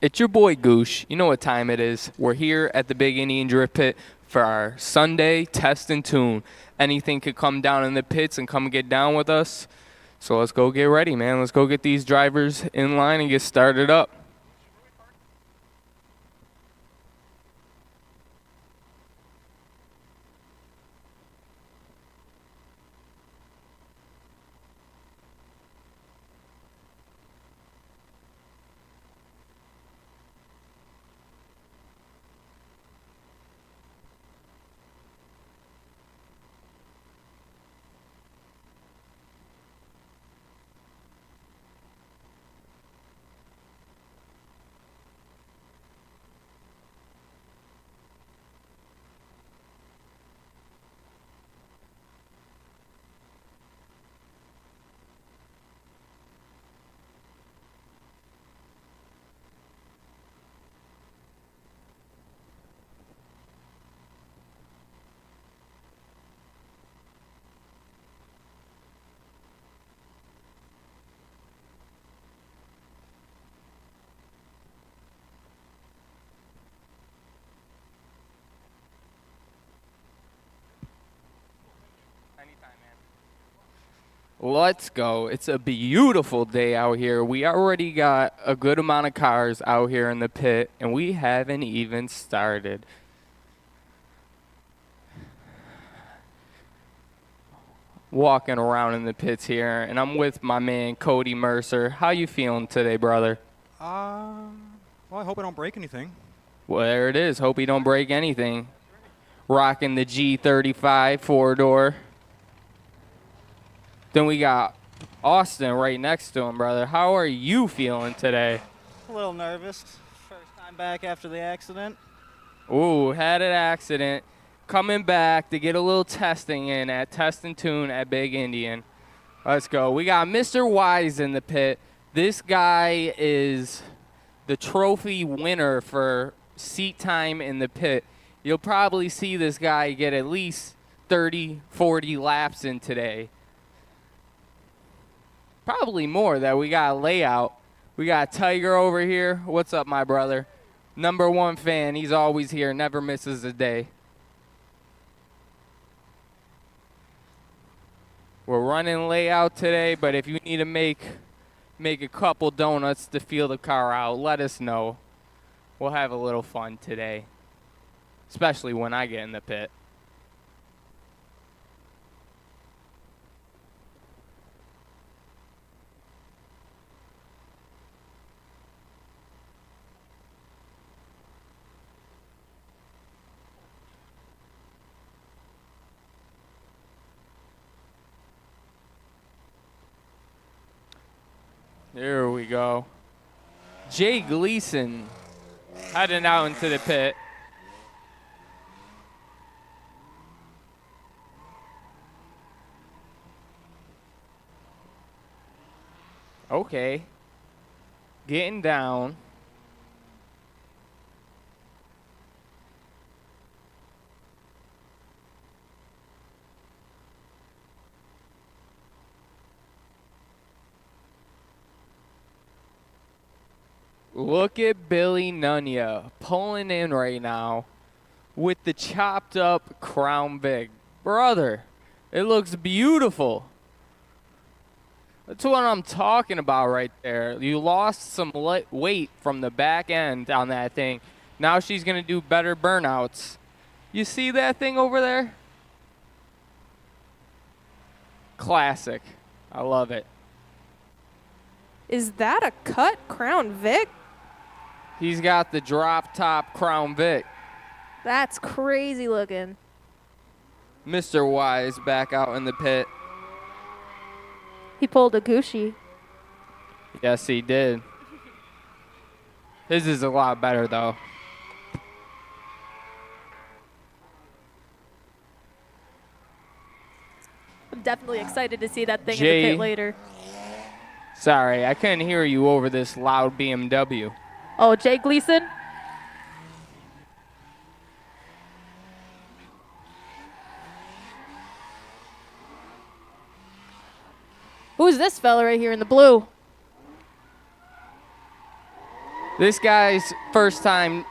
It's your boy Goosh. You know what time it is. We're here at the Big Indian Drift Pit for our Sunday test and tune. Anything could come down in the pits and come get down with us. So let's go get ready, man. Let's go get these drivers in line and get started up. Let's go. It's a beautiful day out here. We already got a good amount of cars out here in the pit, and we haven't even started. Walking around in the pits here, and I'm with my man Cody Mercer. How you feeling today, brother? Well, I hope I don't break anything. Well, there it is. Hope you don't break anything. Rocking the G35 four-door. Then we got Austin right next to him, brother. How are you feeling today? A little nervous. First time back after the accident. Ooh, had an accident. Coming back to get a little testing in at Test and Tune at Big Indian. Let's go. We got Mr. Wise in the pit. This guy is the trophy winner for seat time in the pit. You'll probably see this guy get at least 30, 40 laps in today. Probably more that we got a layout. We got Tiger over here. What's up, my brother? #1 fan. He's always here, never misses a day. We're running layout today, but if you need to make a couple donuts to feel the car out, let us know. We'll have a little fun today, especially when I get in the pit. There we go. Jay Gleason heading out into the pit. Okay. Getting down. Look at Billy Nunya pulling in right now with the chopped up Crown Vic. Brother, it looks beautiful. That's what I'm talking about right there. You lost some weight from the back end on that thing. Now she's going to do better burnouts. You see that thing over there? Classic. I love it. Is that a cut Crown Vic? He's got the drop top Crown Vic. That's crazy looking. Mr. Wise back out in the pit. He pulled a Gucci. Yes, he did. His is a lot better, though. I'm definitely excited to see that thing in Jay. the pit later. Sorry, I couldn't hear you over this loud BMW. Oh, Jay Gleason? Who's this fella right here in the blue? This guy's first time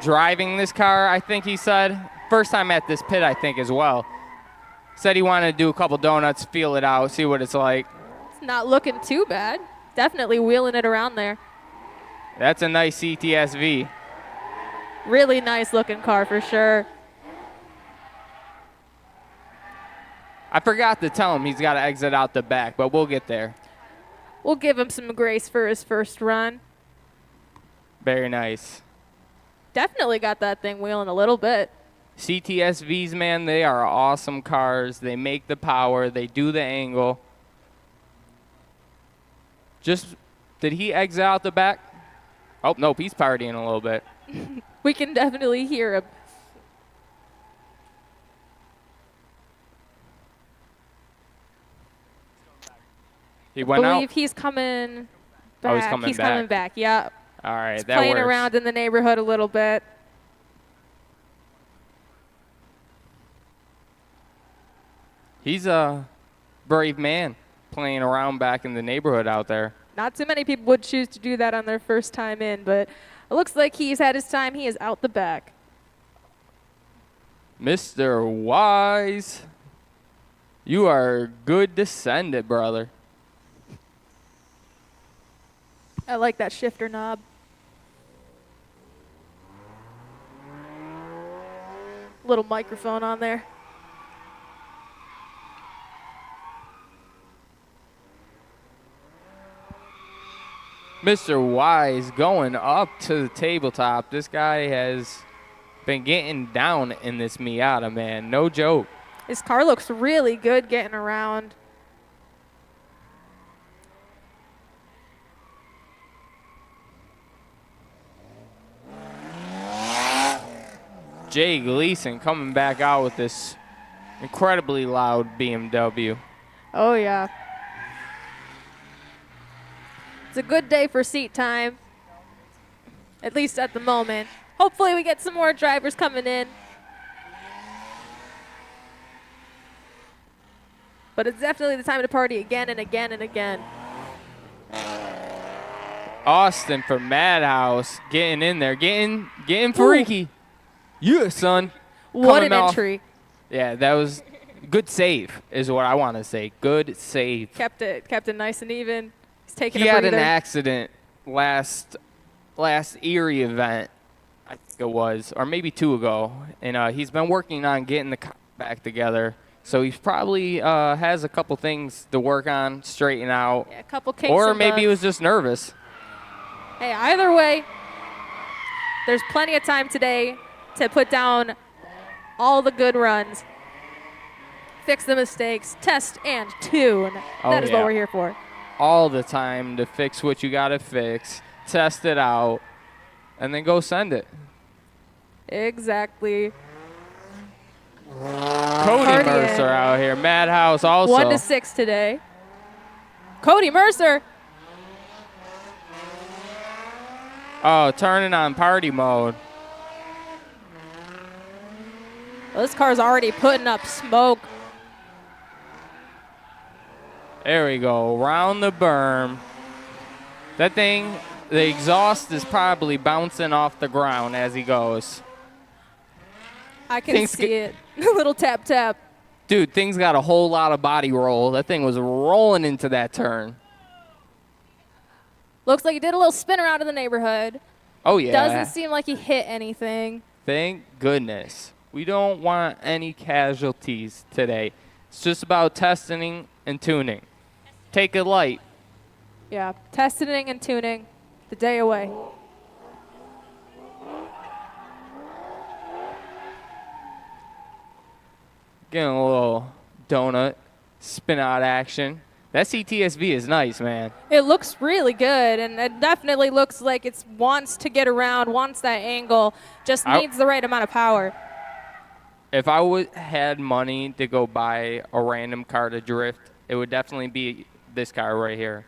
driving this car, I think he said. First time at this pit, I think, as well. Said he wanted to do a couple donuts, feel it out, see what it's like. It's not looking too bad. Definitely wheeling it around there. That's a nice CTSV. Really nice looking car for sure. I forgot to tell him he's got to exit out the back, but we'll get there. We'll give him some grace for his first run. Very nice. Definitely got that thing wheeling a little bit. CTSVs, man, they are awesome cars. They make the power. They do the angle. Did he exit out the back? Oh, nope, he's partying a little bit. We can definitely hear him. He went I out? believe he's coming back. Oh, he's coming back. Coming back, yeah. All right, He's that playing works. around in the neighborhood a little bit. He's a brave man playing around back in the neighborhood out there. Not too many people would choose to do that on their first time in, but it looks like he's had his time. He is out the back. Mr. Wise, you are good to send it, brother. I like that shifter knob. Little microphone on there. Mr. Wise going up to the tabletop. This guy has been getting down in this Miata, man. No joke. His car looks really good getting around. Jay Gleason coming back out with this incredibly loud BMW. Oh, yeah. It's a good day for seat time, at least at the moment. Hopefully we get some more drivers coming in. But it's definitely the time to party again and again and again. Austin for Madhouse getting in there, getting freaky. Yeah, son. What Coming an off- entry. Yeah, that was good save is what I want to say. Good save. Kept it nice and even. He's taking He a had breather. an accident last Erie event, I think it was, or maybe 2 ago, and he's been working on getting the car back together. So he probably has a couple things to work on, straighten out, Yeah, a couple kinks or and maybe he bugs. was just nervous. Hey, either way, there's plenty of time today to put down all the good runs, fix the mistakes, test and tune. Oh, That is yeah. what we're here for. All the time to fix what you got to fix, test it out, and then go send it. Exactly. Cody Partying. Mercer out here. Madhouse also. 1 to 6 today. Cody Mercer. Oh, turning on party mode. Well, this car's already putting up smoke. There we go. Round the berm. That thing, the exhaust is probably bouncing off the ground as he goes. I can see it. A little tap tap. Dude, thing's got a whole lot of body roll. That thing was rolling into that turn. Looks like he did a little spin around in the neighborhood. Oh, yeah. Doesn't seem like he hit anything. Thank goodness. We don't want any casualties today. It's just about testing and tuning. Take it light. Yeah, testing and tuning. The day away. Getting a little donut spin out action. That CTSV is nice, man. It looks really good, and it definitely looks like it wants to get around, wants that angle, just needs the right amount of power. If I had money to go buy a random car to drift, it would definitely be this car right here.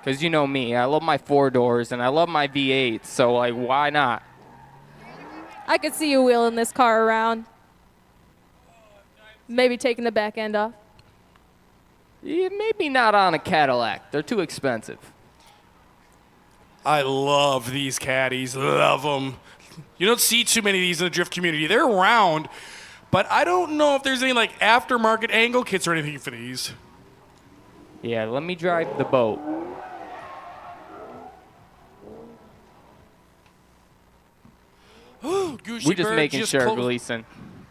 Because you know me, I love my 4 doors and I love my V8s, so like, why not? I could see you wheeling this car around. Maybe taking the back end off. Yeah, maybe not on a Cadillac. They're too expensive. I love these caddies. Love them. You don't see too many of these in the drift community. They're around, but I don't know if there's any like aftermarket angle kits or anything for these. Yeah, let me drive the boat. Gucci We're just Bird making sure, clo- Gleason.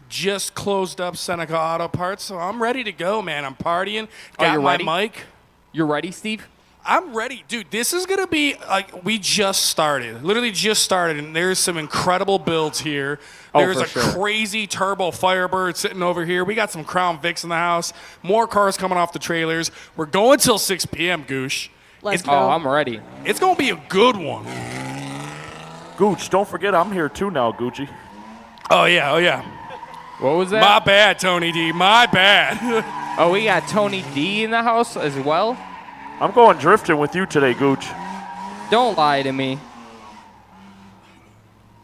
Just closed up Seneca Auto Parts, so I'm ready to go, man. I'm partying. Oh, Got you're my ready? mic. You're ready, Steve? I'm ready. Dude, this is going to be like we just started. Literally just started, and there's some incredible builds here. Oh, There's for a sure. crazy turbo Firebird sitting over here. We got some Crown Vics in the house. More cars coming off the trailers. We're going till 6 p.m., Goosh. Let's It's, go. Oh, I'm ready. it's going to be a good one. Gooch, don't forget I'm here too now, Gucci. Oh, yeah. Oh, yeah. What was that? My bad, Tony D. My bad. Oh, we got Tony D in the house as well? I'm going drifting with you today, Gooch. Don't lie to me.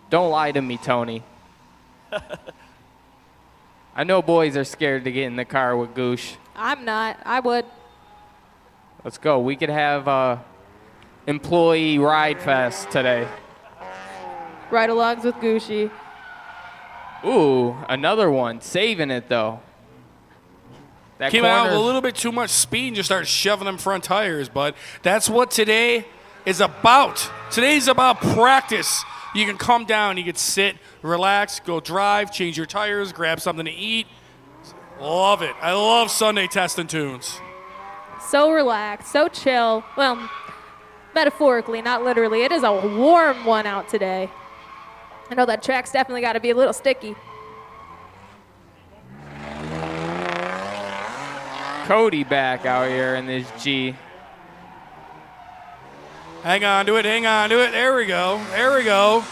Don't lie to me, Tony. I know boys are scared to get in the car with Goosh. I'm not. I would. Let's go. We could have employee ride fest today. Ride-alongs with Gucci. Ooh, another one. Saving it, though. That Came out with a corner's- little bit too much speed and just started shoving them front tires, but that's what today is about. Today's about practice. You can come down, you can sit, relax, go drive, change your tires, grab something to eat. Love it. I love Sunday testing tunes. So relaxed, so chill. Well, metaphorically, not literally. It is a warm one out today. I know that track's definitely got to be a little sticky. Cody back out here in this G. Hang on to it, hang on to it. There we go, there we go.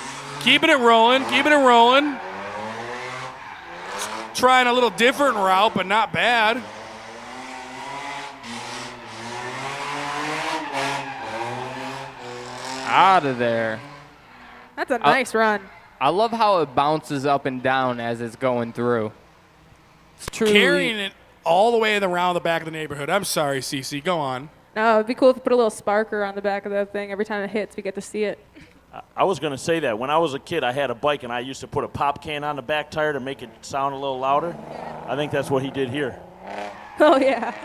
Keeping it rolling, keeping it rolling. Trying a little different route, but not bad. Out of there. That's a nice run. I love how it bounces up and down as it's going through. It's truly Carrying it all the way around the back of the neighborhood. I'm sorry, Cece, go on. No, it'd be cool if you put a little sparker on the back of that thing. Every time it hits, we get to see it. I was going to say that. When I was a kid, I had a bike, and I used to put a pop can on the back tire to make it sound a little louder. I think that's what he did here. Oh, yeah.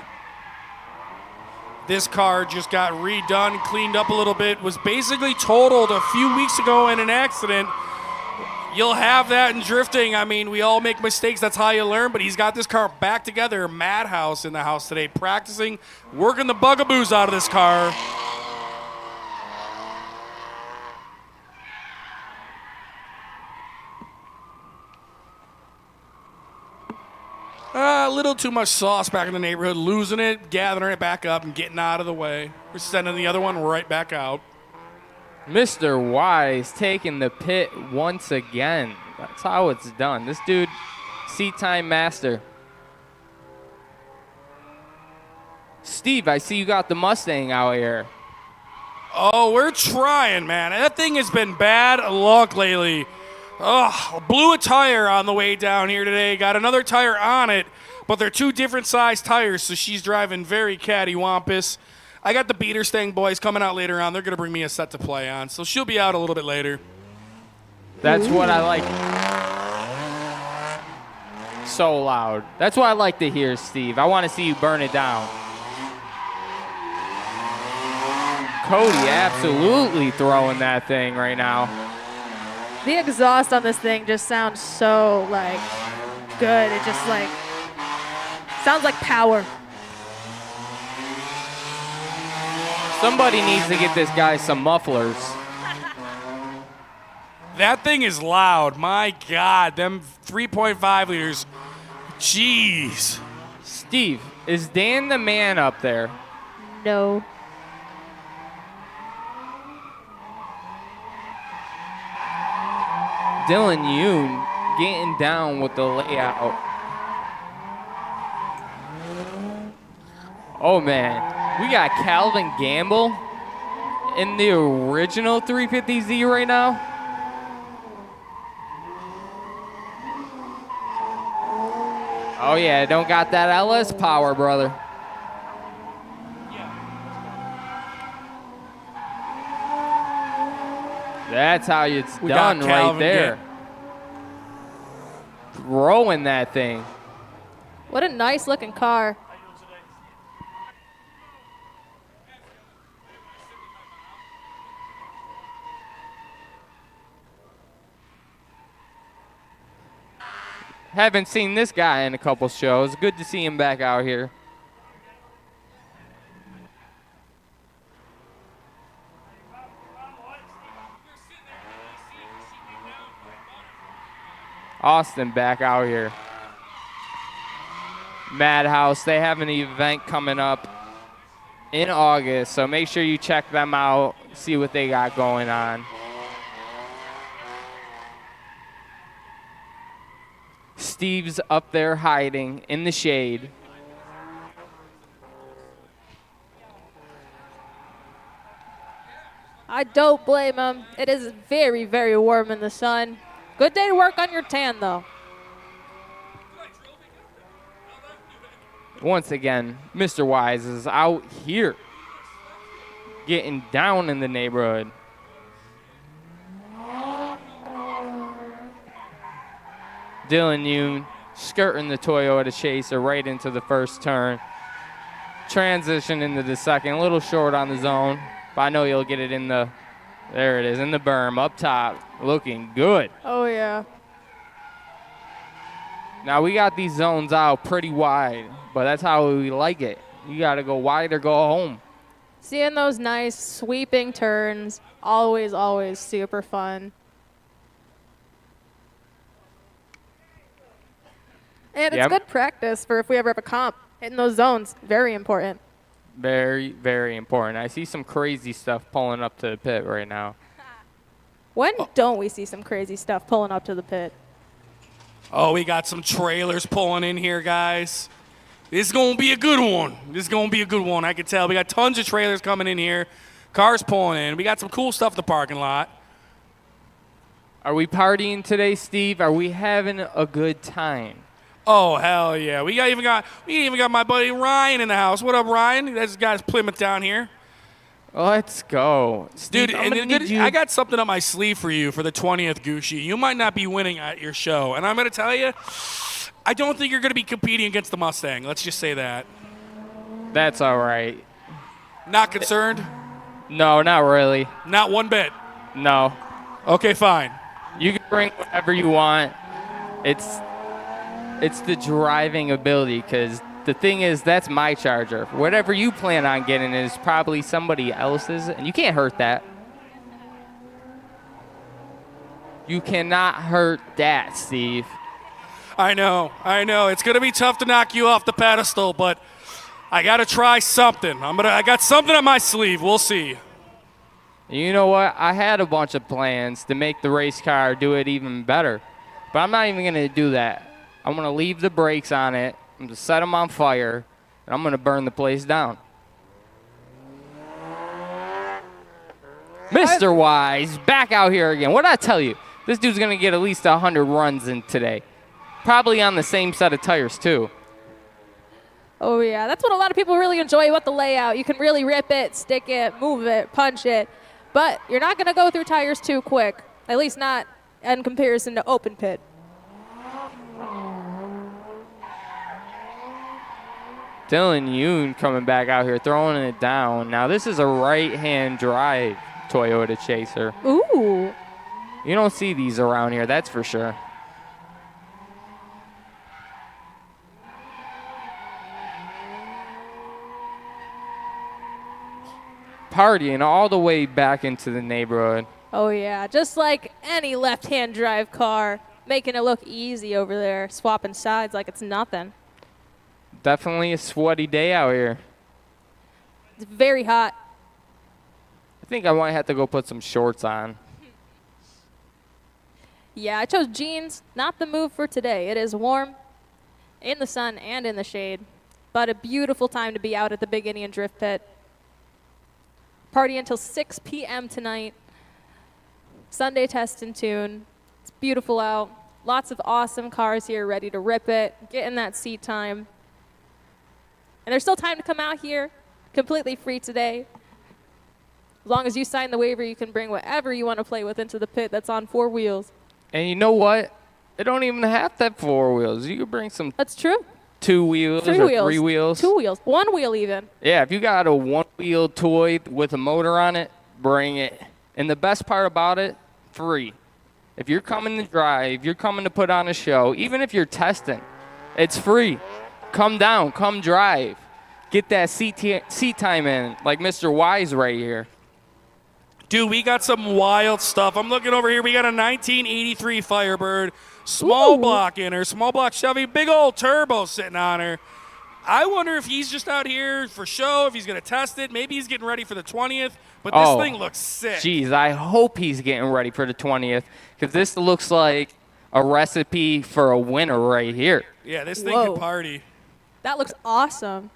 This car just got redone, cleaned up a little bit, was basically totaled a few weeks ago in an accident. You'll have that in drifting. I mean, we all make mistakes. That's how you learn. But he's got this car back together. Madhouse in the house today, practicing, working the bugaboos out of this car. A little too much sauce back in the neighborhood, losing it, gathering it back up, and getting out of the way. We're sending the other one right back out. Mr. Wise taking the pit once again. That's how it's done. This dude, seat time master. Steve, I see you got the Mustang out here. Oh, we're trying, man. That thing has been bad luck lately. Oh, blew a tire on the way down here today. Got another tire on it, but they're two different size tires, so she's driving very cattywampus. I got the Beater Stang boys coming out later on. They're going to bring me a set to play on, so she'll be out a little bit later. That's what I like. So loud. That's what I like to hear, Steve. I want to see you burn it down. Cody absolutely throwing that thing right now. The exhaust on this thing just sounds so, like, good. It just, like, sounds like power. Somebody needs to get this guy some mufflers. That thing is loud. My God, them 3.5 liters. Jeez. Steve, is Dan the man up there? No. Dylan Yoon getting down with the layout. Oh man, we got Calvin Gamble in the original 350Z right now. Oh yeah, don't got that LS power, brother. That's how it's We got done right Calvin there. Throwing that thing. What a nice looking car. Haven't seen this guy in a couple shows. Good to see him back out here. Austin back out here. Madhouse, they have an event coming up in August, so make sure you check them out, see what they got going on. Steve's up there hiding in the shade. I don't blame him. It is very, very warm in the sun. Good day to work on your tan, though. Once again, Mr. Wise is out here getting down in the neighborhood. Dylan Yoon skirting the Toyota Chaser right into the first turn. Transition into the second, a little short on the zone, but I know you'll get it in the, there it is, in the berm, up top, looking good. Oh, yeah. Now we got these zones out pretty wide, but that's how we like it. You gotta go wide or go home. Seeing those nice sweeping turns, always, always super fun. And it's good practice for if we ever have a comp. Hitting those zones, very important. Very, very important. I see some crazy stuff pulling up to the pit right now. When don't we see some crazy stuff pulling up to the pit? Oh, we got some trailers pulling in here, guys. This is going to be a good one. This is going to be a good one, I can tell. We got tons of trailers coming in here. Cars pulling in. We got some cool stuff in the parking lot. Are we partying today, Steve? Are we having a good time? Oh, hell yeah. We even got my buddy Ryan in the house. What up, Ryan? That's got Plymouth down here. Let's go. Steve, Dude, and I got something up my sleeve for you for the 20th, Gucci. You might not be winning at your show. And I'm going to tell you, I don't think you're going to be competing against the Mustang. Let's just say that. That's all right. Not concerned? No, not really. Not one bit? No. Okay, fine. You can bring whatever you want. It's the driving ability, because the thing is, that's my Charger. Whatever you plan on getting is probably somebody else's, and you can't hurt that. You cannot hurt that, Steve. I know. It's going to be tough to knock you off the pedestal, but I got to try something. I got something up my sleeve. We'll see. You know what? I had a bunch of plans to make the race car do it even better, but I'm not even going to do that. I'm going to leave the brakes on it. I'm going to set them on fire, and I'm going to burn the place down. Mr. Wise, back out here again. What did I tell you? This dude's going to get at least 100 runs in today. Probably on the same set of tires, too. Oh, yeah. That's what a lot of people really enjoy about the layout. You can really rip it, stick it, move it, punch it. But you're not going to go through tires too quick, at least not in comparison to open pit. Dylan Yoon coming back out here, throwing it down. Now, this is a right-hand drive Toyota Chaser. Ooh. You don't see these around here, that's for sure. Partying all the way back into the neighborhood. Oh, yeah. Just like any left-hand drive car, making it look easy over there, swapping sides like it's nothing. Definitely a sweaty day out here. It's very hot. I think I might have to go put some shorts on. Yeah, I chose jeans, not the move for today. It is warm in the sun and in the shade, but a beautiful time to be out at the Big Indian Drift Pit. Party until 6 p.m. tonight. Sunday test and tune. It's beautiful out. Lots of awesome cars here ready to rip it, get in that seat time. And there's still time to come out here, completely free today. As long as you sign the waiver, you can bring whatever you want to play with into the pit that's on 4 wheels. And you know what? It don't even have to have 4 wheels. You could bring some That's true. 2 wheels 3 or wheels. 3 wheels. 2 wheels. 1 wheel even. Yeah, if you got a 1-wheel toy with a motor on it, bring it. And the best part about it, free. If you're coming to drive, you're coming to put on a show, even if you're testing, it's free. Come down, come drive. Get that seat time in, like Mr. Wise right here. Dude, we got some wild stuff. I'm looking over here. We got a 1983 Firebird, small block in her, small block Chevy, big old turbo sitting on her. I wonder if he's just out here for show, if he's going to test it. Maybe he's getting ready for the 20th, but this thing looks sick. Jeez, I hope he's getting ready for the 20th, because this looks like a recipe for a winner right here. Yeah, this thing Whoa. can party. That looks awesome.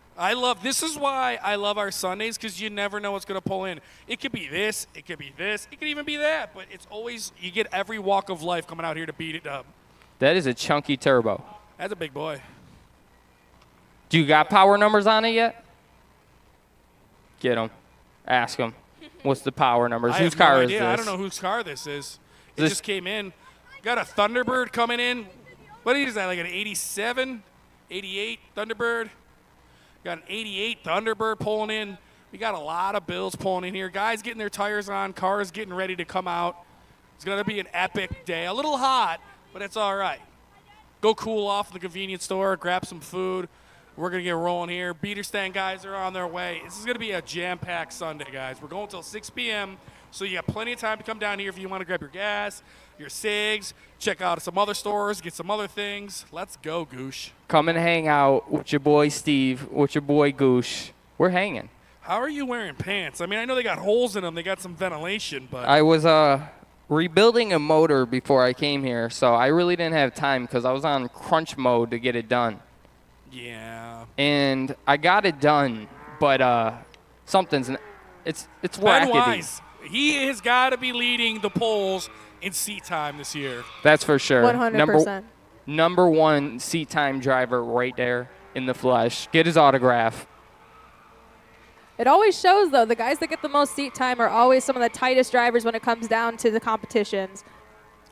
This is why I love our Sundays, because you never know what's going to pull in. It could be this, it could be this, it could even be that, but it's always, you get every walk of life coming out here to beat it up. That is a chunky turbo. That's a big boy. Do you got power numbers on it yet? Get them. Ask them. What's the power numbers? I Whose have no car is idea. this? I don't know whose car this is. It This- just came in. Got a Thunderbird coming in. What is that, like an 87, 88 Thunderbird? Got an 88 Thunderbird pulling in. We got a lot of bills pulling in here. Guys getting their tires on. Cars getting ready to come out. It's going to be an epic day. A little hot, but it's all right. Go cool off in the convenience store. Grab some food. We're going to get rolling here. Beater stand guys are on their way. This is going to be a jam-packed Sunday, guys. We're going until 6 p.m., so you got plenty of time to come down here if you want to grab your gas, your cigs, check out some other stores, get some other things. Let's go, Goosh. Come and hang out with your boy Steve, with your boy Goosh. We're hanging. How are you wearing pants? I mean, I know they got holes in them. They got some ventilation, but I was rebuilding a motor before I came here, so I really didn't have time because I was on crunch mode to get it done. yeah. And I got it done, but it's Ben wackety. Wise, he has got to be leading the polls in seat time this year. That's for sure. 100%. Number 1 seat time driver right there in the flesh. Get his autograph. It always shows, though, the guys that get the most seat time are always some of the tightest drivers when it comes down to the competitions.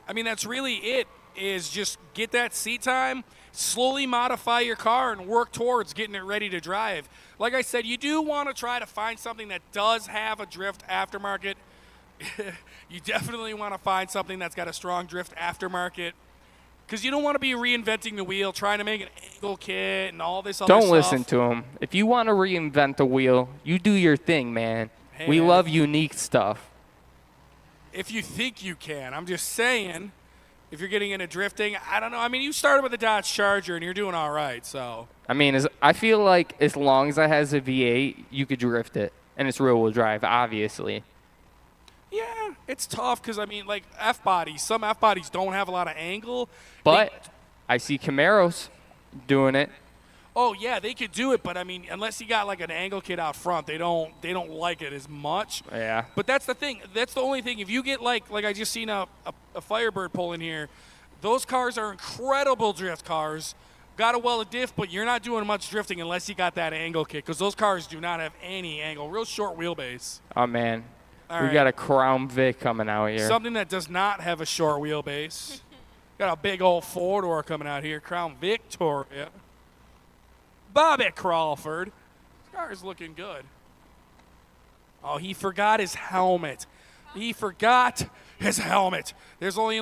I mean, that's really it, is just get that seat time, slowly modify your car, and work towards getting it ready to drive. Like I said, you do want to try to find something that does have a drift aftermarket. You definitely want to find something that's got a strong drift aftermarket, because you don't want to be reinventing the wheel, trying to make an angle kit and all this other stuff. Don't listen to him. If you want to reinvent the wheel, you do your thing, man. Hey, We man. love unique stuff. If you think you can. I'm just saying, if you're getting into drifting, I don't know. I mean, you started with a Dodge Charger, and you're doing all right, so. I mean, I feel like as long as it has a V8, you could drift it, and it's rear-wheel drive, obviously. Yeah, it's tough because, I mean, like F-bodies, some F-bodies don't have a lot of angle. But I see Camaros doing it. Oh, yeah, they could do it, but, I mean, unless you got, like, an angle kit out front, they don't like it as much. Yeah. But that's the thing. That's the only thing. If you get, like I just seen a Firebird pull in here, those cars are incredible drift cars. Got a well of diff, but you're not doing much drifting unless you got that angle kit, because those cars do not have any angle. Real short wheelbase. Oh, man. All We right. got a Crown Vic coming out here. Something that does not have a short wheelbase. Got a big old four-door coming out here. Crown Victoria. Bobby Crawford. This car is looking good. Oh, he forgot his helmet. He forgot his helmet. There's only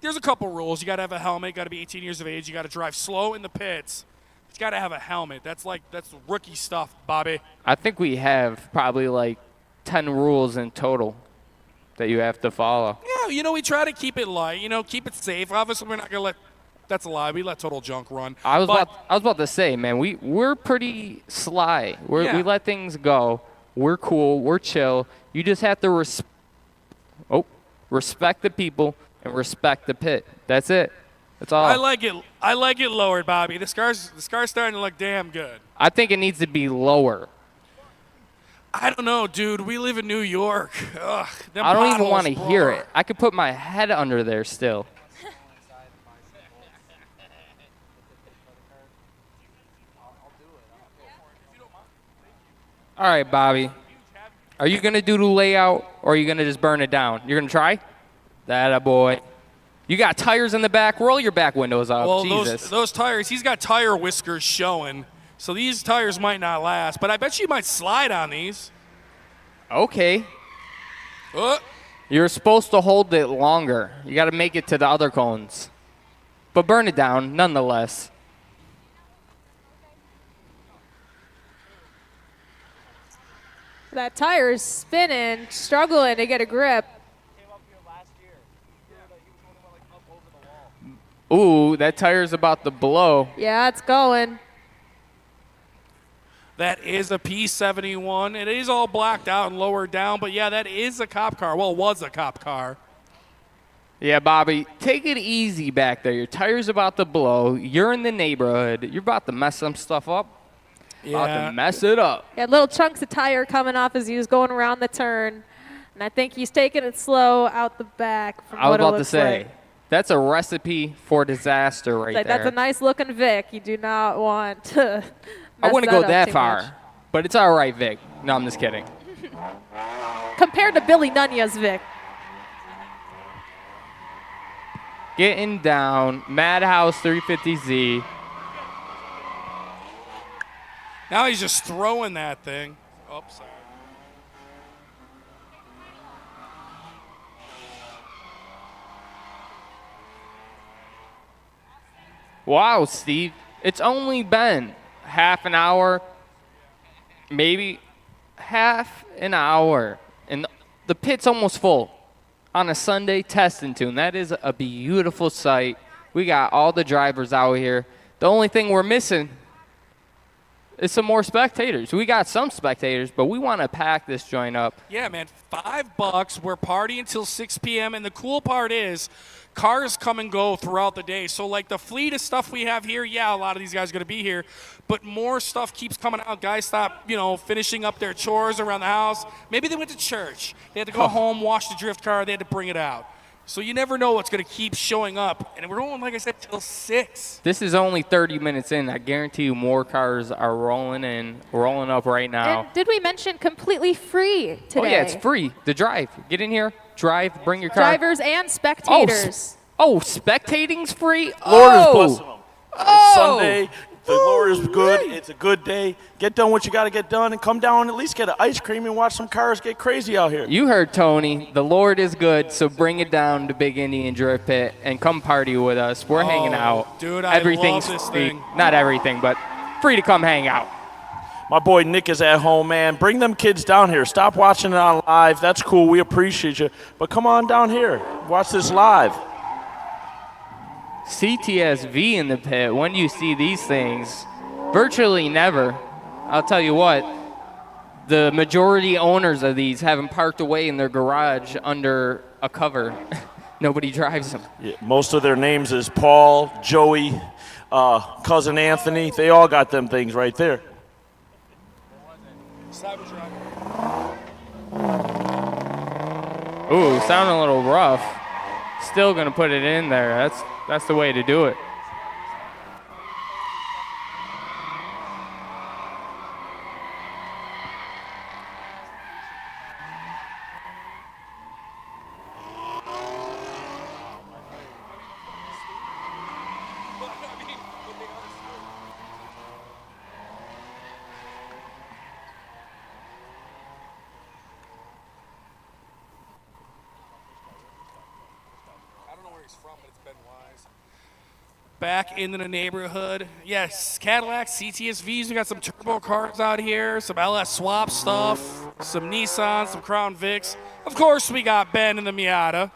there's a couple rules. You got to have a helmet. Got to be 18 years of age. You got to drive slow in the pits. You got to have a helmet. That's rookie stuff, Bobby. I think we have probably like 10 rules in total that you have to follow. Yeah, we try to keep it light, keep it safe. Obviously, we're not going to let – that's a lie. We let Total Junk run. I was But- about to say, man, we're pretty sly. Yeah. We let things go. We're cool. We're chill. You just have to respect the people and respect the pit. That's it. That's all. I like it. I like it lowered, Bobby. This car's starting to look damn good. I think it needs to be lower. I don't know, dude. We live in New York. Ugh, them I don't even potholes, want to bro. hear it. I could put my head under there still. All right, Bobby. Are you going to do the layout, or are you going to just burn it down? You're going to try? That a boy. You got tires in the back. Roll your back windows up. Well, Jesus. those tires, he's got tire whiskers showing. So these tires might not last, but I bet you might slide on these. Okay. Uh, You're supposed to hold it longer. You got to make it to the other cones. But burn it down, nonetheless. That tire is spinning, struggling to get a grip. Ooh, that tire's about to blow. Yeah, it's going. that is a P71. It is all blacked out and lowered down, but yeah, that is a cop car. Well, it was a cop car. Yeah, Bobby, take it easy back there. Your tire's about to blow. You're in the neighborhood. You're about to mess some stuff up. About Yeah. to mess it up. Yeah, little chunks of tire coming off as he was going around the turn. And I think he's taking it slow out the back from I was what it about to looks say, like. that's a recipe for disaster right Like, there. that's a nice looking Vic. You do not want to I mess wouldn't go up that too far, much. but it's all right, Vic. No, I'm just kidding. Compared to Billy Nunez's Vic. Getting down, Madhouse 350Z. Now he's just throwing that thing. Oh, sorry. Wow, Steve, it's only been half an hour, maybe half an hour, and the pit's almost full on a Sunday testing tune. That is a beautiful sight. We got all the drivers out here. The only thing we're missing is some more spectators. We got some spectators, but we want to pack this joint up. Yeah, man, $5. We're partying till 6 p.m. And the cool part is cars come and go throughout the day. So, like, the fleet of stuff we have here, yeah, a lot of these guys are going to be here. But more stuff keeps coming out. Guys stop, finishing up their chores around the house. Maybe they went to church. They had to go home, wash the drift car. They had to bring it out. So you never know what's going to keep showing up. And we're going, like I said, till 6. This is only 30 minutes in. I guarantee you more cars are rolling up right now. And did we mention completely free today? Oh, yeah, it's free. The drive. Get in here, drive, bring your car. Drivers and spectators. Spectating's free? Lord is Oh! blessing them. It's Sunday. The Lord is good. It's a good day. Get done what you got to get done and come down and at least get an ice cream and watch some cars get crazy out here. You heard Tony. The Lord is good, so bring it down to Big Indian Drift Pit and come party with us. We're hanging out. dude, I Everything's love this free. thing. Not everything, but free to come hang out. My boy Nick is at home, man. Bring them kids down here. Stop watching it on live. That's cool. We appreciate you. But come on down here. Watch this live. CTSV in the pit. When you see these things, virtually never. I'll tell you what, the majority owners of these have them parked away in their garage under a cover. Nobody drives them. Yeah, most of their names is Paul, Joey, cousin Anthony. They all got them things right there. Ooh, sounding a little rough. Still gonna put it in there. That's the way to do it. Back into the neighborhood. Yes, Cadillac, CTSVs. We got some turbo cars out here, some LS swap stuff, some Nissan, some Crown Vics. Of course, we got Ben and the Miata.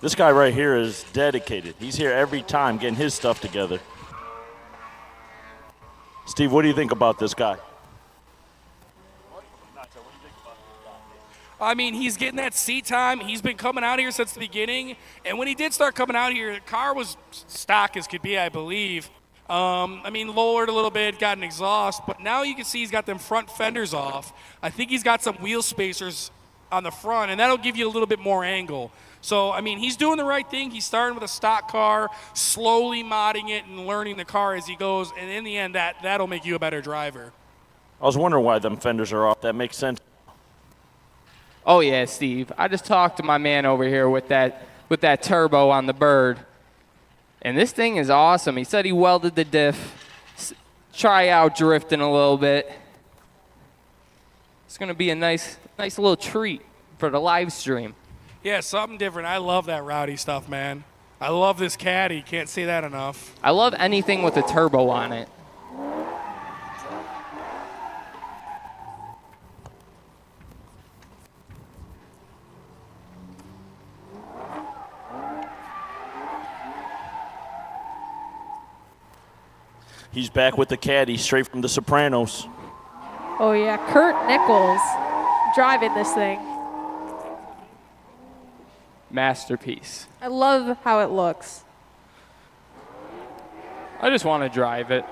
This guy right here is dedicated. He's here every time getting his stuff together. Steve, what do you think about this guy? I mean, he's getting that seat time. He's been coming out here since the beginning. And when he did start coming out here, the car was stock as could be, I believe. Lowered a little bit, got an exhaust. But now you can see he's got them front fenders off. I think he's got some wheel spacers on the front, and that'll give you a little bit more angle. So, I mean, he's doing the right thing. He's starting with a stock car, slowly modding it and learning the car as he goes. And in the end, that'll make you a better driver. I was wondering why them fenders are off. That makes sense. Oh yeah, Steve. I just talked to my man over here with that turbo on the Bird, and this thing is awesome. He said he welded the diff, try out drifting a little bit. It's gonna be a nice little treat for the live stream. Yeah, something different. I love that rowdy stuff, man. I love this caddy. Can't say that enough. I love anything with a turbo on it. He's back with the caddy, straight from The Sopranos. Oh, yeah. Kurt Nichols driving this thing. Masterpiece. I love how it looks. I just want to drive it.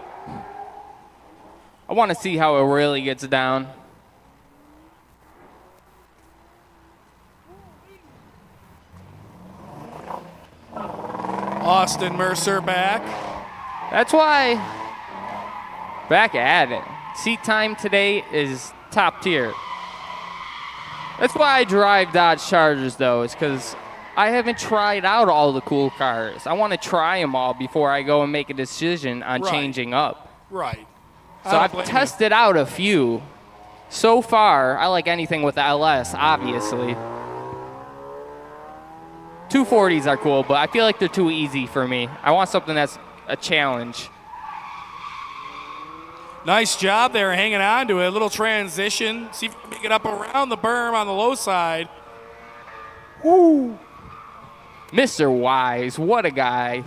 I want to see how it really gets down. Austin Mercer back. That's why, back at it. Seat time today is top tier. That's why I drive Dodge Chargers, though, is because I haven't tried out all the cool cars. I want to try them all before I go and make a decision on Right. changing up. Right. So I've tested out a few. So far, I like anything with LS, obviously. 240s are cool, but I feel like they're too easy for me. I want something that's a challenge. Nice job there hanging on to it. A little transition. See if you can make it up around the berm on the low side. Woo! Mr. Wise, what a guy.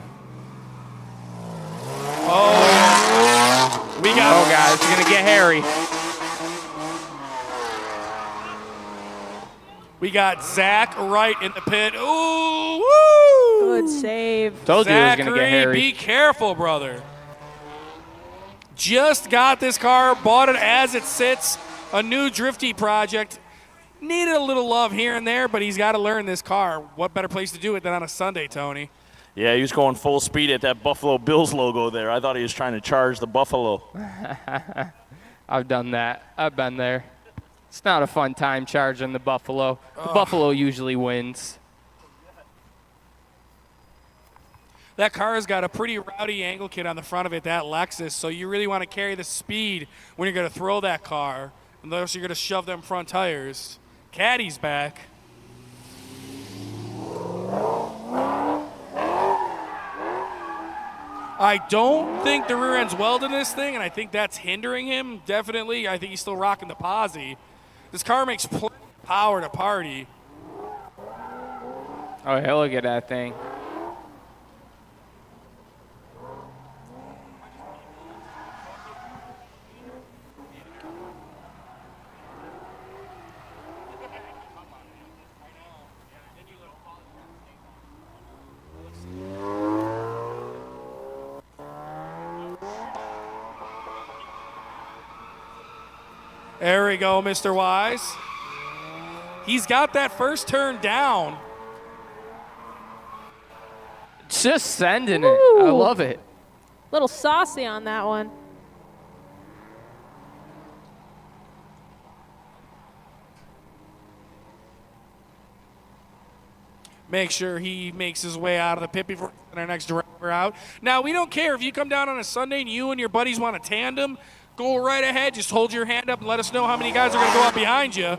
Oh, we got. Oh, God, it's going to get hairy. We got Zach right in the pit. Ooh, woo! Good save. Told you it was going to Zachary, get hairy. be careful, brother. Just got this car, bought it as it sits. A new drifty project. Needed a little love here and there, but he's got to learn this car. What better place to do it than on a Sunday, Tony? Yeah, he was going full speed at that Buffalo Bills logo there. I thought he was trying to charge the Buffalo. I've done that. I've been there. It's not a fun time charging the Buffalo. The Buffalo usually wins. That car has got a pretty rowdy angle kit on the front of it, that Lexus, so you really want to carry the speed when you're going to throw that car, unless you're going to shove them front tires. Caddy's back. I don't think the rear end's welded in this thing, and I think that's hindering him, definitely. I think he's still rocking the posi. This car makes plenty of power to party. Oh, yeah, look at that thing. There we go, Mr. Wise. He's got that first turn down. Just sending it. I Ooh. love it. Little saucy on that one. Make sure he makes his way out of the pit before our next driver out. Now, we don't care if you come down on a Sunday and you and your buddies want a tandem. Go right ahead. Just hold your hand up and let us know how many guys are going to go out behind you.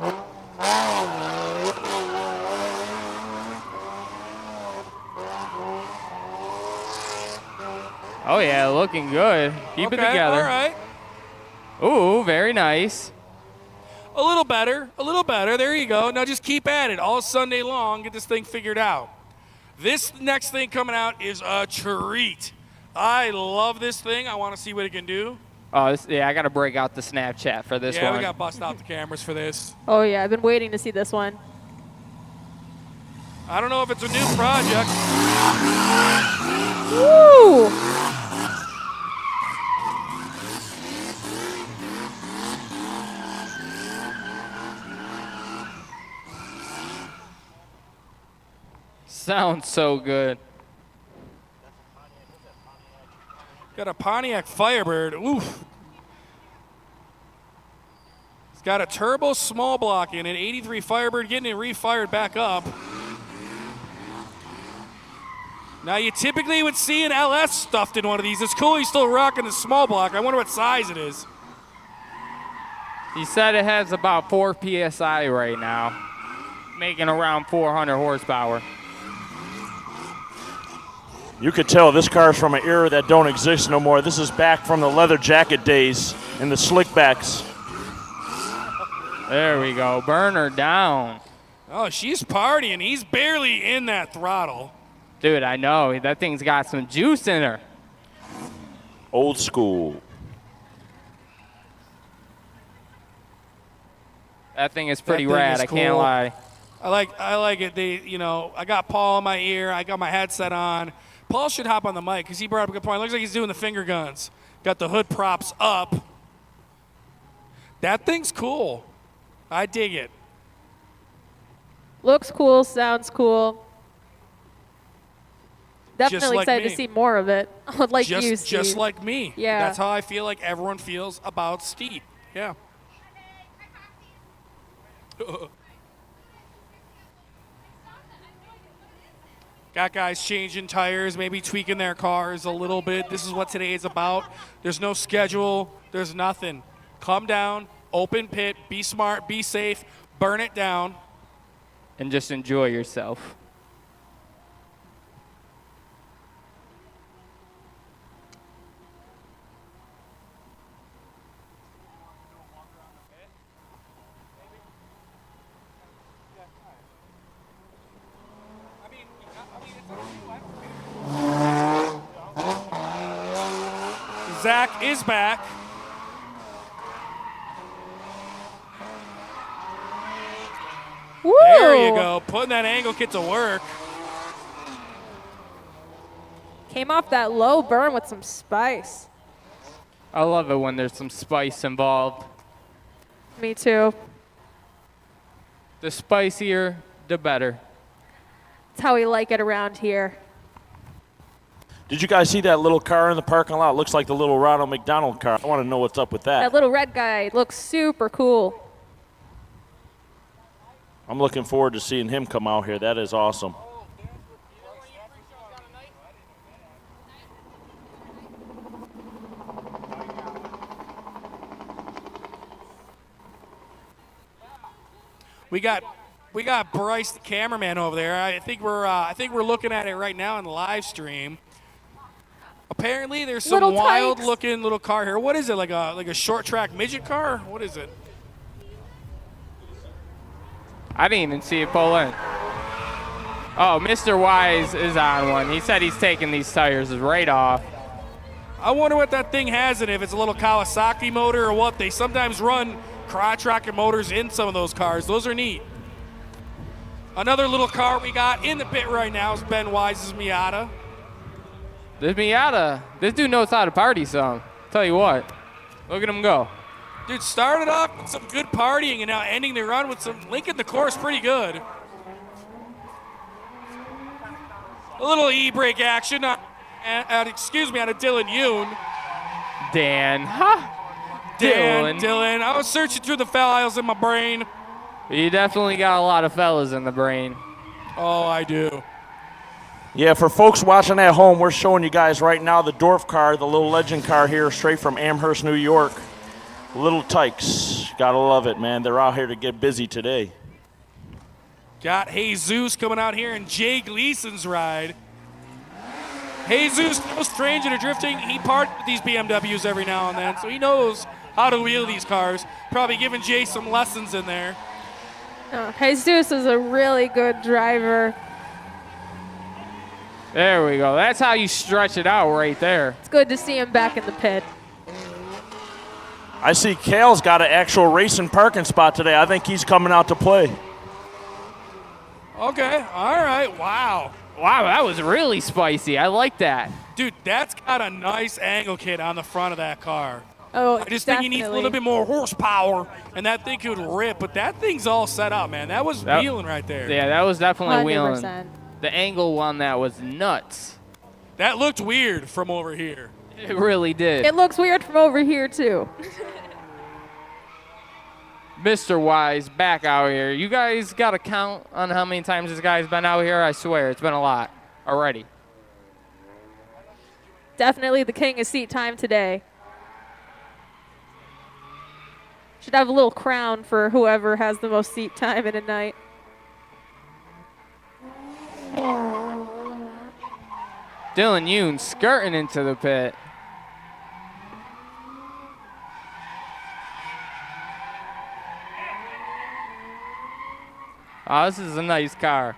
Oh, yeah, looking good. Keep it Okay, together. all right. Ooh, very nice. A little better. A little better. There you go. Now just keep at it all Sunday long. Get this thing figured out. This next thing coming out is a treat. I love this thing. I want to see what it can do. Oh, yeah, I got to break out the Snapchat for this Yeah, one. we got to bust out the cameras for this. Oh, yeah. I've been waiting to see this one. I don't know if it's a new project. Woo! sounds so good. Got a Pontiac Firebird. Oof. It's got a turbo small block in it. 83 Firebird getting it refired back up. Now, you typically would see an LS stuffed in one of these. It's cool he's still rocking the small block. I wonder what size it is. He said it has about 4 PSI right now, making around 400 horsepower. You could tell this car is from an era that don't exist no more. This is back from the leather jacket days and the slickbacks. There we go. Burn her down. Oh, she's partying. He's barely in that throttle. Dude, I know. That thing's got some juice in her. Old school. That thing is pretty That thing rad. is I can't cool. lie. I like it. I got Paul in my ear. I got my headset on. Paul should hop on the mic because he brought up a good point. Looks like he's doing the finger guns. Got the hood props up. That thing's cool. I dig it. Looks cool, sounds cool. Definitely like excited me. to see more of it. Like you, Steve. Just like me. Yeah. That's how I feel like everyone feels about Steve. Yeah. Got guys changing tires, maybe tweaking their cars a little bit. This is what today is about. There's no schedule. There's nothing. Come down, open pit, be smart, be safe, burn it down. And just enjoy yourself. Zach is back. Woo! There you go. Putting that angle kit to work. Came off that low burn with some spice. I love it when there's some spice involved. Me too. The spicier, the better. That's how we like it around here. Did you guys see that little car in the parking lot? Looks like the little Ronald McDonald car. I want to know what's up with That that. little red guy looks super cool. I'm looking forward to seeing him come out here. That is awesome. We got Bryce, the cameraman, over there. I think we're looking at it right now on the live stream. Apparently, there's some Little wild-looking little car here. What is it? Like a short track midget car? What is it? I didn't even see it pull in. Oh, Mr. Wise is on one. He said he's taking these tires right off. I wonder what that thing has in it, if it's a little Kawasaki motor or what. They sometimes run crotch rocket motors in some of those cars. Those are neat. Another little car we got in the pit right now is Ben Wise's Miata. This Miata, this dude knows how to party some. Tell you what, look at him go. Dude, started off with some good partying and now ending the run with some linking the course pretty good. A little e-brake action out of Dylan Yoon. Dan, Dylan. I was searching through the files in my brain. You definitely got a lot of fellas in the brain. Oh, I do. Yeah, for folks watching at home, we're showing you guys right now the Dorf car, the little legend car here, straight from Amherst, New York. Little Tykes. Gotta love it, man. They're out here to get busy today. Got Jesus coming out here in Jay Gleason's ride. Jesus, no stranger to drifting. He parted with these BMWs every now and then, so he knows how to wheel these cars. Probably giving Jay some lessons in there. Jesus is a really good driver. There we go. That's how you stretch it out right there. It's good to see him back in the pit. I see Kale's got an actual racing parking spot today. I think he's coming out to play. Okay, all right, wow. Wow, that was really spicy. I like that. Dude, that's got a nice angle kit on the front of that car. Oh, I just think he needs a little bit more horsepower, and that thing could rip, but that thing's all set up, man. That was wheeling right there. Yeah, that was definitely wheeling. 100%. The angle on that was nuts. That looked weird from over here. It really did. It looks weird from over here, too. Mr. Wise back out here. You guys got a count on how many times this guy's been out here? I swear, it's been a lot already. Definitely the king of seat time today. Should have a little crown for whoever has the most seat time in a night. Dylan Yoon skirting into the pit. Oh, this is a nice car.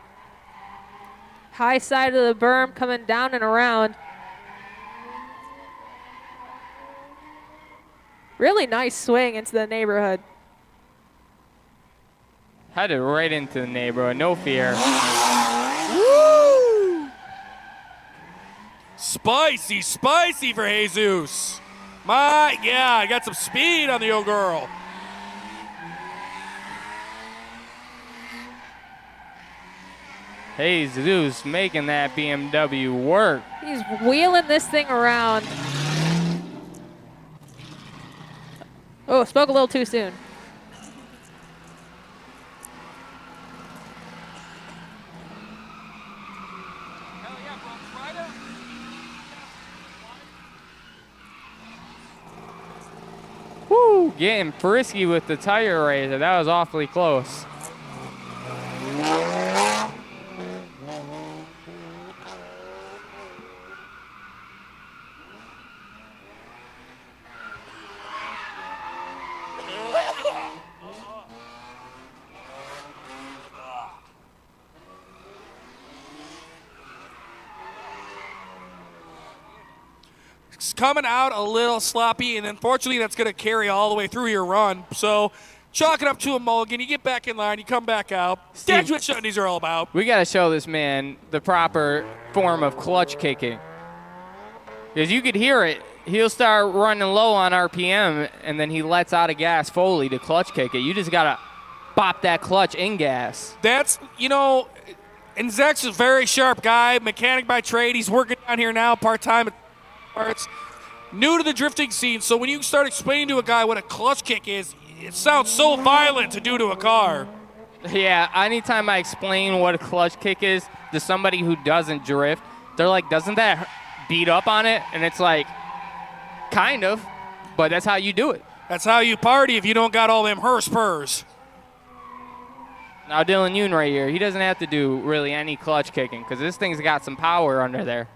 High side of the berm coming down and around. Really nice swing into the neighborhood. Headed right into the neighborhood, no fear. Woo! Spicy, spicy for Jesus. I got some speed on the old girl. Jesus making that BMW work. He's wheeling this thing around. Oh, spoke a little too soon. Woo, getting frisky with the tire raiser. That was awfully close. It's coming out a little sloppy, and unfortunately that's going to carry all the way through your run. So chalk it up to a mulligan. You get back in line. You come back out. That's what shunties are all about. We got to show this man the proper form of clutch kicking. Because you could hear it. He'll start running low on RPM, and then he lets out of gas fully to clutch kick it. You just got to bop that clutch in gas. That's, and Zach's a very sharp guy, mechanic by trade. He's working down here now part-time at parts. New to the drifting scene, so when you start explaining to a guy what a clutch kick is, it sounds so violent to do to a car. Yeah, anytime I explain what a clutch kick is to somebody who doesn't drift, they're like, doesn't that beat up on it? And it's like, kind of, but that's how you do it. That's how you party if you don't got all them Hearst purrs. Now Dylan Yoon right here, he doesn't have to do really any clutch kicking because this thing's got some power under there.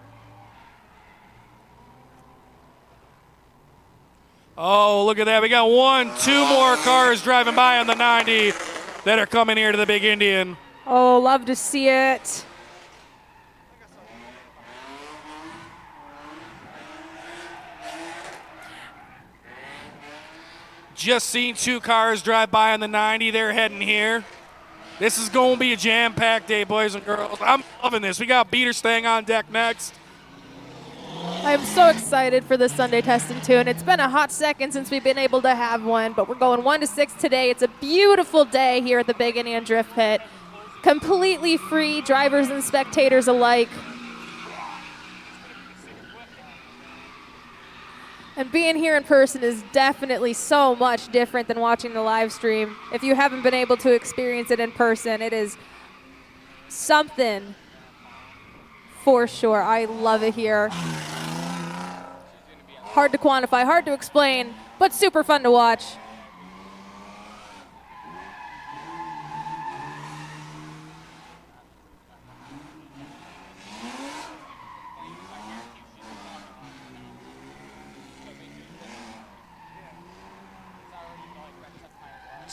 Oh, look at that. We got 2 more cars driving by on the 90 that are coming here to the Big Indian. Oh, love to see it. Just seen 2 cars drive by on the 90. They're heading here. This is going to be a jam-packed day, boys and girls. I'm loving this. We got beaters staying on deck next. I'm so excited for the Sunday testing too, and it's been a hot second since we've been able to have one, but we're going 1 to 6 today. It's a beautiful day here at the Big Indian Drift Pit. Completely free, drivers and spectators alike. And being here in person is definitely so much different than watching the live stream. If you haven't been able to experience it in person, it is something for sure. I love it here. Hard to quantify, hard to explain, but super fun to watch.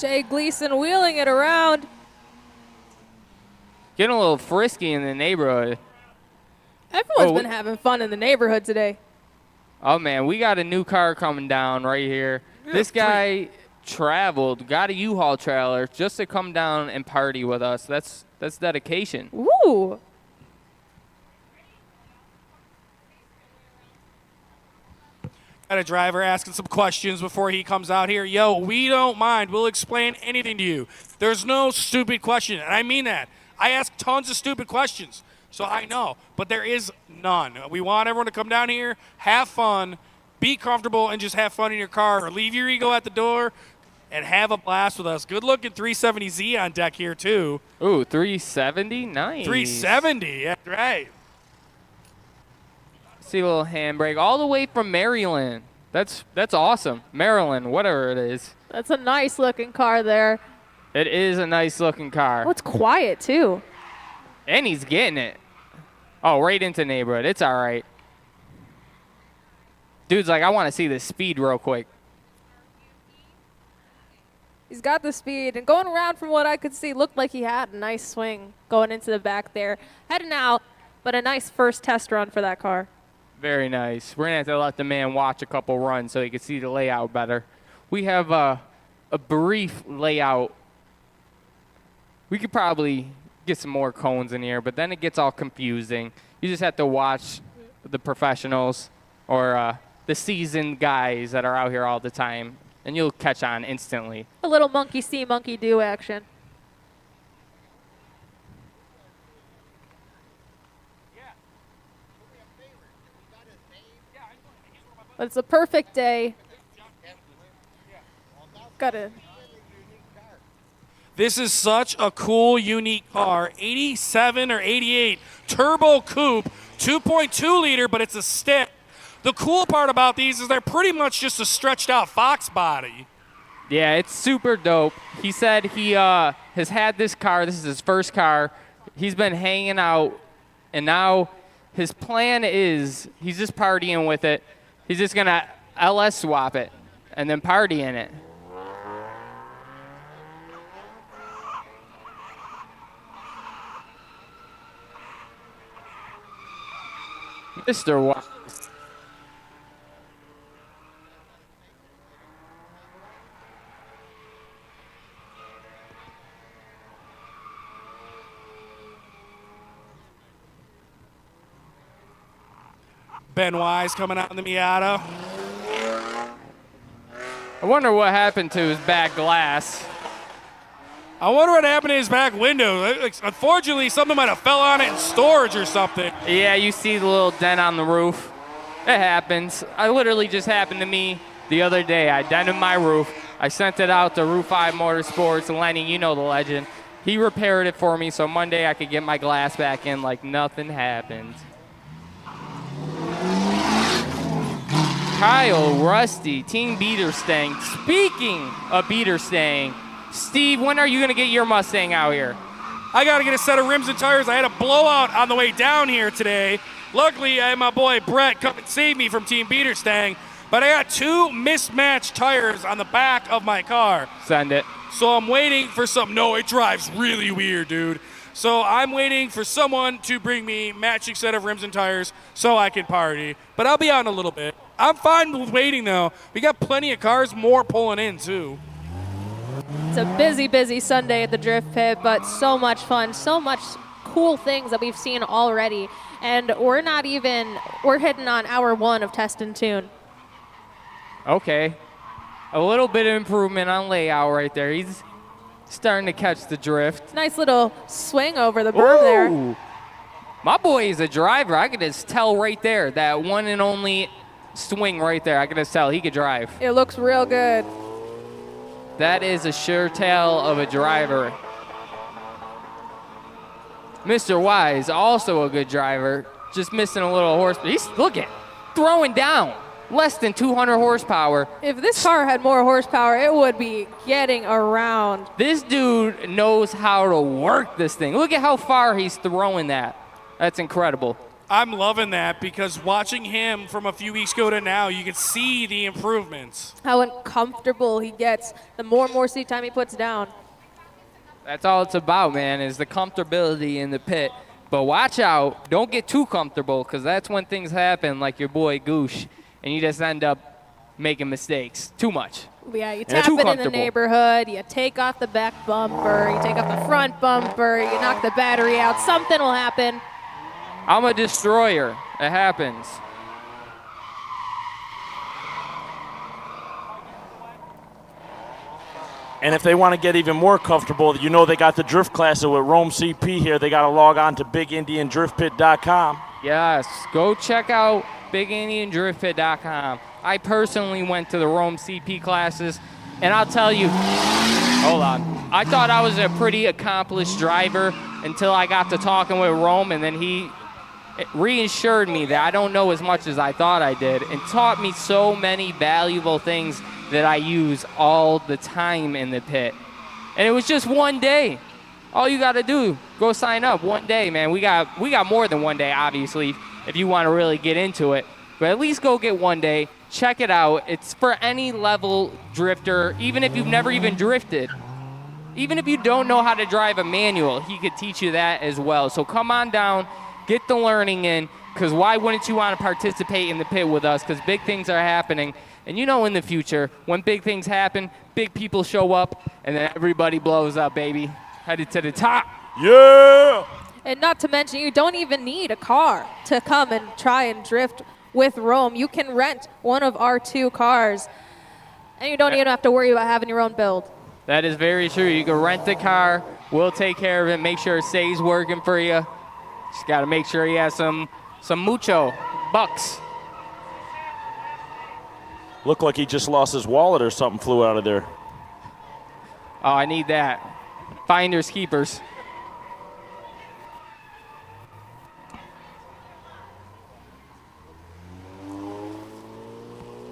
Jay Gleason wheeling it around. Getting a little frisky in the neighborhood. Everyone's been having fun in the neighborhood today. Oh, man, we got a new car coming down right here. This guy traveled, got a U-Haul trailer just to come down and party with us. That's dedication. Ooh. Got a driver asking some questions before he comes out here. Yo, we don't mind. We'll explain anything to you. There's no stupid question, and I mean that. I ask tons of stupid questions. So I know, but there is none. We want everyone to come down here, have fun, be comfortable, and just have fun in your car, or leave your ego at the door and have a blast with us. Good looking 370Z on deck here too. Ooh, 370, nice. 370, that's right. See a little handbrake all the way from Maryland. That's awesome. Maryland, whatever it is. That's a nice looking car there. It is a nice looking car. Oh, it's quiet too. And he's getting it. Oh, right into neighborhood. It's all right. Dude's like, I want to see this speed real quick. He's got the speed, and going around from what I could see, looked like he had a nice swing going into the back there. Heading out, but a nice first test run for that car. Very nice. We're going to have to let the man watch a couple runs so he can see the layout better. We have a brief layout. We could probably get some more cones in here, but then it gets all confusing. You just have to watch the professionals or the seasoned guys that are out here all the time, and you'll catch on instantly. A little monkey see, monkey do action. But it's a perfect day. Got it. This is such a cool, unique car. 87 or 88 turbo coupe, 2.2 liter, but it's a stick. The cool part about these is they're pretty much just a stretched out Fox body. Yeah, it's super dope. He said he has had this car. This is his first car. He's been hanging out, and now his plan is he's just partying with it. He's just going to LS swap it and then party in it. Mr. Wise. Ben Wise coming out in the Miata. I wonder what happened to his back glass. I wonder what happened to his back window. Unfortunately, something might have fell on it in storage or something. Yeah, you see the little dent on the roof. It happens. I literally just happened to me the other day. I dented my roof. I sent it out to Roof 5 Motorsports. Lenny, you know the legend. He repaired it for me so Monday I could get my glass back in like nothing happened. Kyle Rusty, Team Beaterstang. Speaking of Beaterstang, Steve, when are you going to get your Mustang out here? I got to get a set of rims and tires. I had a blowout on the way down here today. Luckily, I had my boy Brett come and save me from Team Beaterstang, but I got two mismatched tires on the back of my car. Send it. So I'm waiting for some. No, it drives really weird, dude. So I'm waiting for someone to bring me matching set of rims and tires so I can party. But I'll be out in a little bit. I'm fine with waiting, though. We got plenty of cars, more pulling in, too. It's a busy, busy Sunday at the Drift Pit, but so much fun, so much cool things that we've seen already. And we're hitting on hour one of Test and Tune. Okay. A little bit of improvement on layout right there. He's starting to catch the drift. Nice little swing over the berm there. Ooh. My boy is a driver. I could just tell right there, that one and only swing right there. I could just tell he could drive. It looks real good. That is a sure tell of a driver. Mr. Wise, also a good driver, just missing a little horsepower. He's, look at, throwing down. Less than 200 horsepower. If this car had more horsepower, it would be getting around. This dude knows how to work this thing. Look at how far he's throwing that. That's incredible. I'm loving that because watching him from a few weeks ago to now, you can see the improvements. How uncomfortable he gets the more and more seat time he puts down. That's all it's about, man, is the comfortability in the pit. But watch out. Don't get too comfortable because that's when things happen like your boy Goosh. And you just end up making mistakes. Too much. Yeah, you tap it in the neighborhood, you take off the back bumper, you take off the front bumper, you knock the battery out, something will happen. I'm a destroyer. It happens. And if they want to get even more comfortable, you know they got the drift classes with Rome CP here. They got to log on to BigIndianDriftPit.com. Yes, go check out BigIndianDriftPit.com. I personally went to the Rome CP classes, and I'll tell you, hold on. I thought I was a pretty accomplished driver until I got to talking with Rome, and then he reassured me that I don't know as much as I thought I did, and taught me so many valuable things that I use all the time in the pit. And it was just one day. All you got to do, go sign up one day, man. We got more than one day, obviously, if you want to really get into it. But at least go get one day. Check it out. It's for any level drifter, even if you've never even drifted. Even if you don't know how to drive a manual, he could teach you that as well. So come on down, get the learning in, because why wouldn't you want to participate in the pit with us? Because big things are happening. And you know in the future, when big things happen, big people show up, and then everybody blows up, baby. Headed to the top. Yeah! And not to mention, you don't even need a car to come and try and drift with Rome. You can rent one of our 2 cars, and you don't even have to worry about having your own build. That is very true. You can rent the car. We'll take care of it. Make sure it stays working for you. Just got to make sure he has some mucho bucks. Looked like he just lost his wallet or something flew out of there. Oh, I need that. Finders keepers.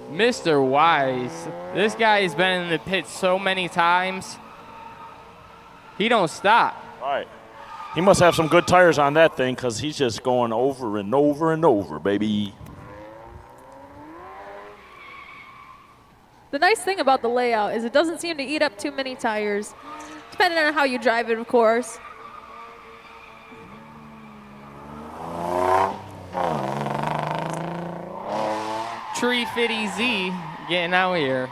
Mr. Wise, this guy has been in the pit so many times. He don't stop. All right. He must have some good tires on that thing because he's just going over and over and over, baby. The nice thing about the layout is it doesn't seem to eat up too many tires, depending on how you drive it, of course. Tree Fitty Z getting out here.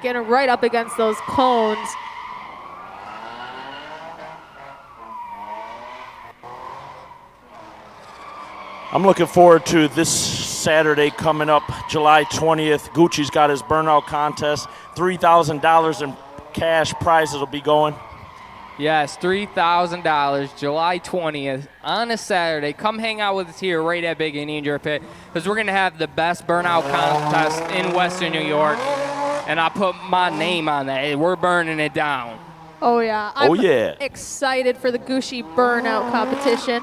Getting right up against those cones. I'm looking forward to this Saturday coming up, July 20th. Gucci's got his burnout contest. $3,000 in cash prizes will be going. Yes, $3,000, July 20th, on a Saturday. Come hang out with us here right at Big Indian Drift Pit, because we're going to have the best burnout contest in Western New York, and I put my name on that. We're burning it down. Oh, yeah. I'm Oh, yeah. excited for the Gucci burnout competition.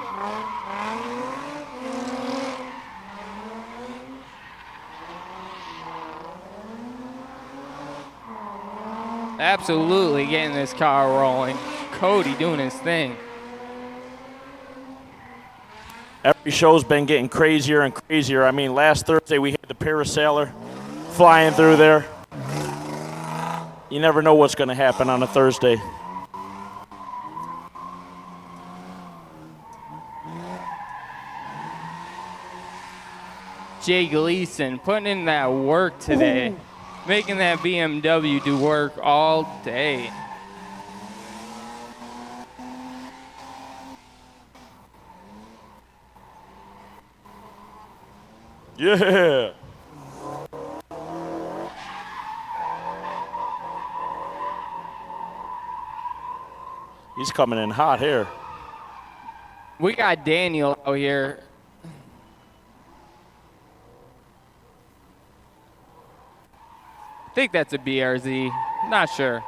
Absolutely getting this car rolling. Cody doing his thing. Every show's been getting crazier and crazier. I mean, last Thursday we had the parasailer flying through there. You never know what's going to happen on a Thursday. Jay Gleason putting in that work today. Making that BMW do work all day. Yeah. He's coming in hot here. We got Daniel out here. I think that's a BRZ. Not sure.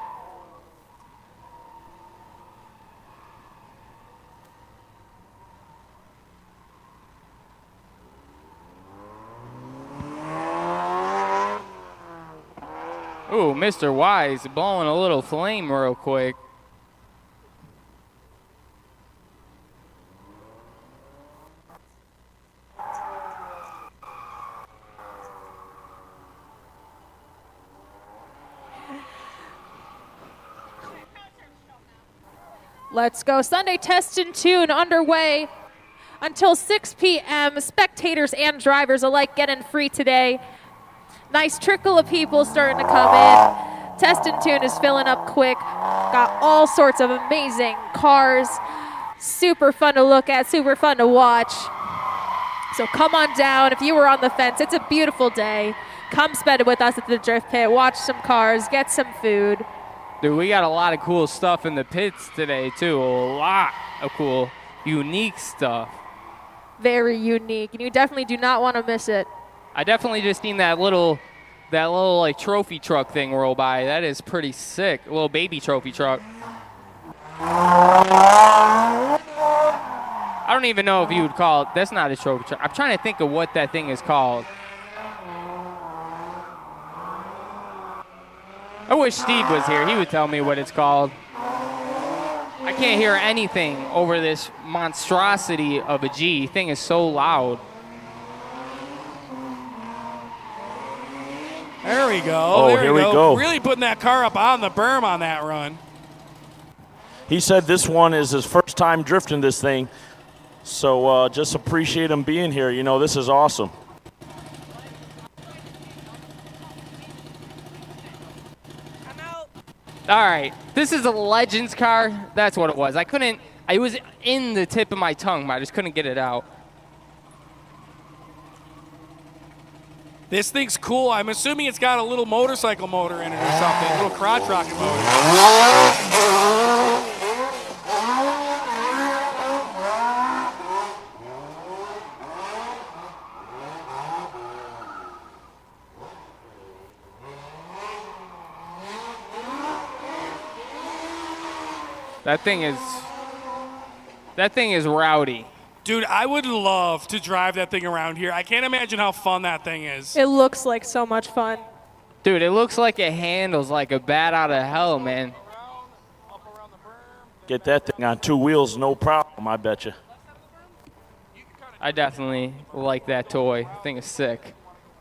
Ooh, Mr. Wise blowing a little flame real quick. Let's go. Sunday Test and Tune underway until 6 p.m. Spectators and drivers alike getting free today. Nice trickle of people starting to come in. Test and Tune is filling up quick. Got all sorts of amazing cars. Super fun to look at, super fun to watch. So come on down. If you were on the fence, it's a beautiful day. come spend it with us at the drift pit, watch some cars, get some food. Dude, we got a lot of cool stuff in the pits today, too. A lot of cool, unique stuff. Very unique, and you definitely do not want to miss it. I definitely just seen that little like trophy truck thing roll by. That is pretty sick. A little baby trophy truck. I don't even know if you would call it. That's not a trophy truck. I'm trying to think of what that thing is called. I wish Steve was here. He would tell me what it's called. I can't hear anything over this monstrosity of a G. Thing is so loud. There we go. Oh, there here we go. Really putting that car up on the berm on that run. He said this one is his first time drifting this thing. So just appreciate him being here. You know, this is awesome. All right, this is a Legends car. That's what it was. It was in the tip of my tongue, but I just couldn't get it out. This thing's cool. I'm assuming it's got a little motorcycle motor in it or something, a little crotch rocket motor. That thing is rowdy. Dude, I would love to drive that thing around here. I can't imagine how fun that thing is. It looks like so much fun. Dude, it looks like it handles like a bat out of hell, man. Get that thing on 2 wheels, no problem, I bet you. I definitely like that toy. The thing is sick.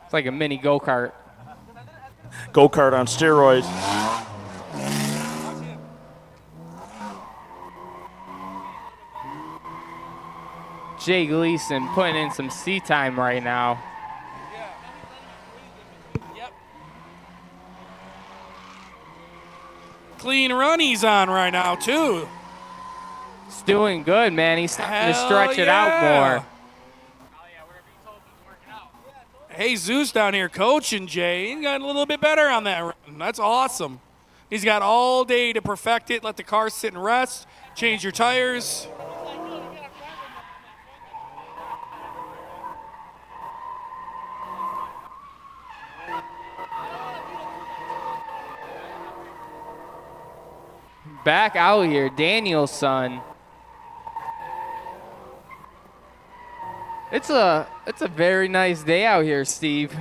It's like a mini go-kart. Go-kart on steroids. Jay Gleason putting in some seat time right now. Yep. Clean run he's on right now, too. It's doing good, man. He's starting to Hell stretch it out more. Hey, Zeus down here coaching Jay. He got a little bit better on that run. That's awesome. He's got all day to perfect it, let the car sit and rest, change your tires. Back out here, Daniel's son. It's a very nice day out here, Steve.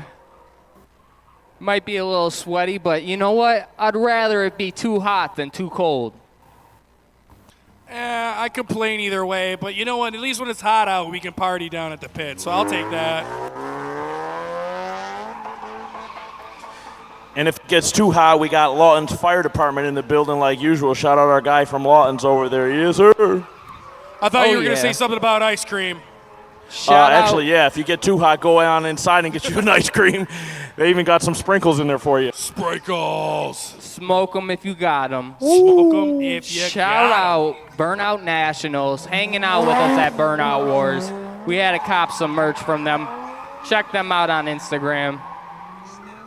Might be a little sweaty, but you know what? I'd rather it be too hot than too cold. I complain either way, but you know what? At least when it's hot out, we can party down at the pit, so I'll take that. And if it gets too hot, we got Lawton's Fire Department in the building like usual. Shout out our guy from Lawton's over there. Yes, sir. I thought you Oh, were going yeah. to say something about ice cream. Shout Actually, out, yeah, if you get too hot, go on inside and get you an ice cream. They even got some sprinkles in there for you. Sprinkles. smoke them if you got them. Smoke 'em if you Shout got 'em. out Burnout Nationals, hanging out with us at Burnout Wars. We had to cop some merch from them. Check them out on Instagram.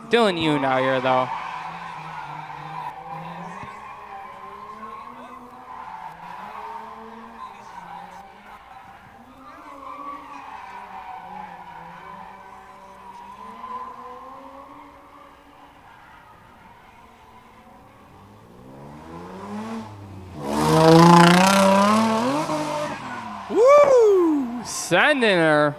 Dylan Yoon out here, though. Woo! Sending her.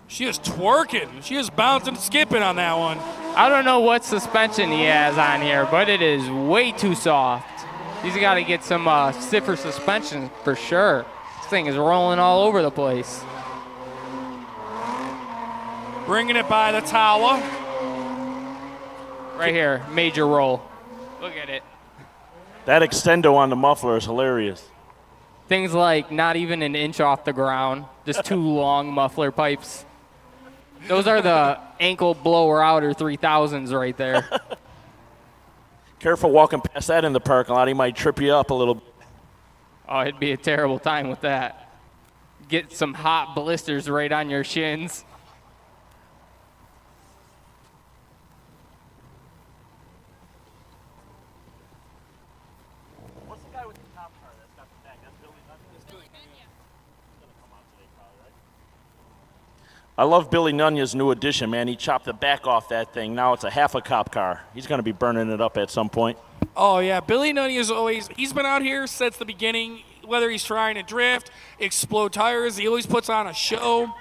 She is twerking. She is bouncing and skipping on that one. I don't know what suspension he has on here, but it is way too soft. He's got to get some stiffer suspension for sure. This thing is rolling all over the place. Bringing it by the tower. Right here, major roll. Look at it. That extendo on the muffler is hilarious. Things like not even an inch off the ground, just two long muffler pipes. Those are the ankle blower outer 3000s right there. Careful walking past that in the parking lot. He might trip you up a little bit. Oh, it'd be a terrible time with that. Get some hot blisters right on your shins. I love Billy Nunya's new addition, man. He chopped the back off that thing. Now it's a half a cop car. He's going to be burning it up at some point. Oh, yeah. Billy Nunya's he's been out here since the beginning, whether he's trying to drift, explode tires. He always puts on a show.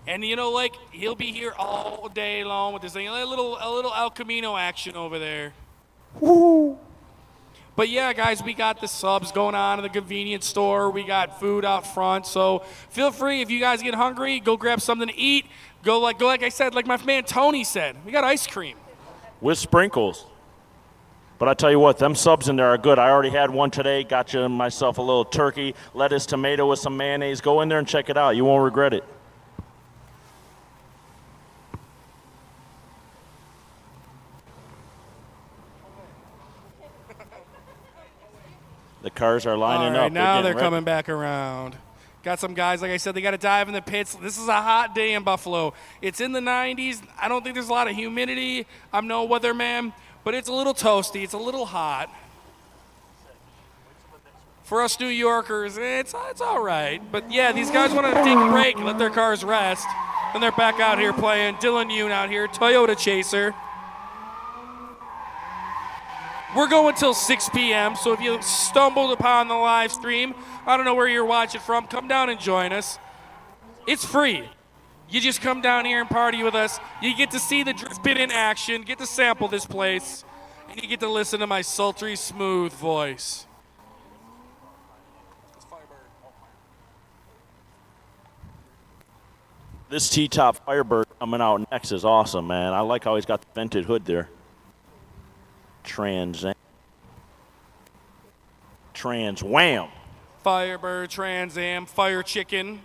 And, he'll be here all day long with this thing. A little El Camino action over there. Woo! But yeah, guys, we got the subs going on in the convenience store. We got food out front. So feel free, if you guys get hungry, go grab something to eat. Go like I said, like my man Tony said. We got ice cream. With sprinkles. But I tell you what, them subs in there are good. I already had one today. Got you myself a little turkey, lettuce, tomato with some mayonnaise. Go in there and check it out. You won't regret it. The cars are lining All right, up. now they're getting coming back around. Got some guys, like I said, they got to dive in the pits. This is a hot day in Buffalo. It's in the 90s. I don't think there's a lot of humidity. I'm no weatherman, but it's a little toasty. It's a little hot. For us New Yorkers, it's all right. But, yeah, these guys want to take a break and let their cars rest. And they're back out here playing. Dylan Yoon out here, Toyota Chaser. We're going till 6 p.m., so if you stumbled upon the live stream, I don't know where you're watching from, come down and join us. It's free. You just come down here and party with us. You get to see the drift pit in action, get to sample this place, and you get to listen to my sultry, smooth voice. This T-top Firebird coming out next is awesome, man. I like how he's got the vented hood there. Trans Wham. Firebird, Trans Am, Fire Chicken.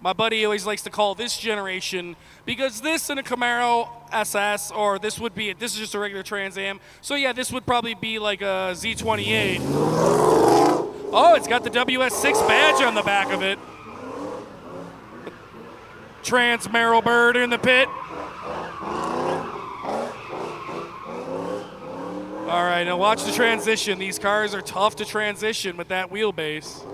My buddy always likes to call this generation, because this in a Camaro SS, or this is just a regular Trans Am. So yeah, this would probably be like a Z28. Oh, it's got the WS6 badge on the back of it. Trans Marrowbird in the pit. All right, now watch the transition. These cars are tough to transition with that wheelbase.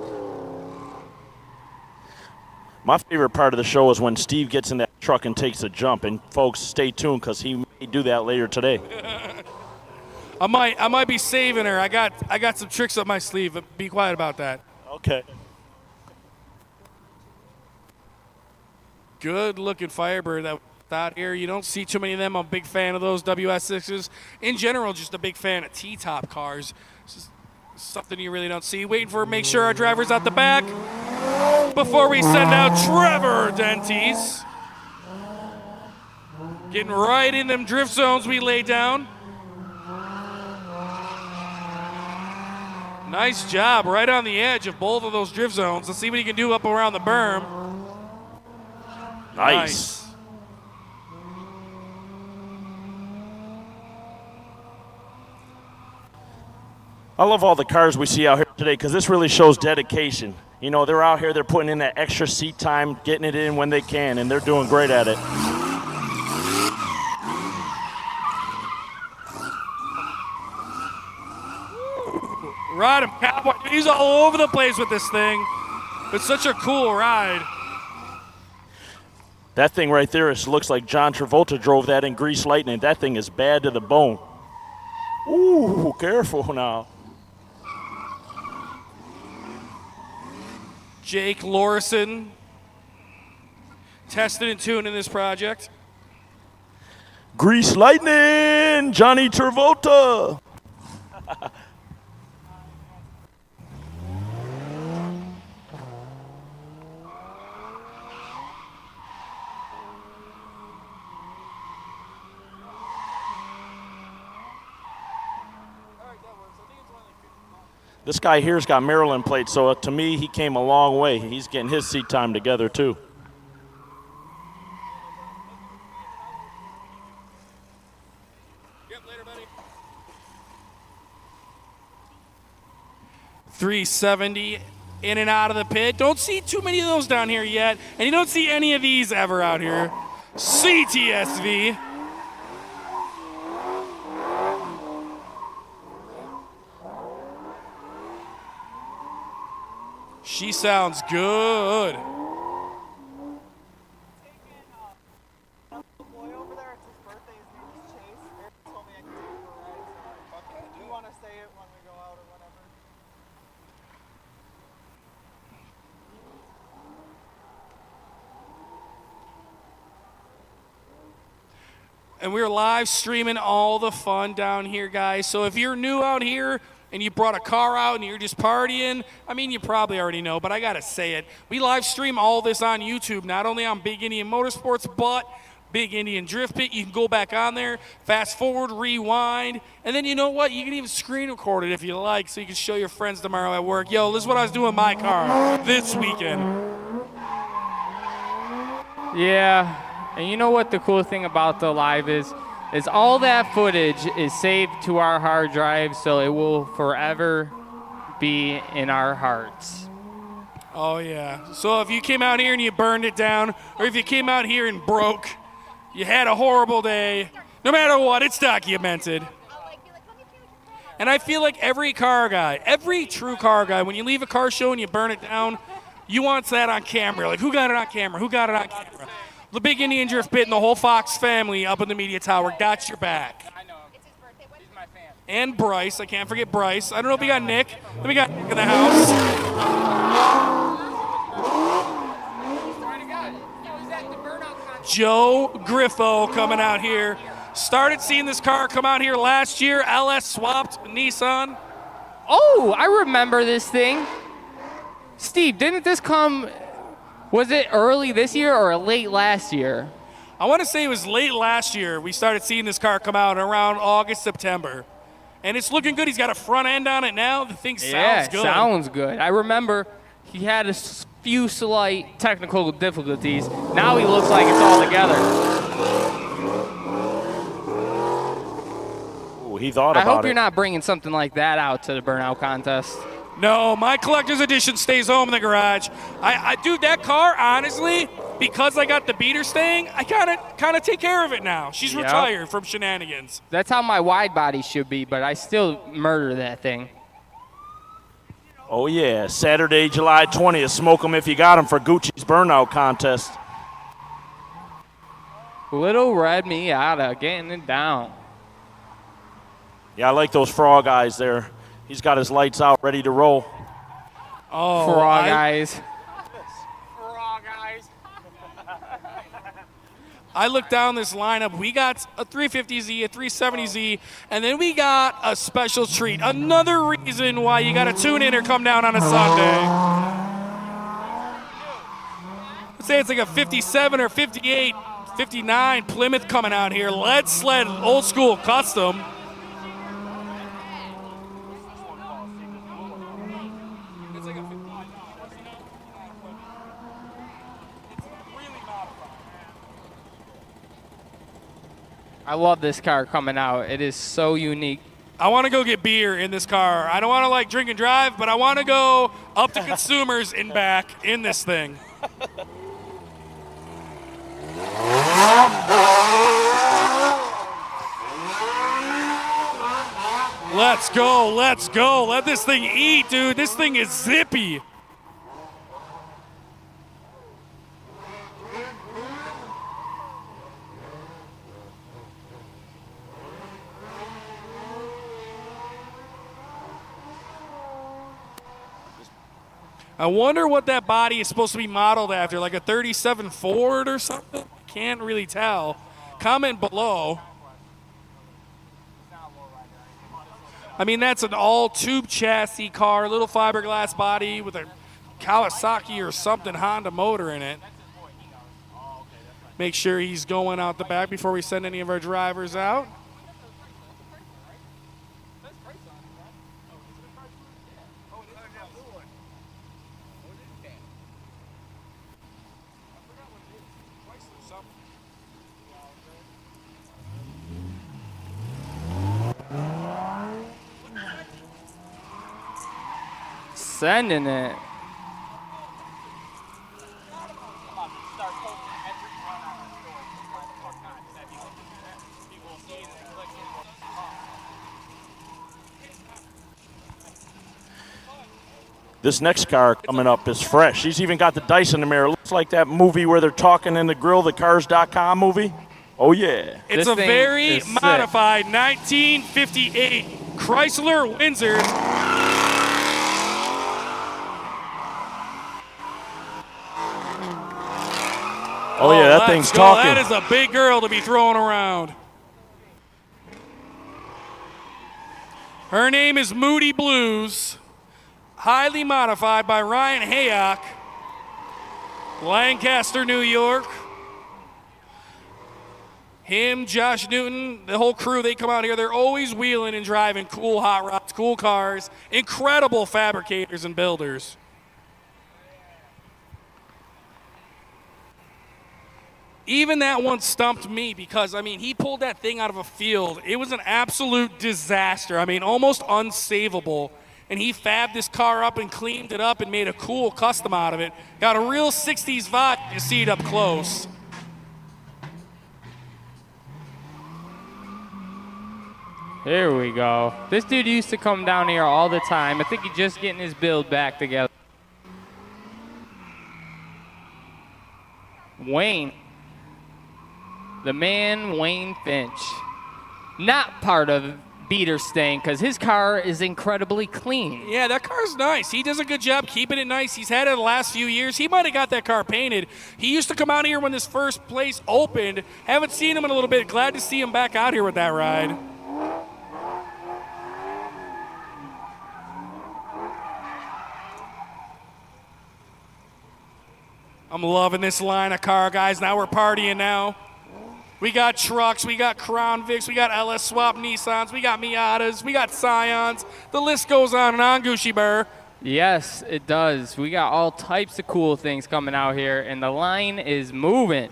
My favorite part of the show is when Steve gets in that truck and takes a jump. And folks, stay tuned because he may do that later today. I might be saving her. I got some tricks up my sleeve, but be quiet about that. Okay. Good looking Firebird out here. You don't see too many of them. I'm a big fan of those WS6s. In general, just a big fan of T-top cars. It's just something you really don't see. Make sure our driver's out the back before we send out Trevor Dentes. Getting right in them drift zones we laid down. Nice job right on the edge of both of those drift zones. Let's see what he can do up around the berm. Nice. I love all the cars we see out here today because this really shows dedication. You know, they're out here, they're putting in that extra seat time, getting it in when they can, and they're doing great at it. Ride him, Cowboy. He's all over the place with this thing. It's such a cool ride. That thing right there looks like John Travolta drove that in Grease Lightning. That thing is bad to the bone. Ooh, careful now. Jake Lorison, tested and tuned in this project. Grease Lightning, Johnny Travolta. This guy here's got Maryland plates, so to me, he came a long way. He's getting his seat time together, too. Yep, later, buddy. 370 in and out of the pit. Don't see too many of those down here yet, and you don't see any of these ever out here. CTSV. She sounds good. and we're live streaming all the fun down here, guys. So if you're new out here and you brought a car out and you're just partying, I mean, you probably already know, but I got to say it. We live stream all this on YouTube, not only on Big Indian Motorsports, but Big Indian Drift Pit. You can go back on there, fast forward, rewind, and then you know what? You can even screen record it if you like, so you can show your friends tomorrow at work. Yo, this is what I was doing in my car this weekend. Yeah, and you know what the cool thing about the live is all that footage is saved to our hard drive, so it will forever be in our hearts. Oh, yeah. So if you came out here and you burned it down, or if you came out here and broke, you had a horrible day, no matter what, it's documented. And I feel like every car guy, every true car guy, when you leave a car show and you burn it down, you want that on camera. Like, who got it on camera? Who got it on camera? The Big Indian Drift Pit and the whole Fox family up in the media tower got your back. I know. It's his birthday. He's my fan. And Bryce. I can't forget Bryce. I don't know if we got Nick. Then we got Nick in the house. Joe Griffo coming out here. Started seeing this car come out here last year. LS swapped Nissan. Oh, I remember this thing. Steve, didn't this come, was it early this year or late last year? I want to say it was late last year we started seeing this car come out around August, September. And it's looking good. He's got a front end on it now. The thing sounds good. Yeah, sounds good. I remember he had a few slight technical difficulties. Now he looks like it's all together. Ooh, he thought I about it. hope you're not bringing something like that out to the burnout contest. No, my collector's edition stays home in the garage. Dude, that car, honestly, because I got the beater staying, I kind of take care of it now. She's Yep. retired from shenanigans. That's how my wide body should be, but I still murder that thing. Oh, yeah. Saturday, July 20th. Smoke 'em if you got 'em for Gucci's burnout contest. Little Red Miata getting it down. Yeah, I like those frog eyes there. He's got his lights out, ready to roll. Oh, Frog eyes. I looked down this lineup. We got a 350Z, a 370Z, and then we got a special treat. Another reason why you got to tune in or come down on a Sunday. Let's say it's like a 57 or 58, 59 Plymouth coming out here. Lead sled, old school custom. I love this car coming out. It is so unique. I want to go get beer in this car. I don't want to like drink and drive, but I want to go up to consumers and back in this thing. Let's go, let's go. Let this thing eat, dude. This thing is zippy. I wonder what that body is supposed to be modeled after, like a 37 Ford or something? Can't really tell. Comment below. I mean, that's an all-tube chassis car, little fiberglass body with a Kawasaki or something Honda motor in it. Make sure he's going out the back before we send any of our drivers out. Sending it. This next car coming up is fresh. He's even got the dice in the mirror. Looks like that movie where they're talking in the grill, the Cars.com movie. Oh, yeah. It's This a thing very is sick. modified 1958 Chrysler Windsor. Oh, yeah, that thing's let's go. talking. That is a big girl to be throwing around. Her name is Moody Blues, highly modified by Ryan Hayok, Lancaster, New York. Him, Josh Newton, the whole crew, they come out here. They're always wheeling and driving cool hot rods, cool cars, incredible fabricators and builders. Even that one stumped me because, I mean, he pulled that thing out of a field. It was an absolute disaster. I mean, almost unsavable. And he fabbed this car up and cleaned it up and made a cool custom out of it. Got a real 60s vibe. You see it up close. Here we go. This dude used to come down here all the time. I think he's just getting his build back together. Wayne. The man, Wayne Finch. Not part of Beater Stain because his car is incredibly clean. Yeah, that car's nice. He does a good job keeping it nice. He's had it the last few years. He might have got that car painted. He used to come out here when this first place opened. Haven't seen him in a little bit. Glad to see him back out here with that ride. I'm loving this line of car, guys. Now we're partying now. We got trucks, we got Crown Vics, we got LS Swap Nissans, we got Miatas, we got Scions. The list goes on and on, Gucci Burr. Yes, it does. We got all types of cool things coming out here, and the line is moving.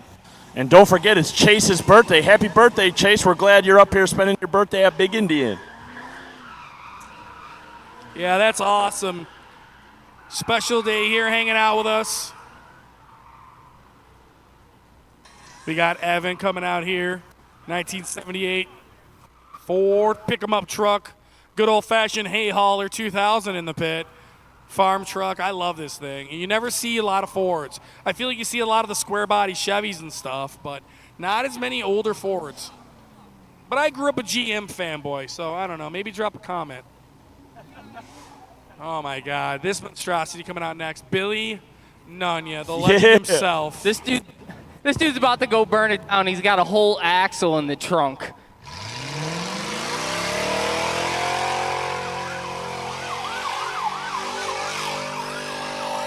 And don't forget, it's Chase's birthday. Happy birthday, Chase. We're glad you're up here spending your birthday at Big Indian. Yeah, that's awesome. Special day here hanging out with us. We got Evan coming out here, 1978 Ford pick-em-up truck, good old-fashioned hay hauler 2000 in the pit, farm truck. I love this thing. And you never see a lot of Fords. I feel like you see a lot of the square-body Chevys and stuff, but not as many older Fords. But I grew up a GM fanboy, so I don't know. Maybe drop a comment. Oh, my God. This monstrosity coming out next. Billy Nunya, the legend himself. This dude's about to go burn it down. He's got a whole axle in the trunk.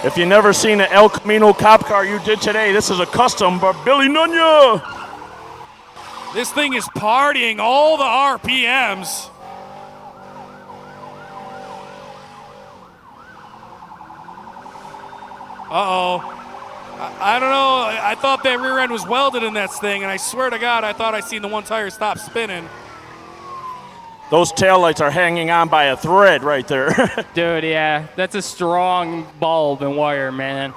If you've never seen an El Camino cop car you did today, this is a custom by Billy Nunya. This thing is partying all the RPMs. Uh-oh. I don't know. I thought that rear end was welded in that thing, and I swear to God, I thought I seen the one tire stop spinning. Those taillights are hanging on by a thread right there. Dude, yeah, that's a strong bulb and wire, man.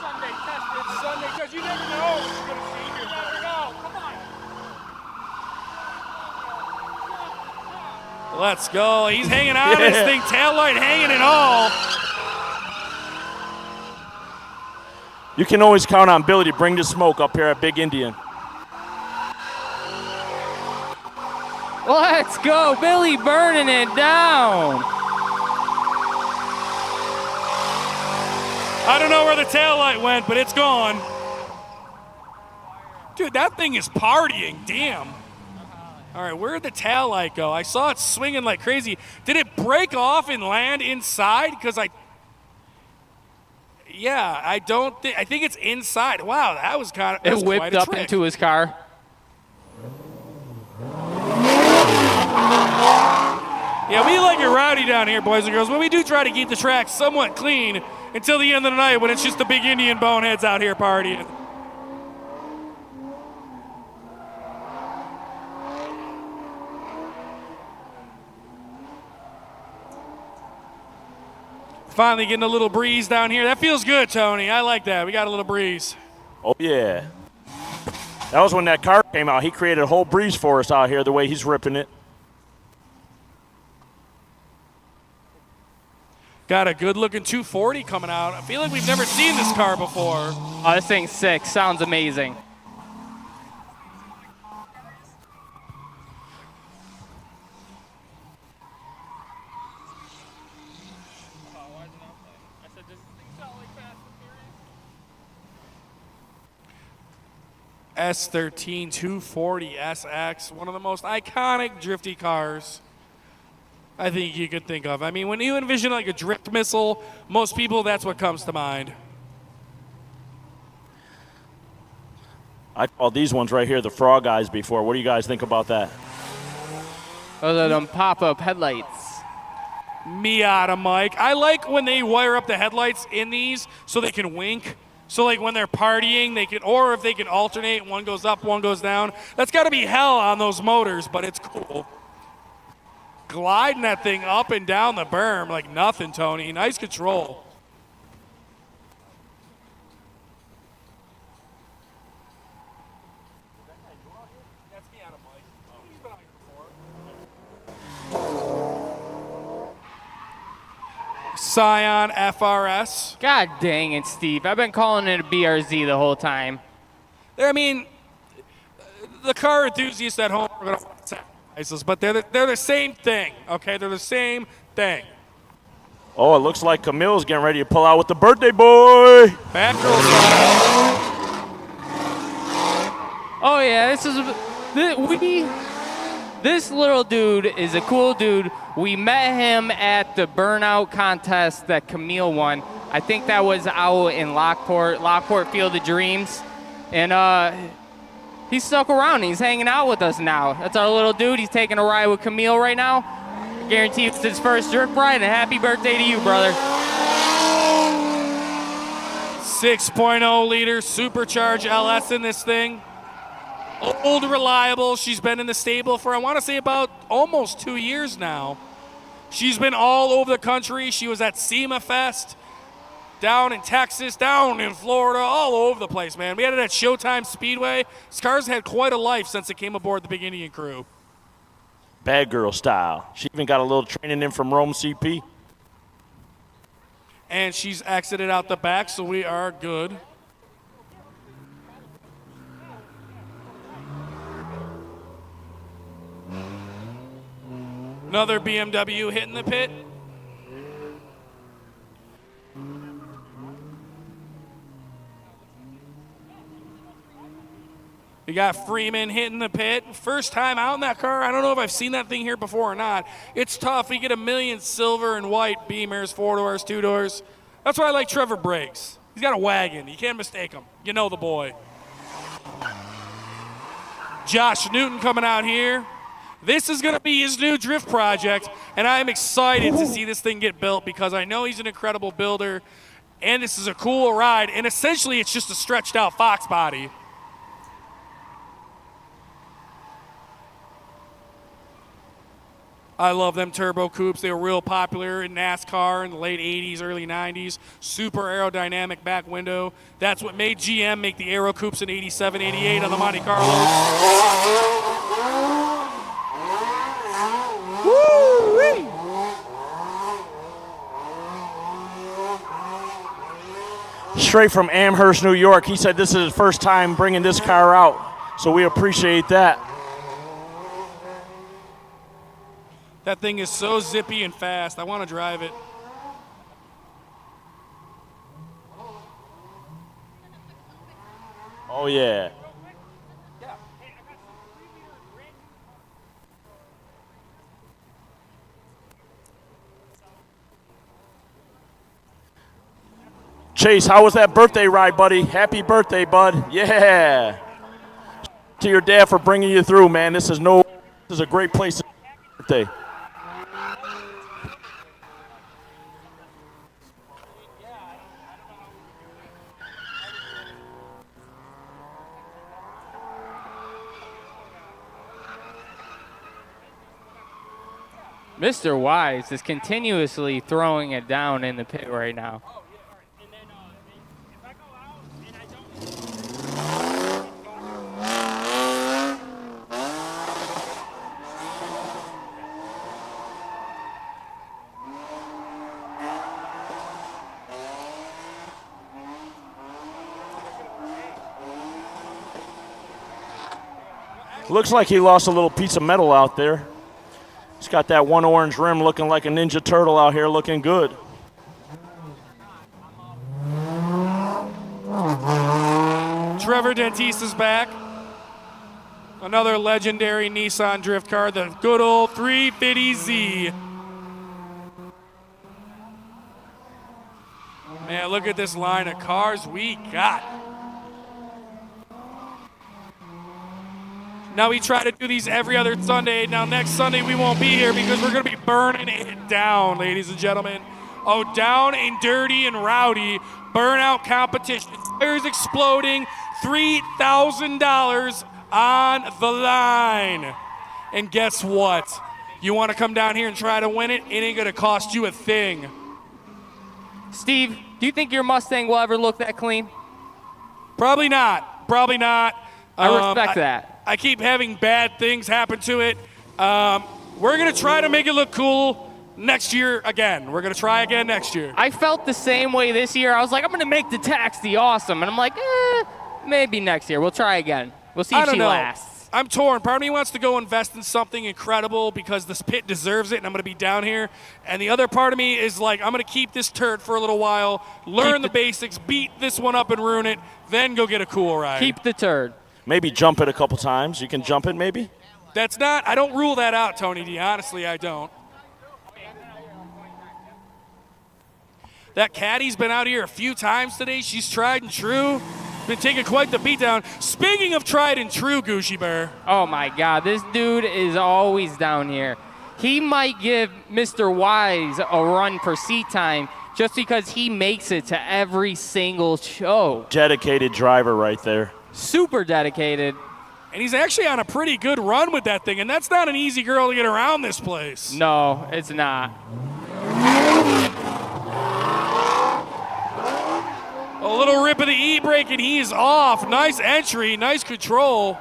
Sunday, test it. Sunday, because you never know what you're going to see. You never know. Come on. Let's go. He's hanging on this thing, taillight hanging and all. You can always count on Billy to bring the smoke up here at Big Indian. Let's go. Billy burning it down. I don't know where the taillight went, but it's gone. Dude, that thing is partying. Damn. All right, where'd the taillight go? I saw it swinging like crazy. Did it break off and land inside? Because I think it's inside. Wow, that was kind of It whipped up into his car. Yeah, we like it rowdy down here, boys and girls, but we do try to keep the track somewhat clean until the end of the night when it's just the Big Indian boneheads out here partying. Finally getting a little breeze down here. That feels good, Tony. I like that. We got a little breeze. Oh, yeah. That was when that car came out. He created a whole breeze for us out here, the way he's ripping it. Got a good-looking 240 coming out. I feel like we've never seen this car before. Oh, this thing's sick. Sounds amazing. S13 240 SX, one of the most iconic drifty cars I think you could think of. I mean, when you envision like a drift missile, most people, that's what comes to mind. I called these ones right here the Frog Eyes before. What do you guys think about that? Those are them pop-up headlights. Miata, Mike. I like when they wire up the headlights in these so they can wink. So like when they're partying, they can, or if they can alternate, one goes up, one goes down. That's got to be hell on those motors, but it's cool. Gliding that thing up and down the berm like nothing, Tony. Nice control. Scion FRS. God dang it, Steve. I've been calling it a BRZ the whole time. I mean, the car enthusiasts at home are going to want to sacrifice this, but they're the same thing, okay? They're the same thing. Oh, it looks like Camille's getting ready to pull out with the birthday boy. Bad girl style. Oh yeah, this little dude is a cool dude. We met him at the burnout contest that Camille won. I think that was out in Lockport Field of Dreams. And he's stuck around. He's hanging out with us now. That's our little dude. He's taking a ride with Camille right now. I guarantee it's his first drift ride, and happy birthday to you, brother. 6.0 liter supercharged LS in this thing. Old, reliable. She's been in the stable for, I want to say, about almost 2 years now. She's been all over the country. She was at SEMA Fest, down in Texas, down in Florida, all over the place, man. We had it at Showtime Speedway. This car's had quite a life since it came aboard the Big Indian crew. Bad girl style. She even got a little training in from Rome CP. And she's exited out the back, so we are good. Another BMW hitting the pit. We got Freeman hitting the pit. First time out in that car. I don't know if I've seen that thing here before or not. It's tough. We get a million silver and white Beamers, 4 doors, 2 doors. That's why I like Trevor Briggs. He's got a wagon. You can't mistake him. You know the boy. Josh Newton coming out here. This is going to be his new drift project, and I'm excited to see this thing get built because I know he's an incredible builder, and this is a cool ride, and essentially it's just a stretched out Fox body. I love them turbo coupes. They were real popular in NASCAR in the late 80s, early 90s. Super aerodynamic back window. That's what made GM make the aero coupes in 87, 88 on the Monte Carlos. Woo-wee. Straight from Amherst, New York. He said this is his first time bringing this car out, so we appreciate that. That thing is so zippy and fast. I want to drive it. Oh, yeah. Chase, how was that birthday ride, buddy? Happy birthday, bud. Yeah. To your dad for bringing you through, man. This is a great place to birthday. Mr. Wise is continuously throwing it down in the pit right now. Looks like he lost a little piece of metal out there. He's got that one orange rim looking like a Ninja Turtle out here looking good. Trevor Dentista's back. Another legendary Nissan drift car, the good old 350Z. Man, look at this line of cars we got. Now we try to do these every other Sunday. Now next Sunday we won't be here because we're going to be burning it down, ladies and gentlemen. Oh, down and dirty and rowdy burnout competition. Tires exploding, $3,000 on the line. And guess what? You want to come down here and try to win it? It ain't going to cost you a thing. Steve, do you think your Mustang will ever look that clean? Probably not. Probably not. I respect that. I keep having bad things happen to it. We're going to try to make it look cool next year again. We're going to try again next year. I felt the same way this year. I was like, I'm going to make the taxi awesome. And I'm like, maybe next year. We'll try again. We'll see if she lasts. I'm torn. Part of me wants to go invest in something incredible because this pit deserves it and I'm going to be down here. And the other part of me is like, I'm going to keep this turd for a little while, learn the basics, beat this one up and ruin it, then go get a cool ride. Keep the turd. Maybe jump it a couple times. You can jump it maybe? I don't rule that out, Tony D. Honestly, I don't. That caddy's been out here a few times today. She's tried and true. Been taking quite the beatdown. Speaking of tried and true, Gucci Bear. Oh, my God. This dude is always down here. He might give Mr. Wise a run for seat time just because he makes it to every single show. Dedicated driver right there. Super dedicated. And he's actually on a pretty good run with that thing, and that's not an easy girl to get around this place. No, it's not. A little rip of the E-brake, and he's off. Nice entry, nice control.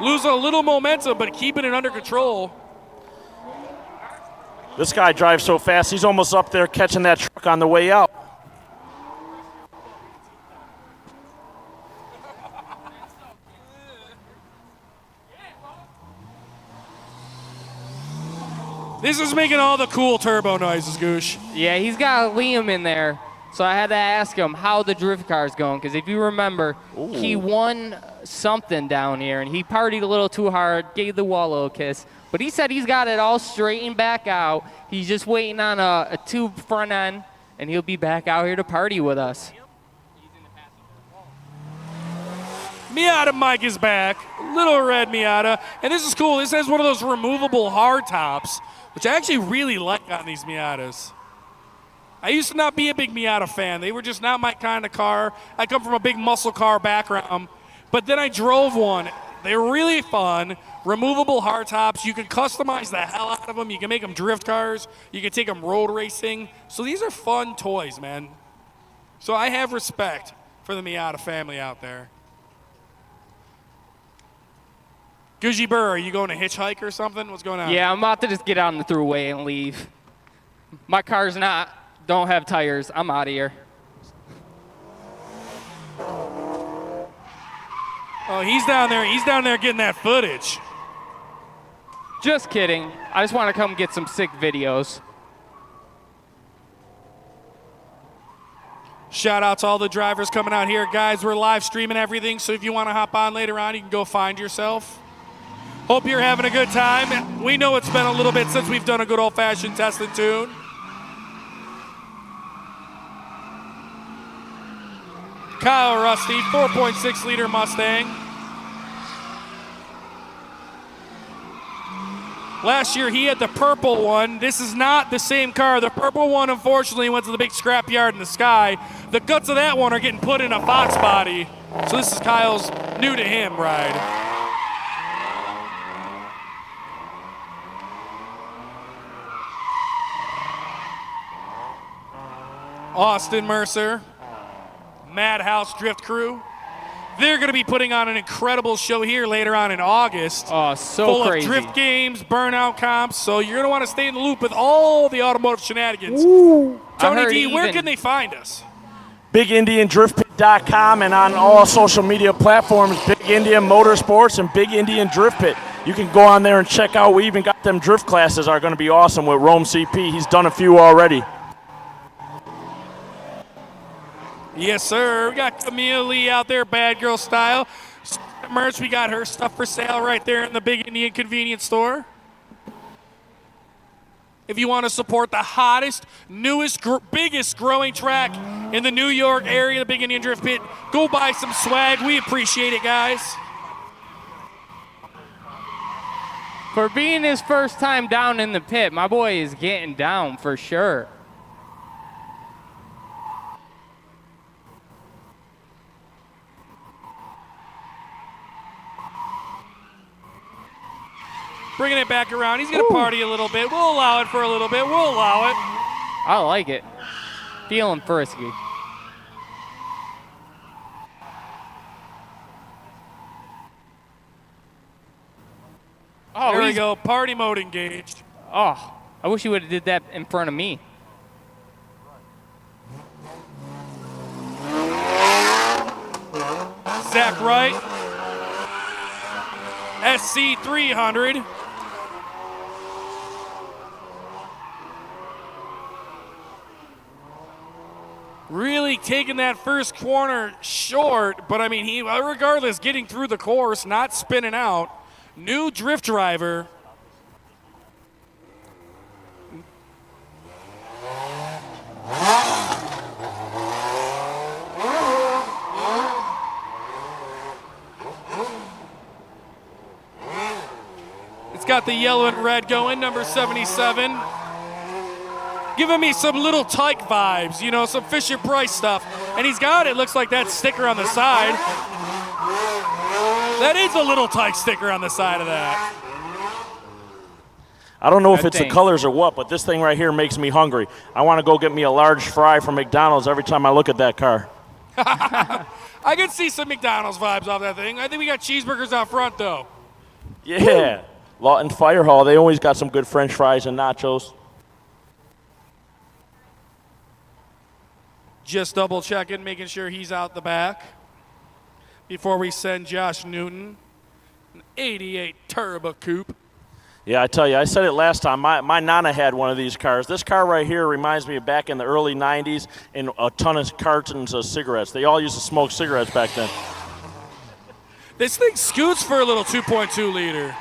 Lose a little momentum, but keeping it under control. This guy drives so fast, he's almost up there catching that truck on the way out. This is making all the cool turbo noises, Goosh. Yeah, he's got Liam in there. So I had to ask him how the drift car's going, because if you remember, he won something down here, and he partied a little too hard, gave the wall a little kiss. But he said he's got it all straightened back out. He's just waiting on a tube front end, and he'll be back out here to party with us. Miata Mike is back, little red Miata, and this is cool. This has one of those removable hard tops, which I actually really like on these Miatas. I used to not be a big Miata fan. They were just not my kind of car. I come from a big muscle car background, but then I drove one. They're really fun. Removable hardtops. You can customize the hell out of them. You can make them drift cars. You can take them road racing. So these are fun toys, man. So I have respect for the Miata family out there. Gucci Burr, are you going to hitchhike or something? What's going on? Yeah, I'm about to just get on the throughway and leave. My car's don't have tires. I'm out of here. Oh, he's down there. He's down there getting that footage. Just kidding. I just want to come get some sick videos. Shout out to all the drivers coming out here. Guys, we're live streaming everything, so if you want to hop on later on, you can go find yourself. Hope you're having a good time. We know it's been a little bit since we've done a good old-fashioned test and tune. Kyle Rusty, 4.6 liter Mustang. Last year he had the purple one. This is not the same car. The purple one unfortunately went to the big scrap yard in the sky. The guts of that one are getting put in a Fox body. So this is Kyle's new to him ride. Austin Mercer, Madhouse Drift Crew. They're going to be putting on an incredible show here later on in August. Oh, so full crazy. Full of drift games, burnout comps. So you're going to want to stay in the loop with all the automotive shenanigans. Tony D, where can they find us? BigIndianDriftPit.com and on all social media platforms, Big Indian Motorsports and Big Indian Drift Pit. You can go on there and check out. We even got them drift classes are going to be awesome with Rome CP. He's done a few already. Yes, sir. We got Camille Lee out there, bad girl style. merch. We got her stuff for sale right there in the Big Indian Convenience Store. If you want to support the hottest, newest, biggest growing track in the New York area, the Big Indian Drift Pit, go buy some swag. We appreciate it, guys. For being his first time down in the pit, my boy is getting down for sure. Bringing it back around. He's going to party a little bit. We'll allow it for a little bit. We'll allow it. I like it. Feeling frisky. Oh, there we go. Party mode engaged. Oh, I wish you would have did that in front of me. Zach Wright. SC 300. Really taking that first corner short, but I mean, he, regardless, getting through the course, not spinning out. New drift driver. It's got the yellow and red going, number 77. Giving me some Little Tyke vibes, you know, some Fisher-Price stuff. And he's got, it looks like that sticker on the side. That is a Little Tyke sticker on the side of that. I don't know if it's the colors or what, but this thing right here makes me hungry. I want to go get me a large fry from McDonald's every time I look at that car. I can see some McDonald's vibes off that thing. I think we got cheeseburgers out front, though. Yeah. Lawton Fire Hall, they always got some good French fries and nachos. Just double checking, making sure he's out the back before we send Josh Newton, an 88 Turbo Coupe. Yeah, I tell you, I said it last time. My Nana had one of these cars. This car right here reminds me of back in the early 90s and a ton of cartons of cigarettes. They all used to smoke cigarettes back then. This thing scoots for a little 2.2 liter.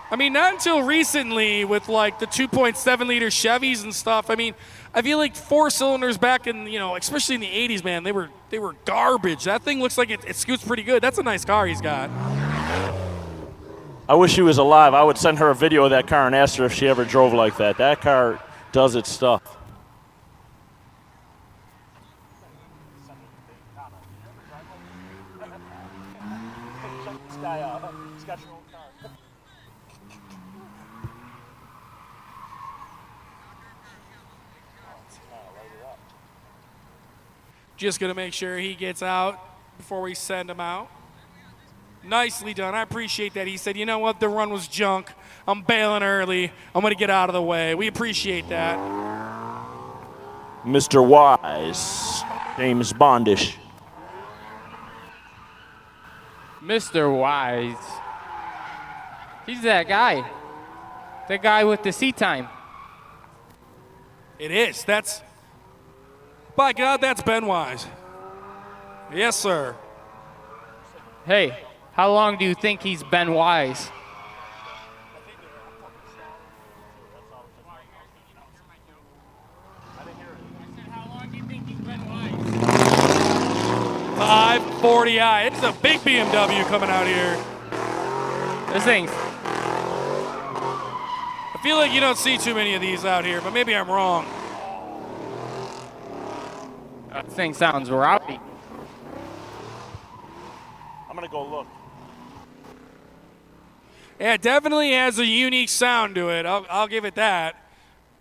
I mean, not until recently with like the 2.7 liter Chevys and stuff. I mean, I feel like 4 cylinders back in, you know, especially in the 80s, man, they were garbage. That thing looks like it scoots pretty good. That's a nice car he's got. I wish she was alive. I would send her a video of that car and ask her if she ever drove like that. That car does its stuff. Just going to make sure he gets out before we send him out. Nicely done. I appreciate that. He said, you know what, the run was junk. I'm bailing early. I'm going to get out of the way. We appreciate that. Mr. Wise, James Bondish. Mr. Wise. He's that guy. The guy with the seat time. It is. By God, that's Ben Wise. Yes, sir. Hey, how long do you think he's been wise? How long do you think he's been wise? 540i. It's a big BMW coming out here. This thing's... I feel like you don't see too many of these out here, but maybe I'm wrong. That thing sounds rowdy. I'm going to go look. Yeah, it definitely has a unique sound to it. I'll give it that.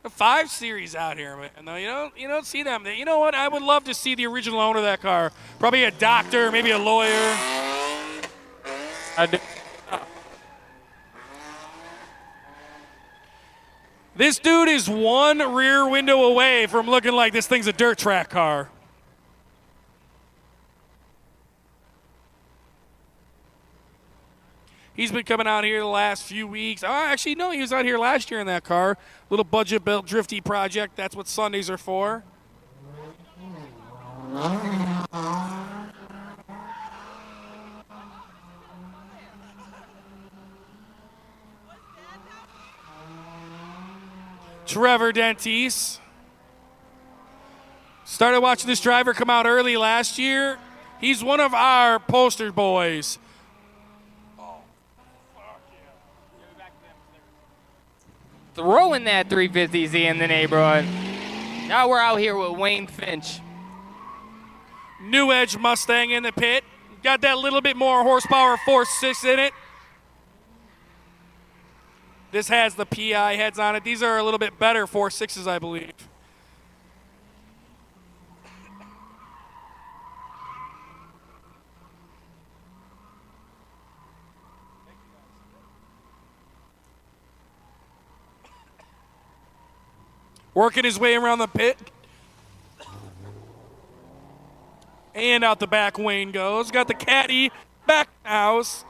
A 5 Series out here, man. No, you don't see them. You know what? I would love to see the original owner of that car. Probably a doctor, maybe a lawyer. I do. This dude is one rear window away from looking like this thing's a dirt track car. He's been coming out here the last few weeks. Oh, actually, no, he was out here last year in that car. Little budget built drifty project. That's what Sundays are for. Trevor Dentis. Started watching this driver come out early last year. He's one of our poster boys. Throwing that 350Z in the neighborhood. Now we're out here with Wayne Finch. New Edge Mustang in the pit. Got that little bit more horsepower 4.6 in it. This has the PI heads on it. These are a little bit better 4.6s, I believe. Working his way around the pit. And out the back Wayne goes. Got the caddy back in the house.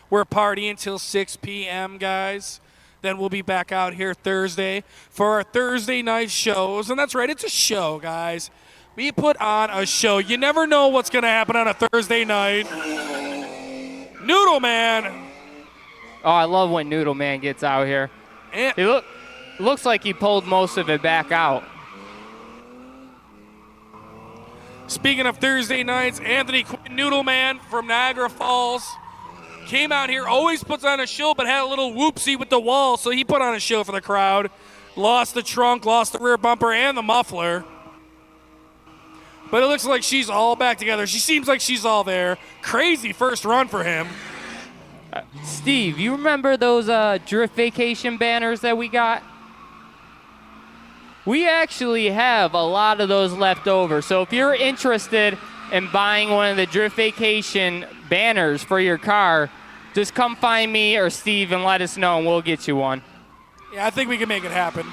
We're partying till 6 p.m., guys. Then we'll be back out here Thursday for our Thursday night shows. And that's right, it's a show, guys. We put on a show. You never know what's going to happen on a Thursday night. Noodle Man. Oh, I love when Noodle Man gets out here. And He looks like he pulled most of it back out. speaking of Thursday nights, Anthony Quinn, Noodle Man from Niagara Falls, came out here, always puts on a show, but had a little whoopsie with the wall, so he put on a show for the crowd. Lost the trunk, lost the rear bumper, and the muffler. But it looks like she's all back together. She seems like she's all there. Crazy first run for him. Steve, you remember those Drift Vacation banners that we got? We actually have a lot of those left over. So if you're interested in buying one of the Drift Vacation banners for your car, just come find me or Steve and let us know, and we'll get you one. Yeah, I think we can make it happen.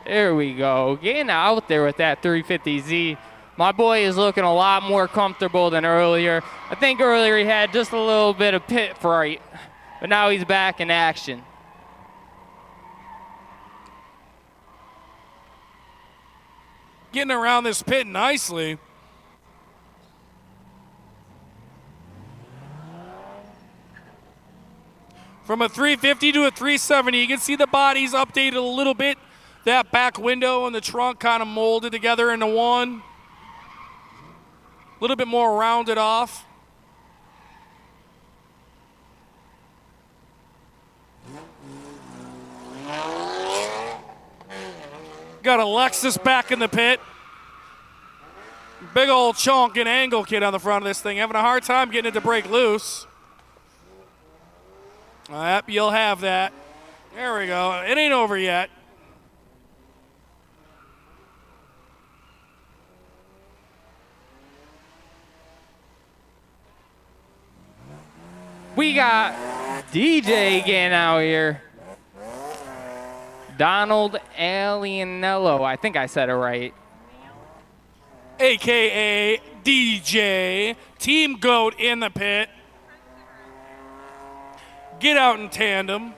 There we go. Getting out there with that 350Z. My boy is looking a lot more comfortable than earlier. I think earlier he had just a little bit of pit fright, but now he's back in action. Getting around this pit nicely. From a 350 to a 370, you can see the body's updated a little bit. That back window and the trunk kind of molded together into one. A little bit more rounded off. Got a Lexus back in the pit. Big old chunk and angle kit on the front of this thing. Having a hard time getting it to break loose. Yep, you'll have that. There we go. It ain't over yet. We got DJ getting out here. Donald Alianello. I think I said it right. AKA DJ. Team Goat in the pit. Get out in tandem.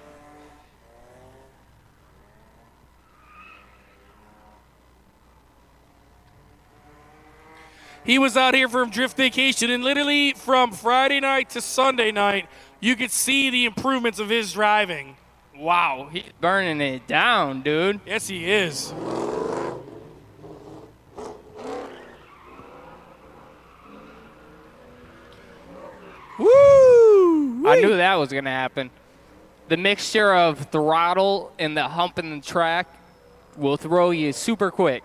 He was out here from Drift Vacation, and literally from Friday night to Sunday night, you could see the improvements of his driving. Wow, he's burning it down, dude. Yes, he is. Woo! I knew that was going to happen. The mixture of throttle and the hump in the track will throw you super quick.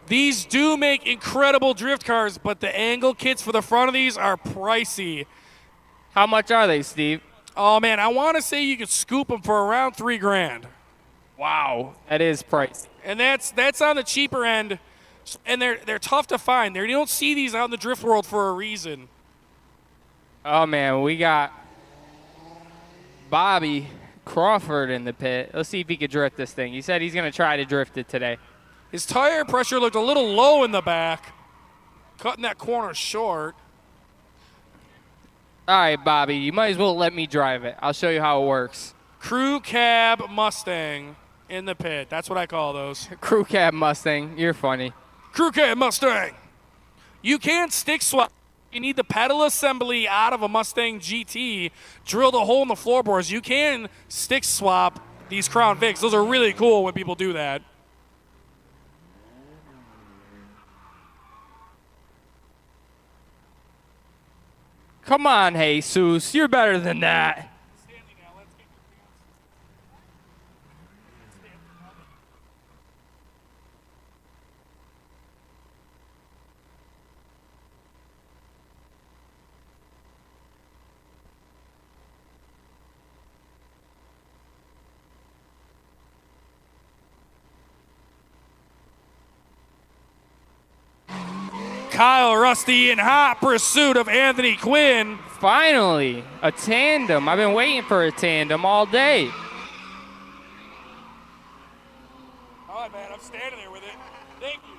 These do make incredible drift cars, but the angle kits for the front of these are pricey. How much are they, Steve? Oh man, I want to say you could scoop them for around $3,000. Wow, that is pricey. And that's on the cheaper end, and they're tough to find. You don't see these out in the drift world for a reason. Oh man, we got Bobby Crawford in the pit. Let's see if he could drift this thing. He said he's going to try to drift it today. His tire pressure looked a little low in the back. Cutting that corner short. All right, Bobby, you might as well let me drive it. I'll show you how it works. Crew cab Mustang in the pit. That's what I call those. Crew cab Mustang, you're funny. Crew cab Mustang. You can't stick swap. You need the pedal assembly out of a Mustang GT, drill the hole in the floorboards. You can stick swap these Crown Vics. Those are really cool when people do that. Come on, Jesus, you're better than that. Kyle Rusty in hot pursuit of Anthony Quinn. Finally, a tandem. I've been waiting for a tandem all day. All right, man, I'm standing there with it. Thank you.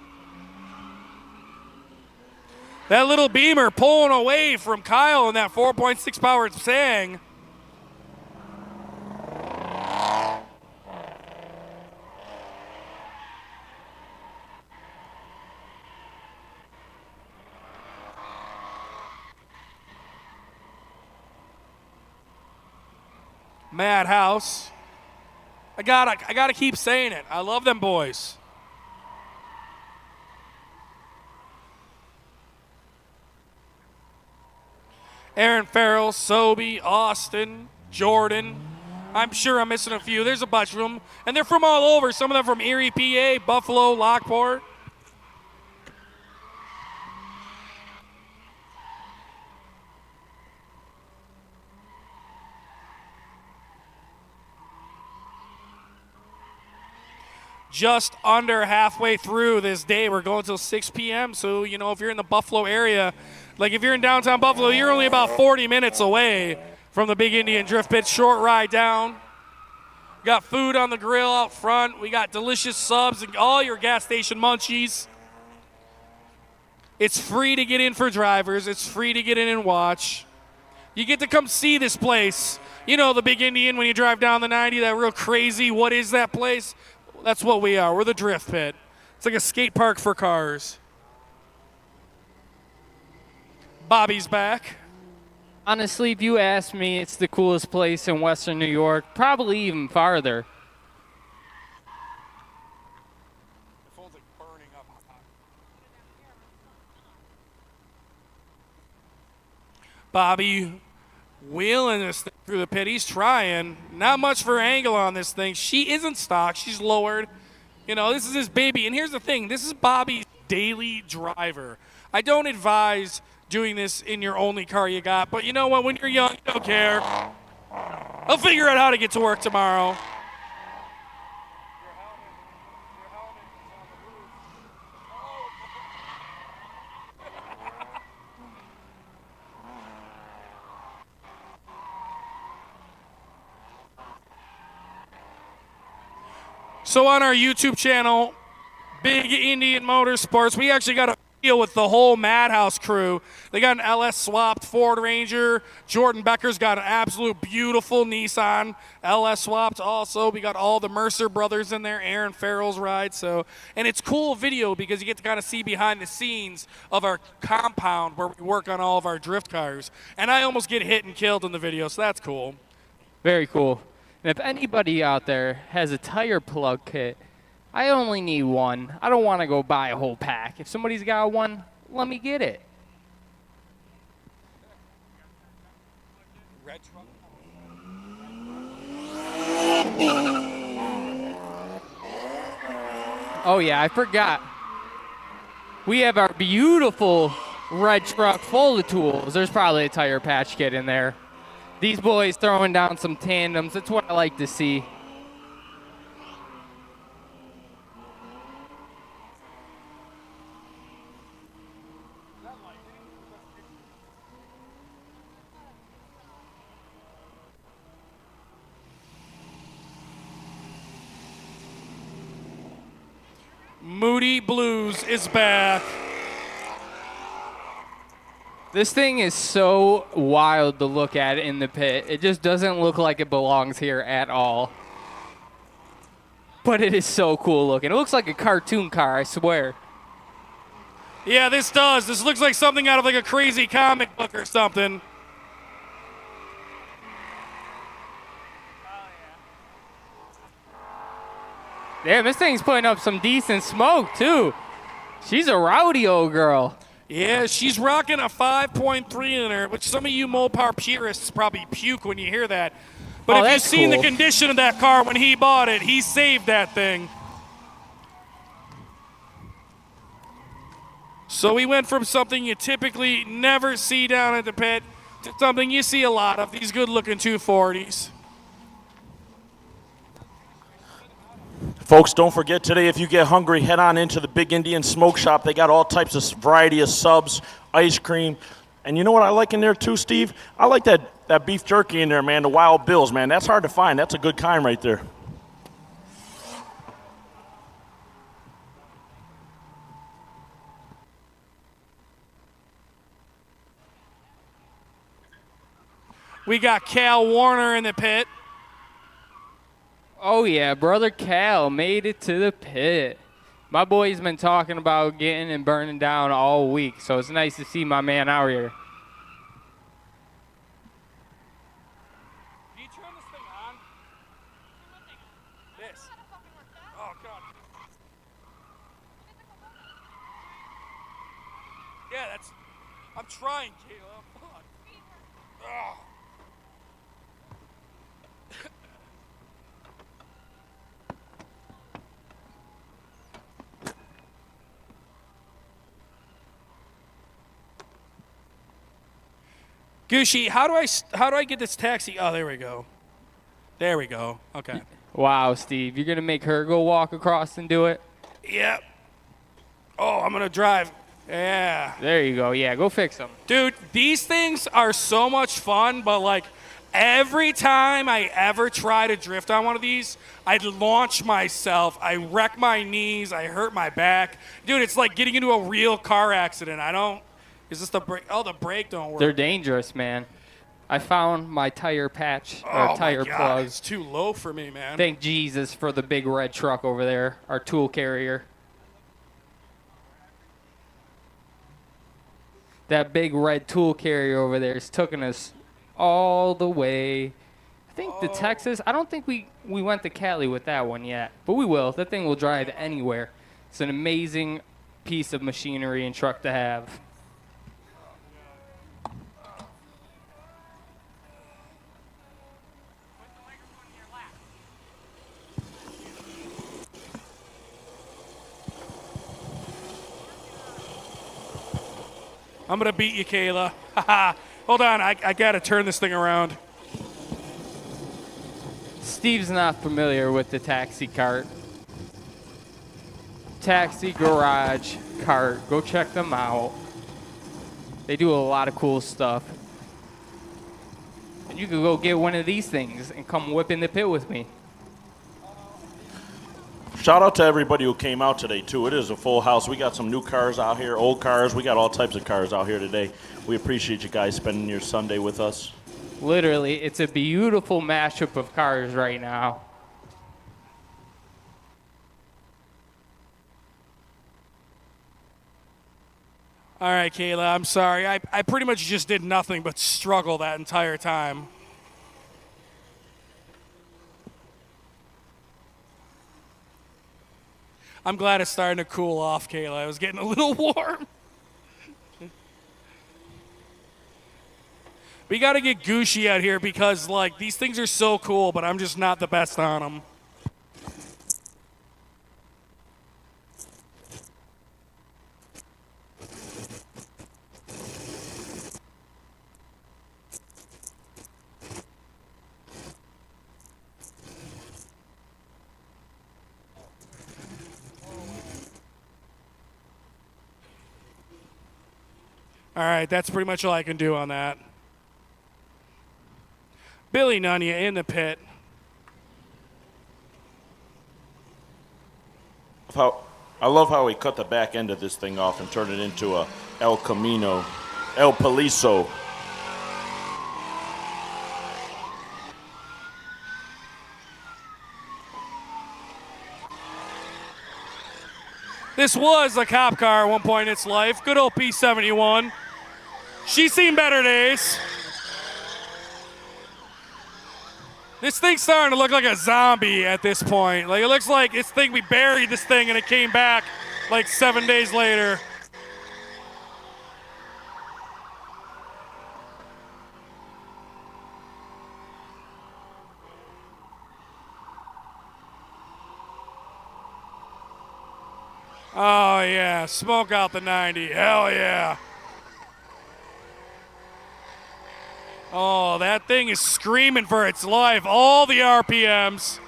That little Beamer pulling away from Kyle in that 4.6 powered Sang. Madhouse. I gotta keep saying it. I love them boys. Aaron Farrell, Sobey, Austin, Jordan. I'm sure I'm missing a few. There's a bunch of them. And they're from all over. Some of them from Erie, PA, Buffalo, Lockport. Just under halfway through this day. We're going till 6 p.m. So, you know, if you're in the Buffalo area, like if you're in downtown Buffalo, you're only about 40 minutes away from the Big Indian Drift Pit. Short ride down. We got food on the grill out front. We got delicious subs and all your gas station munchies. It's free to get in for drivers. It's free to get in and watch. You get to come see this place. You know, the Big Indian, when you drive down the 90, that real crazy, what is that place? That's what we are. We're the Drift Pit. It's like a skate park for cars. Bobby's back. Honestly, if you ask me, it's the coolest place in Western New York, probably even farther. The phone's like burning up. Bobby wheeling this thing through the pit. He's trying. Not much for angle on this thing. She isn't stock. She's lowered. You know, this is his baby. And here's the thing. This is Bobby's daily driver. I don't advise doing this in your only car you got. But you know what? When you're young, you don't care. I'll figure out how to get to work tomorrow. So on our YouTube channel, Big Indian Motorsports, we actually got a deal with the whole Madhouse crew. They got an LS swapped Ford Ranger. Jordan Becker's got an absolute beautiful Nissan LS swapped also. We got all the Mercer brothers in there, Aaron Farrell's ride. So, and it's cool video because you get to kind of see behind the scenes of our compound where we work on all of our drift cars. And I almost get hit and killed in the video, so that's cool. Very cool. And if anybody out there has a tire plug kit, I only need one. I don't want to go buy a whole pack. If somebody's got one, let me get it. Oh yeah, I forgot. We have our beautiful red truck full of tools. There's probably a tire patch kit in there. These boys throwing down some tandems. That's what I like to see. Moody Blues is back. This thing is so wild to look at in the pit. It just doesn't look like it belongs here at all. But it is so cool looking. It looks like a cartoon car, I swear. Yeah, this does. This looks like something out of like a crazy comic book or something. Damn, this thing's putting up some decent smoke, too. She's a rowdy old girl. Yeah, she's rocking a 5.3 in her, which some of you Mopar purists probably puke when you hear that. But Oh, if you've that's seen cool. the condition of that car when he bought it, he saved that thing. So we went from something you typically never see down at the pit to something you see a lot of, these good-looking 240s. Folks, don't forget today, if you get hungry, head on into the Big Indian Smoke Shop. They got all types of variety of subs, ice cream. And you know what I like in there too, Steve? I like that beef jerky in there, man, the Wild Bills, man. That's hard to find. That's a good kind right there. We got Cal Warner in the pit. Oh, yeah, brother Cal made it to the pit. My boy's been talking about getting and burning down all week, so it's nice to see my man out here. Can you turn this thing on? This. Oh, God. Yeah, that's... I'm trying, Caleb. Fuck. Ugh. Gucci, how do I get this taxi? Oh, there we go. There we go. Okay. Wow, Steve, you're going to make her go walk across and do it? Yep. Oh, I'm gonna drive. Yeah. There you go. Yeah, go fix them. Dude, these things are so much fun, but like every time I ever try to drift on one of these, I'd launch myself. I wreck my knees. I hurt my back. Dude, it's like getting into a real car accident. Is this the brake? Oh, the brake don't work. They're dangerous, man. I found my tire patch, or Oh tire my God, plug. it's too low for me, man. Thank Jesus for the big red truck over there, our tool carrier. That big red tool carrier over there is taking us all the way. I think to Texas. I don't think we went to Cali with that one yet, but we will. That thing will drive anywhere. It's an amazing piece of machinery and truck to have. I'm gonna beat you, Kayla. Hold on, I gotta turn this thing around. Steve's not familiar with the taxi cart. Taxi Garage Cart. Go check them out. They do a lot of cool stuff. And you can go get one of these things and come whip in the pit with me. Shout out to everybody who came out today, too. It is a full house. We got some new cars out here, old cars. We got all types of cars out here today. We appreciate you guys spending your Sunday with us. Literally, it's a beautiful mashup of cars right now. All right, Kayla, I'm sorry. I pretty much just did nothing but struggle that entire time. I'm glad it's starting to cool off, Kayla. It was getting a little warm. We got to get Gucci out here because, like, these things are so cool, but I'm just not the best on them. All right, that's pretty much all I can do on that. Billy Nunya in the pit. I love how he cut the back end of this thing off and turned it into a El Camino. El Poliso. This was a cop car at one point in its life. Good old P71. She's seen better days. This thing's starting to look like a zombie at this point. Like, it looks like we buried this thing and it came back like 7 days later. Oh, yeah. Smoke out the 90. Hell yeah. Oh, that thing is screaming for its life. All the RPMs.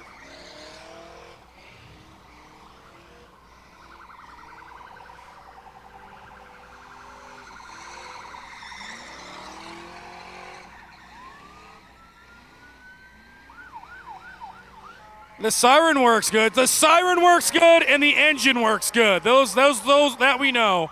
The siren works good. The siren works good, and the engine works good. Those that we know.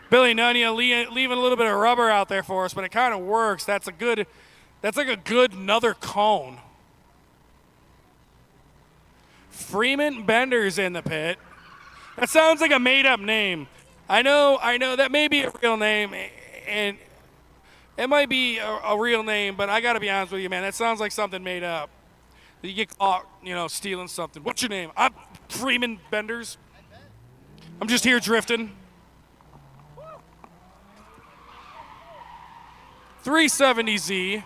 Billy Nunya leaving a little bit of rubber out there for us, but it kind of works. That's like a good another cone. Freeman Bender's in the pit. That sounds like a made-up name. I know that may be a real name, and it might be a real name, but I got to be honest with you, man. That sounds like something made up. You get caught, stealing something. What's your name? I'm Freeman Benders. I'm just here drifting. 370Z.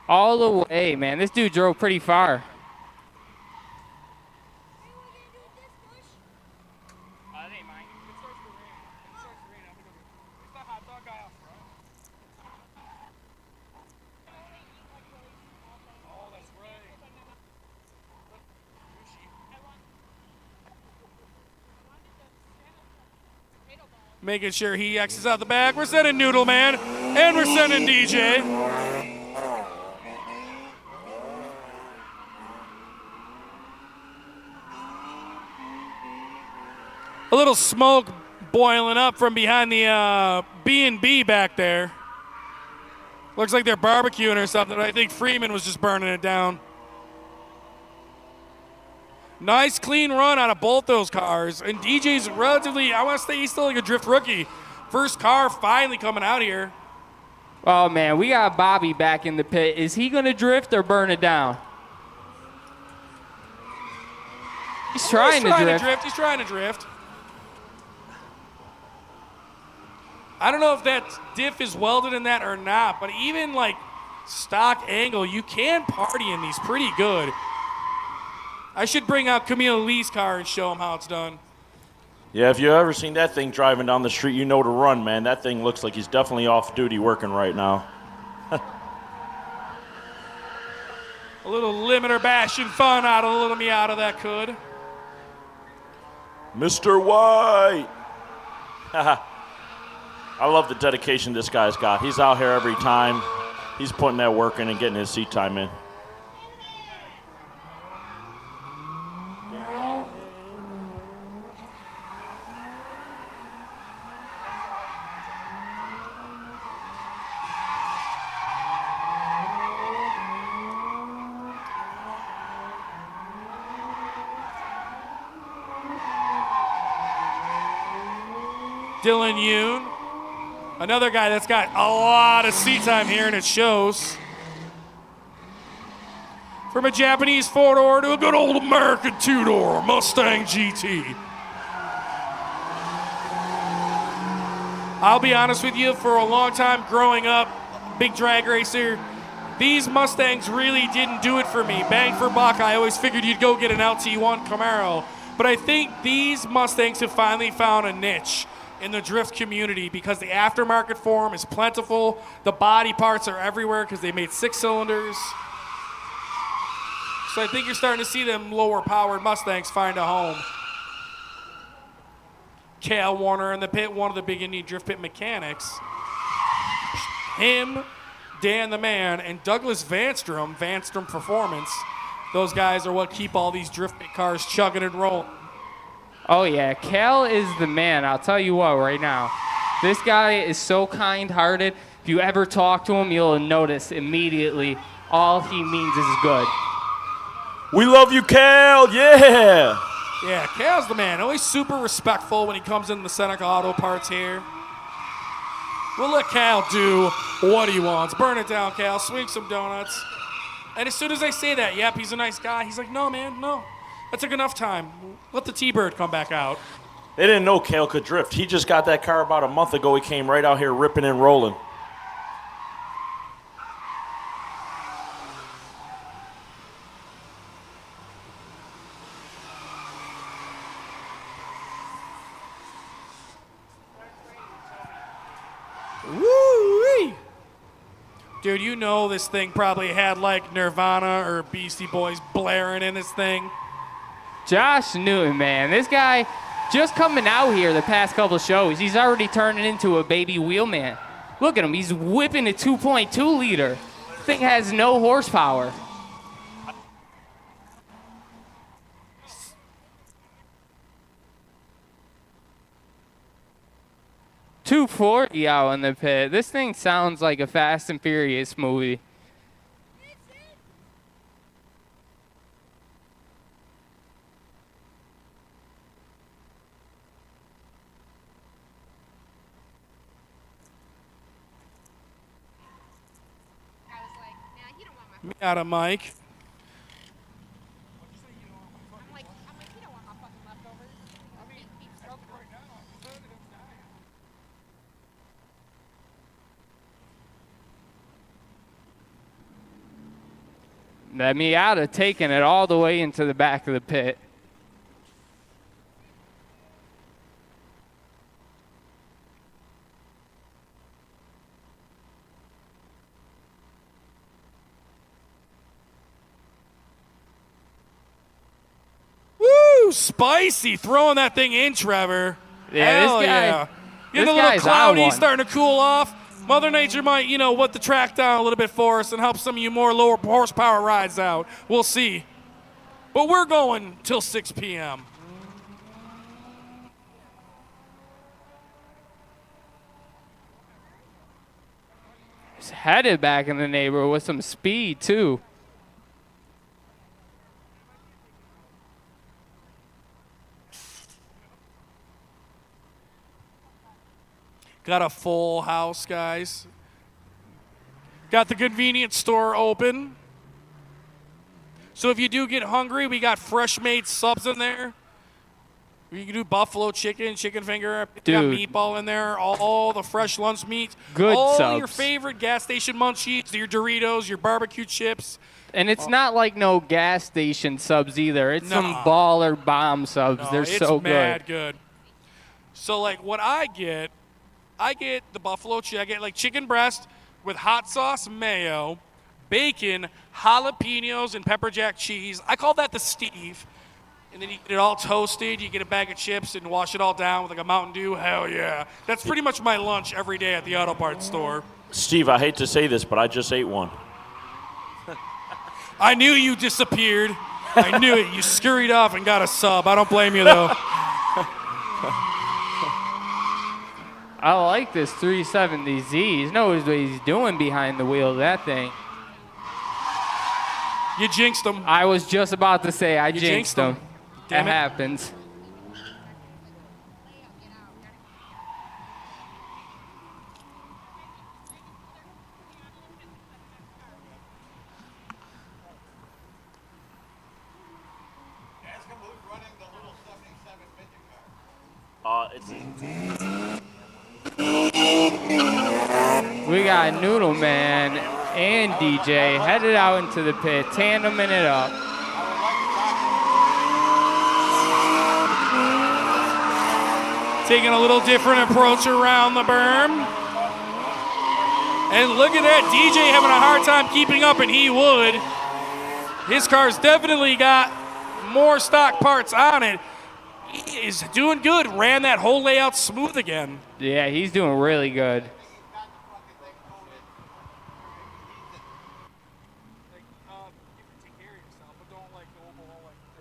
All the way, man. This dude drove pretty far. Making sure he X's out the back. We're sending Noodle Man, and we're sending DJ. A little smoke boiling up from behind the B&B back there. Looks like they're barbecuing or something. I think Freeman was just burning it down. Nice clean run out of both those cars. And DJ's relatively, I want to say he's still like a drift rookie. First car finally coming out here. Oh, man, we got Bobby back in the pit. Is he going to drift or burn it down? He's trying to drift. He's trying to drift. I don't know if that diff is welded in that or not, but even like stock angle, you can party in these pretty good. I should bring out Camille Lee's car and show him how it's done. Yeah, if you've ever seen that thing driving down the street, you know to run, man. That thing looks like he's definitely off duty working right now. A little limiter bashing fun out of the little Miata that could. Mr. White. I love the dedication this guy's got. He's out here every time. He's putting that work in and getting his seat time in. Dylan Yoon, another guy that's got a lot of seat time here, and it shows. From a Japanese four-door to a good old American two-door Mustang GT. I'll be honest with you, for a long time growing up, big drag racer, these Mustangs really didn't do it for me. Bang for buck, I always figured you'd go get an LT1 Camaro. But I think these Mustangs have finally found a niche in the drift community because the aftermarket for them is plentiful. The body parts are everywhere because they made 6 cylinders. So I think you're starting to see them lower-powered Mustangs find a home. Cal Warner in the pit, one of the big Indy Drift Pit mechanics. Him, Dan the Man, and Douglas Vanstrom, Vanstrom Performance. Those guys are what keep all these drift pit cars chugging and rolling. Oh, yeah. Cal is the man. I'll tell you what right now. This guy is so kind-hearted. If you ever talk to him, you'll notice immediately all he means is good. We love you, Cal. Yeah. Yeah, Cal's the man. Always super respectful when he comes in the Seneca Auto Parts here. We'll let Cal do what he wants. Burn it down, Cal. Swing some donuts. And as soon as I say that, yep, he's a nice guy. He's like, no, man, no. That took enough time. Let the T-Bird come back out. They didn't know Cal could drift. He just got that car about a month ago. He came right out here ripping and rolling. Woo-wee. Dude, you know this thing probably had like Nirvana or Beastie Boys blaring in this thing. Josh Newton, man. This guy just coming out here the past couple shows, he's already turning into a baby wheelman. Look at him. He's whipping a 2.2 liter. Thing has no horsepower. .240 out in the pit. This thing sounds like a Fast and Furious movie. Me out of Mike. That Miata taking it all the way into the back of the pit. Woo! Spicy. Throwing that thing in, Trevor. Yeah, Hell this guy. yeah. This Getting a little guy's on cloudy, one. starting to cool off. Mother Nature might, let the track down a little bit for us and help some of you more lower horsepower rides out. We'll see. But we're going till 6 p.m. He's headed back in the neighborhood with some speed, too. Got a full house, guys. Got the convenience store open. So if you do get hungry, we got fresh made subs in there. You can do buffalo chicken, chicken finger, Dude. got meatball in there, all the fresh lunch meat. Good all subs. your favorite gas station munchies, your Doritos, your barbecue chips. And it's not like no gas station subs either. It's some Nah. baller bomb subs. No, They're it's so mad good. So like what I get the buffalo chicken. I get like chicken breast with hot sauce, mayo, bacon, jalapenos, and pepper jack cheese. I call that the Steve. And then you get it all toasted. You get a bag of chips and wash it all down with like a Mountain Dew. Hell yeah. That's pretty much my lunch every day at the auto parts store. Steve, I hate to say this, but I just ate one. I knew you disappeared. I knew it. You scurried off and got a sub. I don't blame you, though. I like this 370Z. He knows what he's doing behind the wheel of that thing. You jinxed him. I was just about to say I You jinxed jinxed him. him. Damn It it. happens. It's We got Noodle Man and DJ headed out into the pit, tandeming it up. Taking a little different approach around the berm. And look at that, DJ having a hard time keeping up, and he would. His car's definitely got more stock parts on it. He is doing good. Ran that whole layout smooth again. Yeah, he's doing really good.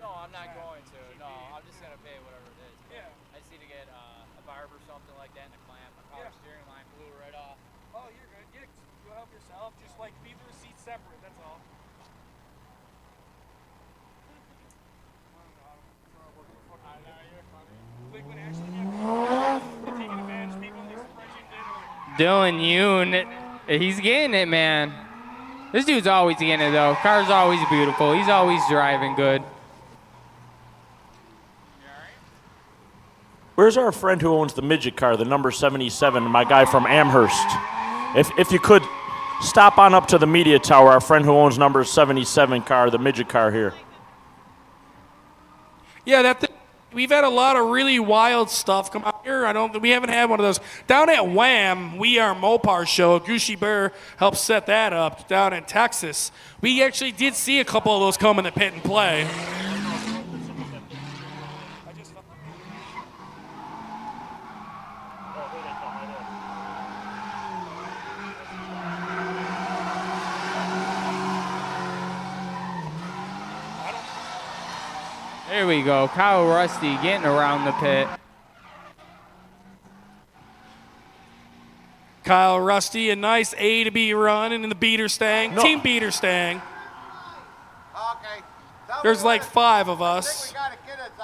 No, I'm not going to. No, I'm just going to pay whatever it is. Yeah. I just need to get a barb or something like that and a clamp. My power steering line blew right off. Oh, you're good. Yeah, you help yourself. Just like leave the receipt separate, that's all. Dylan Yoon, he's getting it, man. This dude's always getting it, though. Car's always beautiful. He's always driving good. Where's our friend who owns the midget car, the number 77, my guy from Amherst? If you could stop on up to the media tower, our friend who owns number 77 car, the midget car here. Yeah, we've had a lot of really wild stuff come out here. We haven't had one of those. Down at Wham, We Are Mopar show, Gucci Bear helped set that up down in Texas. We actually did see a couple of those come in the pit and play. There we go. Kyle Rusty getting around the pit. Kyle Rusty, a nice A to B run in the beater stang. No. Team beater stang. Okay. There's like 5 of us.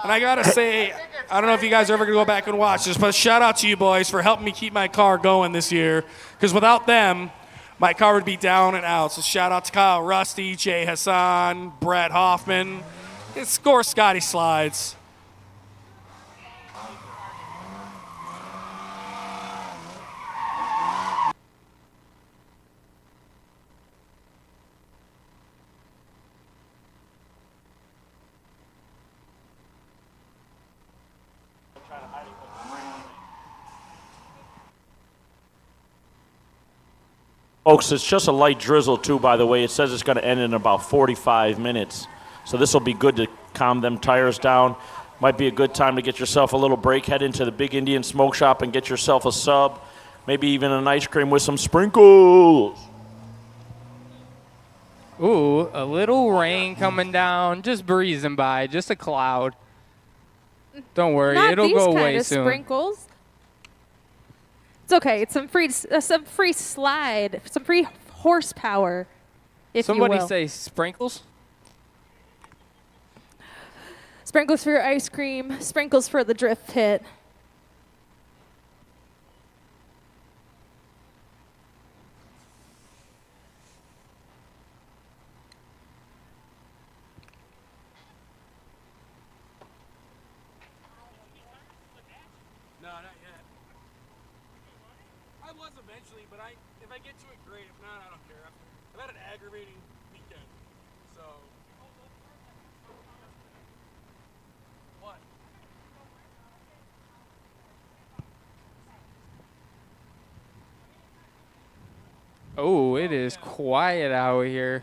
And I gotta say, I don't know if you guys are ever gonna go back and watch this, but shout out to you boys for helping me keep my car going this year. Because without them, my car would be down and out. So shout out to Kyle Rusty, Jay Hassan, Brett Hoffman. Score Scotty Slides. Folks, it's just a light drizzle, too, by the way. It says it's going to end in about 45 minutes. So this will be good to calm them tires down. Might be a good time to get yourself a little break, head into the Big Indian Smoke Shop and get yourself a sub, maybe even an ice cream with some sprinkles. Ooh, a little rain coming down, just breezing by, just a cloud. Don't worry, Not it'll these go kind away of soon. sprinkles. It's okay. It's some free slide, some free horsepower, if Somebody you will. say sprinkles? Sprinkles for your ice cream, sprinkles for the drift pit. No, not yet. I was eventually, but if I get to it, great. If not, I don't care. I've had an aggravating weekend, so. What? Oh, it is quiet out here.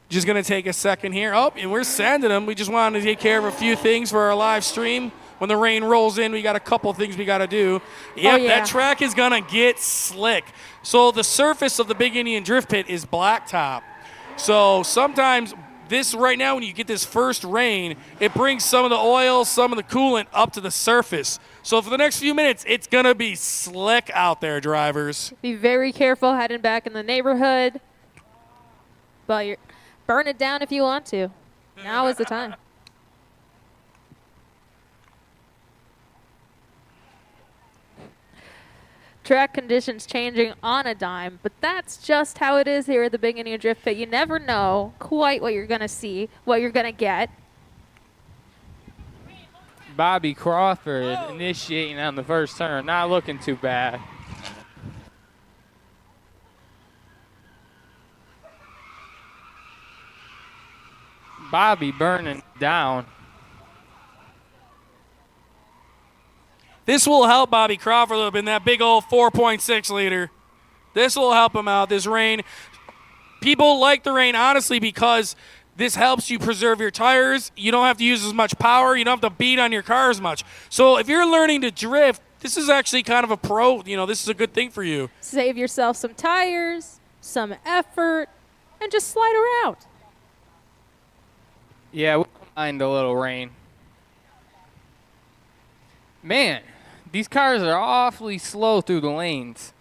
Just going to take a second here. Oh, and we're sending them. We just wanted to take care of a few things for our live stream. When the rain rolls in, we got a couple things we got to do. Yep, yeah. That track is going to get slick. So the surface of the Big Indian Drift Pit is blacktop. So sometimes this right now, when you get this first rain, it brings some of the oil, some of the coolant up to the surface. So for the next few minutes, it's going to be slick out there, drivers. Be very careful heading back in the neighborhood. But burn it down if you want to. Now is the time. Track conditions changing on a dime, but that's just how it is here at the Big Indian Drift Pit. You never know quite what you're going to see, what you're going to get. Bobby Crawford initiating on the first turn, not looking too bad. Bobby burning down. This will help Bobby Crawford a little bit in that big old 4.6 liter. This will help him out. This rain. People like the rain, honestly, because this helps you preserve your tires. You don't have to use as much power. You don't have to beat on your car as much. So if you're learning to drift, this is actually kind of a pro. This is a good thing for you. Save yourself some tires, some effort, and just slide around. Yeah, we don't mind a little rain. Man, these cars are awfully slow through the lanes.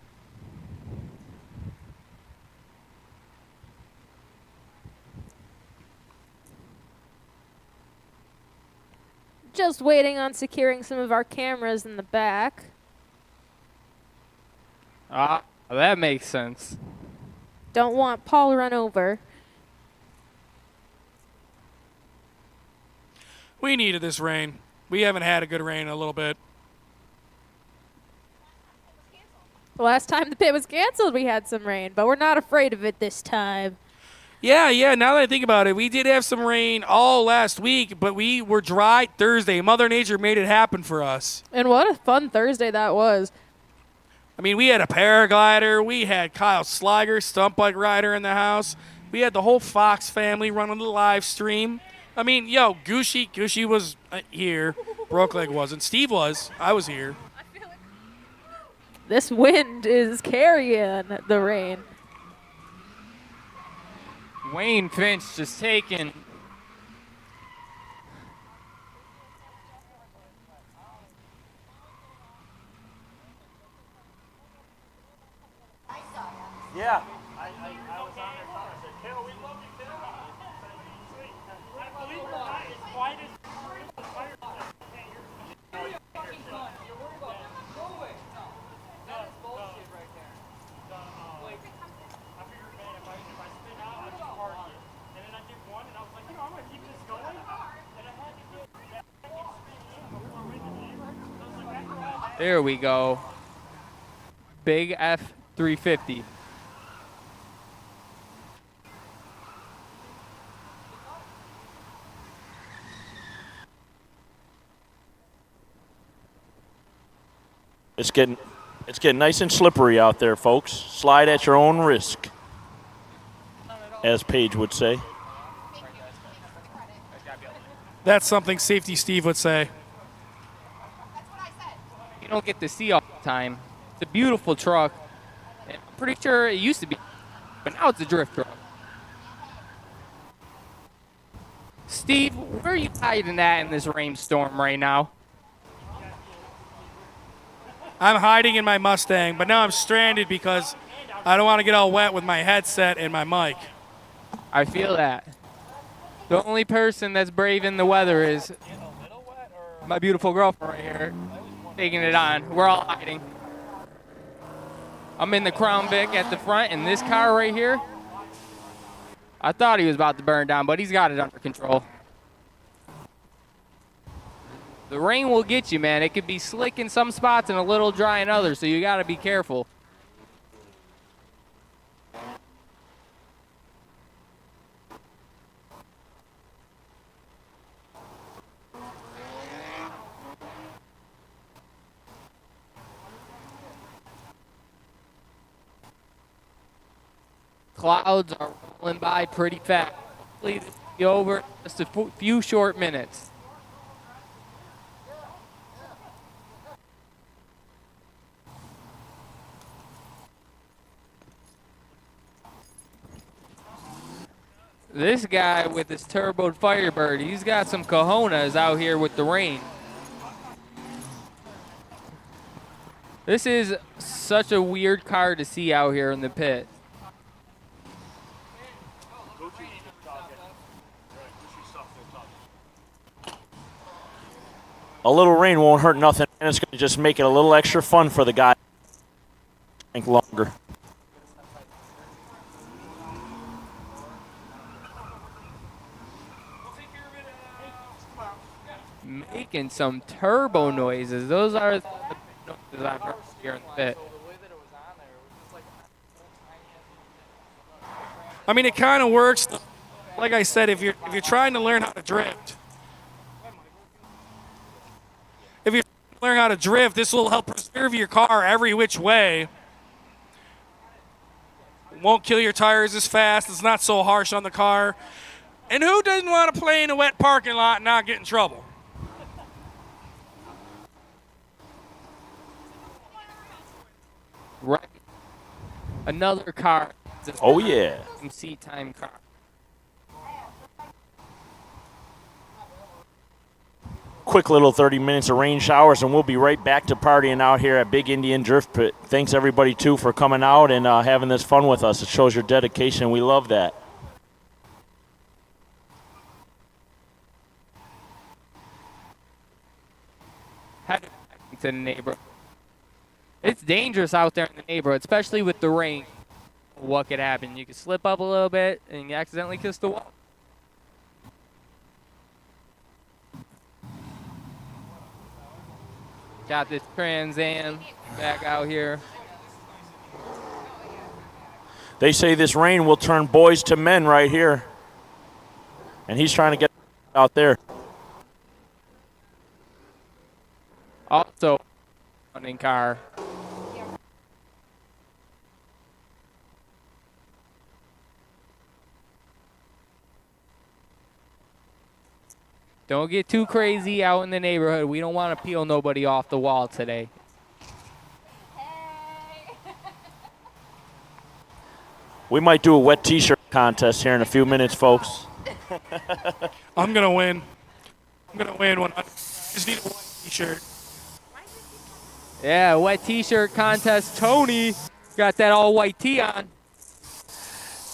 Just waiting on securing some of our cameras in the back. Ah, that makes sense. Don't want Paul run over. We needed this rain. We haven't had a good rain in a little bit. The last time the pit was canceled, we had some rain, but we're not afraid of it this time. Yeah, now that I think about it, we did have some rain all last week, but we were dry Thursday. Mother Nature made it happen for us. And what a fun Thursday that was. I mean, we had a paraglider. We had Kyle Sliger, stunt bike rider in the house. We had the whole Fox family running the live stream. I mean, Gucci was here. Brokeleg wasn't. Steve was. I was here. This wind is carrying the rain. Wayne Finch just taking. Yeah. I was on their phone. I said, Carol, we love you, Carol. Sweet. I believe it or not, it's quiet as fire. There we go. Big F350. It's getting nice and slippery out there, folks. Slide at your own risk, as Paige would say. That's something Safety Steve would say. You don't get to see all the time. It's a beautiful truck. And I'm pretty sure it used to be, but now it's a drift truck. Steve, where are you hiding at in this rainstorm right now? I'm hiding in my Mustang, but now I'm stranded because I don't want to get all wet with my headset and my mic. I feel that. The only person that's braving the weather is my beautiful girlfriend right here, taking it on. We're all hiding. I'm in the Crown Vic at the front, and this car right here, I thought he was about to burn down, but he's got it under control. The rain will get you, man. It could be slick in some spots and a little dry in others, so you got to be careful. Clouds are rolling by pretty fast. Hopefully this will be over in just a few short minutes. This guy with his turboed Firebird, he's got some cojones out here with the rain. This is such a weird car to see out here in the pit. A little rain won't hurt nothing, and it's going to just make it a little extra fun for the guy. Think longer. Making some turbo noises. Those are the noises I've heard here in the pit. I mean, it kind of works. like I said, if you're trying to learn how to drift, this will help preserve your car every which way. Won't kill your tires as fast. It's not so harsh on the car. And who doesn't want to play in a wet parking lot and not get in trouble? Right. Another car. Oh, yeah. Some seat time car. Quick little 30 minutes of rain showers, and we'll be right back to partying out here at Big Indian Drift Pit. Thanks, everybody, too, for coming out and having this fun with us. It shows your dedication. We love that. Headed back to the neighborhood. It's dangerous out there in the neighborhood, especially with the rain. What could happen? You could slip up a little bit and you accidentally kiss the wall. Got this Trans Am back out here. They say this rain will turn boys to men right here. And he's trying to get out there. Also, running car. Don't get too crazy out in the neighborhood. We don't want to peel nobody off the wall today. We might do a wet T-shirt contest here in a few minutes, folks. I'm going to win. I'm going to win one. I just need a white T-shirt. Yeah, wet T-shirt contest. Tony got that all white tee on.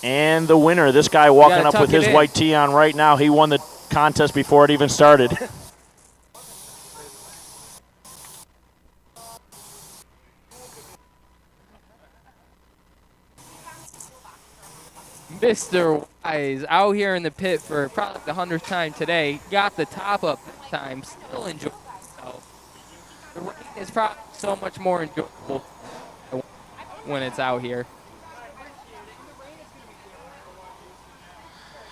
And the winner, this guy walking up with his in. white tee on right now. He won the contest before it even started. Mr. Wise out here in the pit for probably the 100th time today. Got the top up this time. Still enjoying himself. The rain is probably so much more enjoyable when it's out here.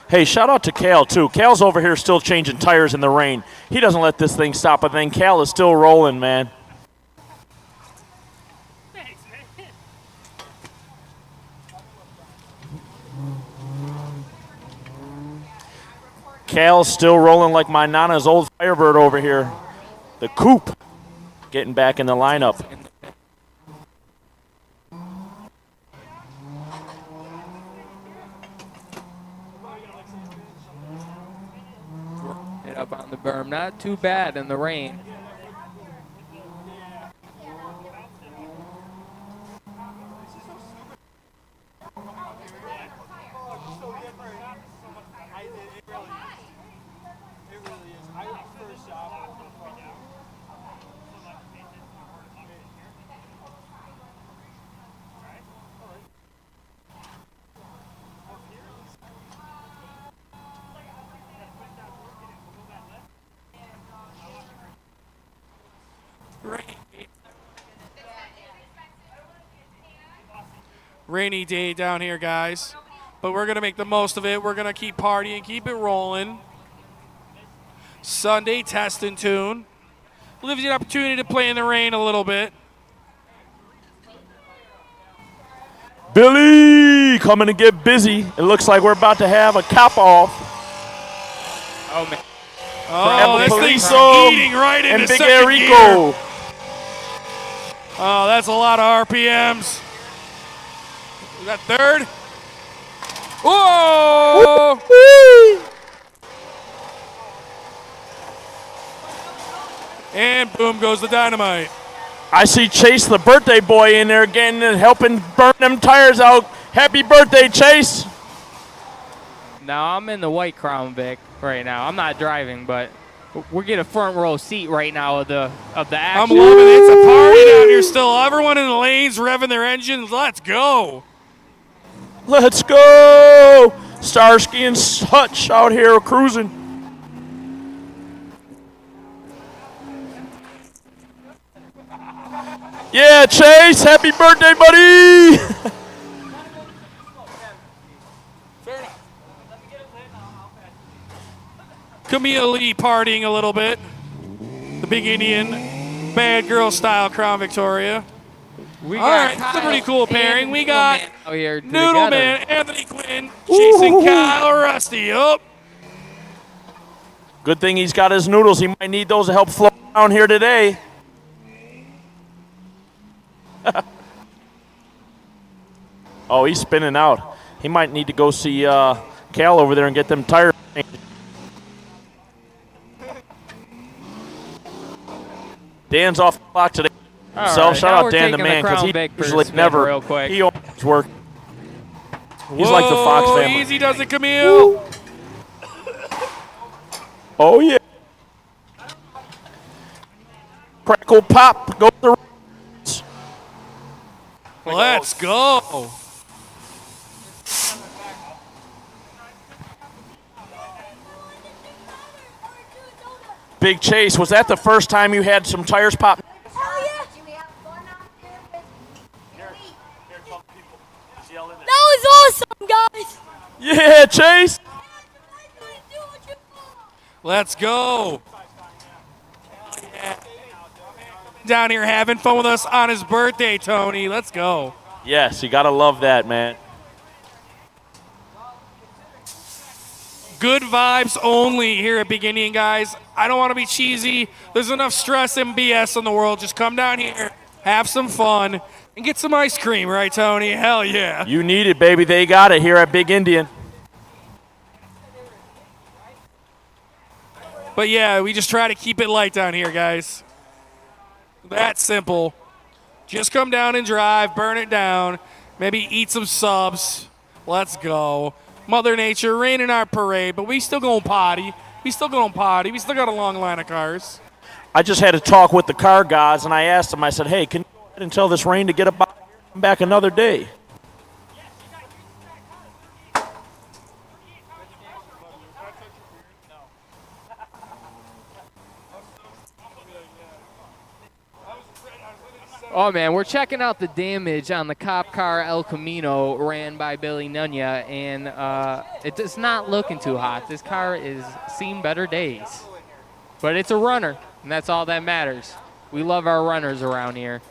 Hey, shout out to Cal, too. Cal's over here still changing tires in the rain. He doesn't let this thing stop, but then Cal is still rolling, man. Cal's still rolling like my Nana's old Firebird over here. The coupe getting back in the lineup. It up on the berm. Not too bad in the rain. Rainy day down here, guys. But we're going to make the most of it. We're going to keep partying, keep it rolling. Sunday test and tune. Gives you an opportunity to play in the rain a little bit. Billy coming to get busy. It looks like we're about to have a cap off. Oh, man. Oh, this thing's eating right into and Big second Enrico. gear. Oh, that's a lot of RPMs. Is that third? Whoa! And boom goes the dynamite. I see Chase, the birthday boy, in there getting and helping burn them tires out. Happy birthday, Chase. Now I'm in the white Crown Vic right now. I'm not driving, but we're getting a front row seat right now of the action. I'm loving it. It's a party down here still. Everyone in the lanes revving their engines. Let's go. Let's go. Starsky and Hutch out here cruising. Yeah, Chase, happy birthday, buddy. Camille Lee partying a little bit. The Big Indian, bad girl style Crown Victoria. We All right, that's a pretty cool pairing. We got out here Noodleman, Anthony Quinn, chasing Kyle Rusty up. Good thing he's got his noodles. He might need those to help flow down here today. Oh, he's spinning out. He might need to go see Cal over there and get them tires changed. Dan's off the clock today. So right, shout now out we're Dan the taking man the because Crown he Vic for a usually spin never. real quick. He always works. He's like the Fox Whoa, family. easy does it, Camille. Oh yeah. Crackle pop. Go the. Let's go. Big Chase, was that the first time you had some tires pop? That was awesome, guys. Yeah, Chase. Let's go. Down here having fun with us on his birthday, Tony. Let's go. Yes, you gotta love that, man. Good vibes only here at Big Indian, guys. I don't want to be cheesy. There's enough stress and BS in the world. Just come down here, have some fun, and get some ice cream, right, Tony? Hell yeah. You need it, baby. They got it here at Big Indian. But yeah, we just try to keep it light down here, guys. That simple. Just come down and drive, burn it down, maybe eat some subs. Let's go. Mother Nature, rain in our parade, but we still gonna potty. We still gonna potty. We still got a long line of cars. I just had a talk with the car gods, and I asked them, I said, hey, can you go ahead and tell this rain to get back another day? Oh, man, we're checking out the damage on the cop car El Camino ran by Billy Nunya, and it's not looking too hot. This car is seen better days. But it's a runner, and that's all that matters. We love our runners around here.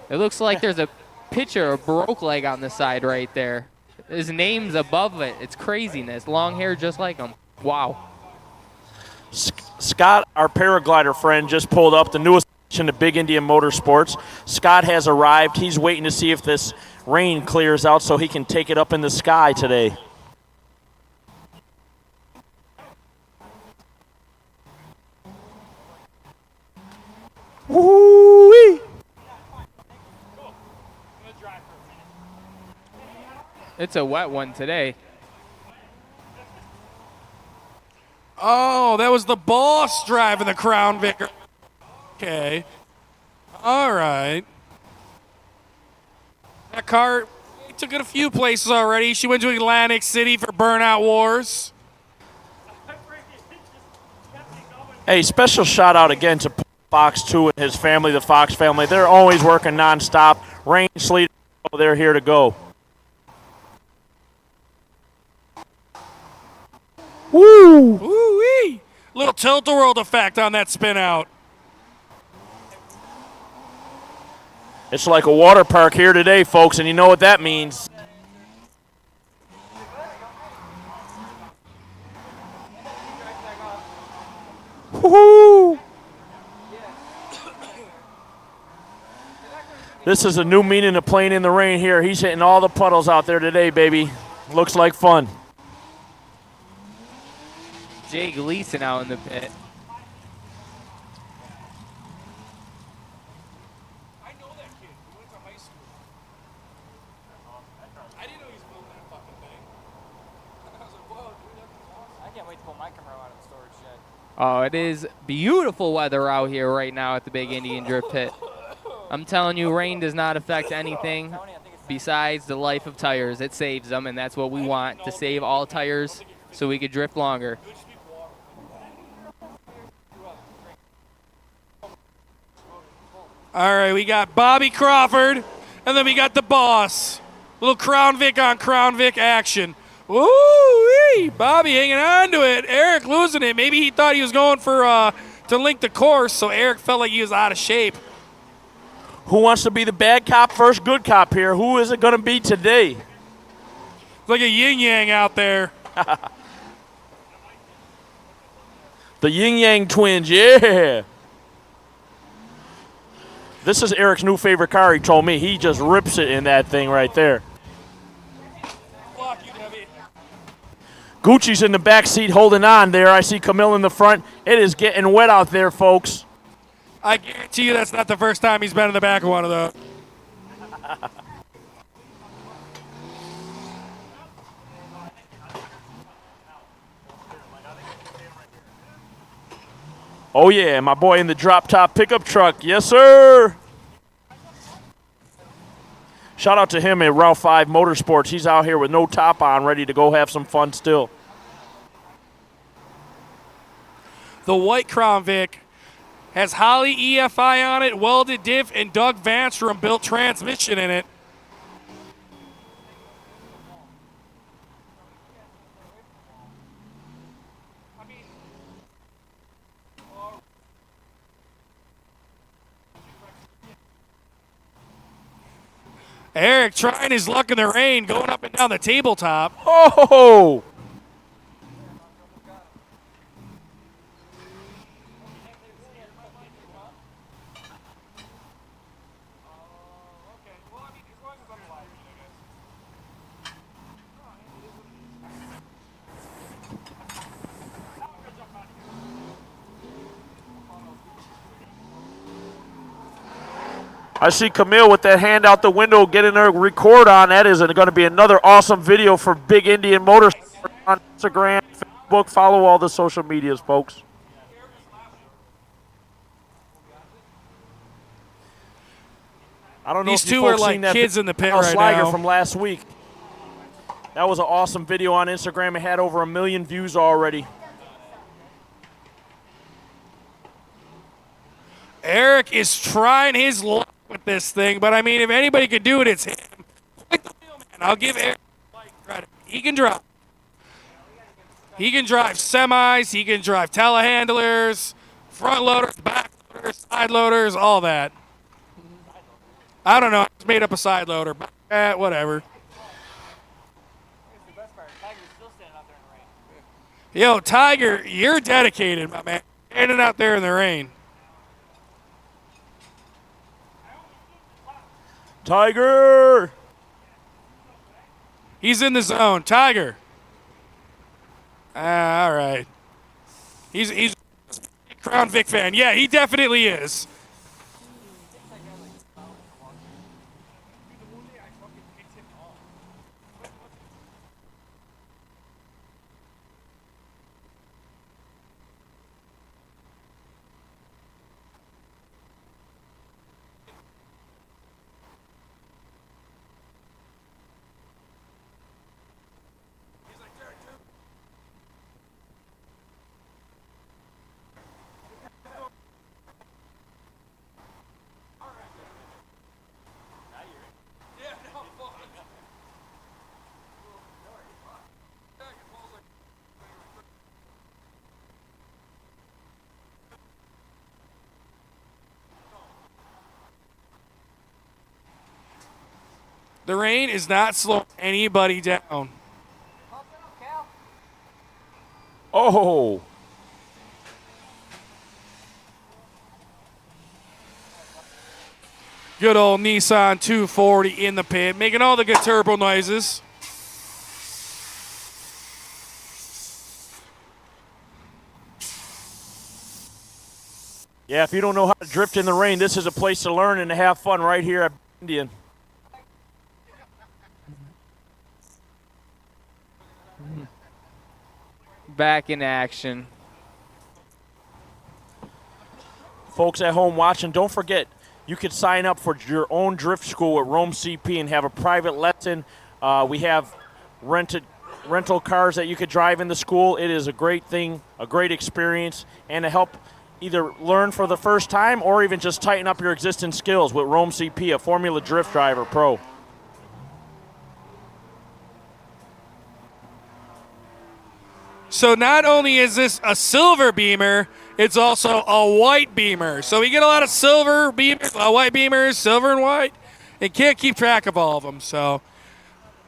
It looks like there's a picture of Broke Leg on the side right there. His name's above it. It's craziness. Long hair just like him. Wow. Scott, our paraglider friend, just pulled up the newest to Big Indian Motorsports. Scott has arrived. He's waiting to see if this rain clears out so he can take it up in the sky today. Woo-wee. It's a wet one today. Oh, that was the boss driving the Crown Vic. Okay. All right. That car took it a few places already. She went to Atlantic City for Burnout Wars. Hey, special shout out again to Fox 2 and his family, the Fox family. They're always working nonstop. Rain, sleet, they're here to go. Woo! Woo-wee! Little tilt-a-world effect on that spin out. It's like a water park here today, folks, and you know what that means. Woo-hoo! This is a new meaning of playing in the rain here. He's hitting all the puddles out there today, baby. Looks like fun. Jay Gleason out in the pit. I know that kid. We went to high school. I didn't know he was building that fucking thing. I was like, whoa, dude, that's awesome. I can't wait to pull my camera out of the storage shed. Oh, it is beautiful weather out here right now at the Big Indian Drift Pit. I'm telling you, rain does not affect anything besides the life of tires. It saves them, and that's what we want, to save all tires so we could drift longer. All right, we got Bobby Crawford, and then we got the boss. Little Crown Vic on Crown Vic action. Woo-wee! Woo-wee! Bobby hanging on to it. Eric losing it. Maybe he thought he was going for to link the course, so Eric felt like he was out of shape. Who wants to be the bad cop versus good cop here? Who is it going to be today? It's like a yin-yang out there. The Yin Yang Twins, yeah. This is Eric's new favorite car, he told me. He just rips it in that thing right there. Gucci's in the back seat holding on there. I see Camille in the front. It is getting wet out there, folks. I guarantee you that's not the first time he's been in the back of one of those. Oh, yeah, my boy in the drop-top pickup truck. Yes, sir. Shout out to him at Route 5 Motorsports. He's out here with no top on, ready to go have some fun still. The white Crown Vic has Holly EFI on it, welded diff, and Doug Vanstrom built transmission in it. Eric trying his luck in the rain, going up and down the tabletop. Oh! I see Camille with that hand out the window getting her record on. That is going to be another awesome video for Big Indian Motorsports on Instagram, Facebook. Follow all the social medias, folks. I don't know These if you two are folks like seen that kids in the pit Al right Sliger now. from last week. That was an awesome video on Instagram. It had over 1 million views already. Eric is trying his luck with this thing, but I mean, if anybody could do it, it's him. Like the wheelman, I'll give Eric credit. He can drive. He can drive semis. He can drive telehandlers, front loaders, back loaders, side loaders, all that. I don't know. I just made up a side loader. But, whatever. Yo, Tiger, you're dedicated, my man. Standing out there in the rain. Tiger! He's in the zone. Tiger. All right. He's a Crown Vic fan. Yeah, he definitely is. The rain is not slowing anybody down. Oh! Good old Nissan 240 in the pit, making all the good turbo noises. Yeah, if you don't know how to drift in the rain, this is a place to learn and to have fun right here at Indian. Back in action. Folks at home watching, don't forget, you could sign up for your own drift school at Rome CP and have a private lesson. We have rental cars that you could drive in the school. It is a great thing, a great experience, and to help either learn for the first time or even just tighten up your existing skills with Rome CP, a Formula Drift Driver Pro. So not only is this a silver beamer, it's also a white beamer. So we get a lot of silver beamers, white beamers, silver and white, and can't keep track of all of them. So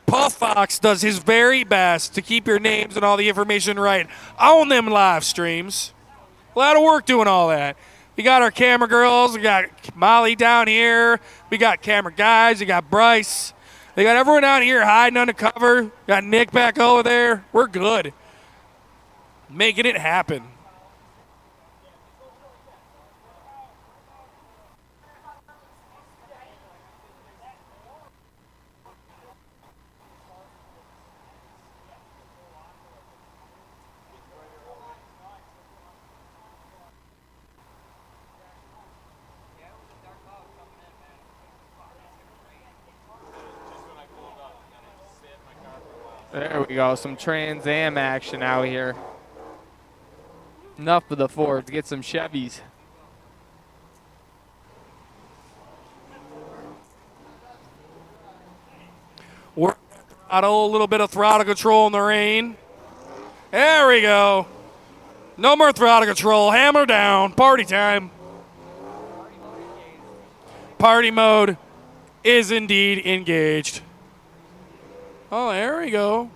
Paul Fox does his very best to keep your names and all the information right on them live streams. A lot of work doing all that. We got our camera girls. We got Molly down here. We got camera guys. We got Bryce. They got everyone out here hiding under cover. Got Nick back over there. We're good. Making it happen. There we go. Some Trans Am action out here. Enough of the Fords. Get some Chevys. We're got a little bit of throttle control in the rain. There we go. No more throttle control. Hammer down. Party time. Party mode is indeed engaged. Oh, there we go.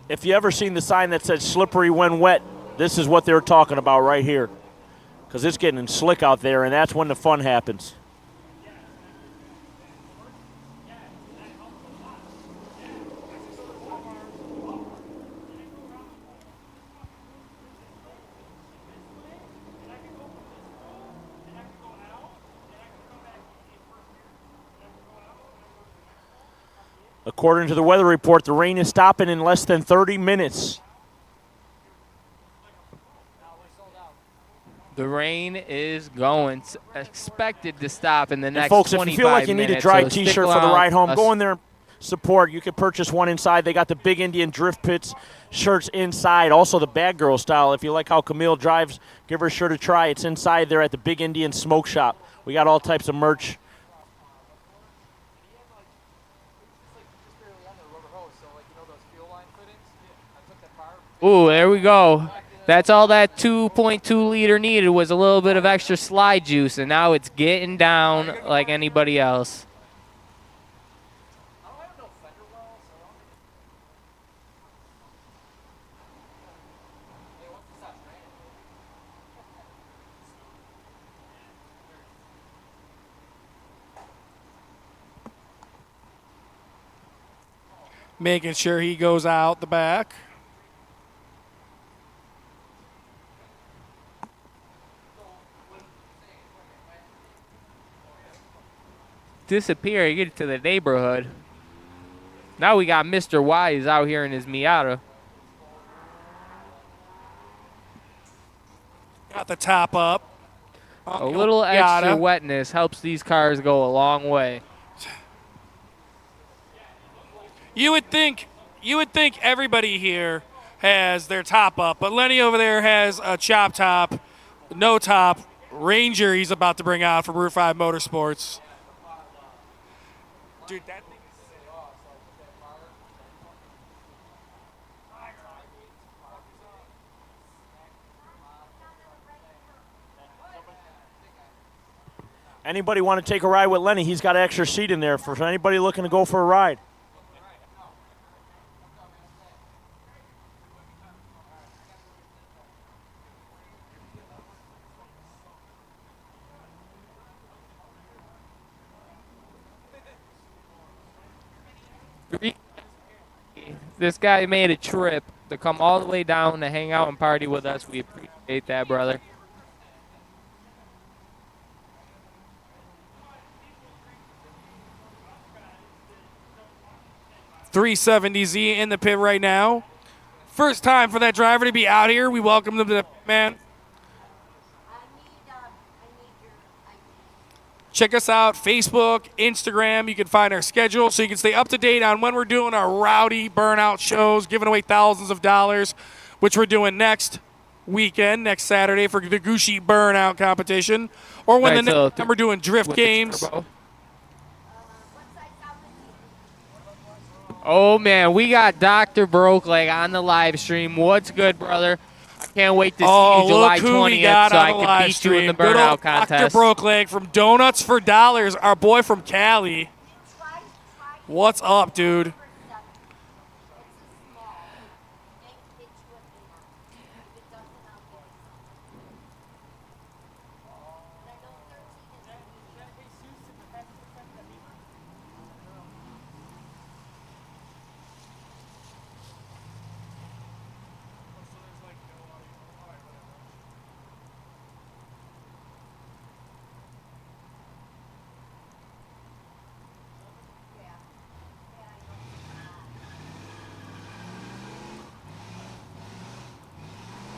If you ever seen the sign that said slippery when wet, this is what they're talking about right here. Because it's getting slick out there, and that's when the fun happens. According to the weather report, the rain is stopping in less than 30 minutes. The rain is going. Expected to stop in the next folks, 25 if you feel like you need a dry T-shirt for the ride home, go in there and support. You can purchase one inside. They got the Big Indian Drift Pits shirts inside. Also the Bad Girl style. If you like how Camille drives, give her a shirt a try. It's inside there at the Big Indian Smoke Shop. We got all types of merch. Ooh, there we go. That's all that 2.2 liter needed was a little bit of extra slide juice, and now it's getting down like anybody else. Making sure he goes out the back. Disappear, you get to the neighborhood. Now we got Mr. Wise out here in his Miata. Got the top up. A little extra wetness helps these cars go a long way. You would think everybody here has their top up, but Lenny over there has a chop top, no top Ranger he's about to bring out from Route 5 Motorsports. Dude, that thing is sick. Anybody want to take a ride with Lenny? He's got an extra seat in there for anybody looking to go for a ride. This guy made a trip to come all the way down to hang out and party with us. We appreciate that, brother. .370Z in the pit right now. First time for that driver to be out here. We welcome them to the man. Check us out, Facebook, Instagram. You can find our schedule so you can stay up to date on when we're doing our rowdy burnout shows, giving away thousands of dollars, which we're doing next weekend, next Saturday for the Gucci burnout competition, or when the next time we're doing drift games. Oh, man, we got Dr. Brokeleg on the live stream. What's good, brother? I can't wait to see you July look who we 20th got so on I the can live beat you in the stream. Good burnout old contest. Dr. Brokeleg from Donuts for Dollars, our boy from Cali. What's up, dude?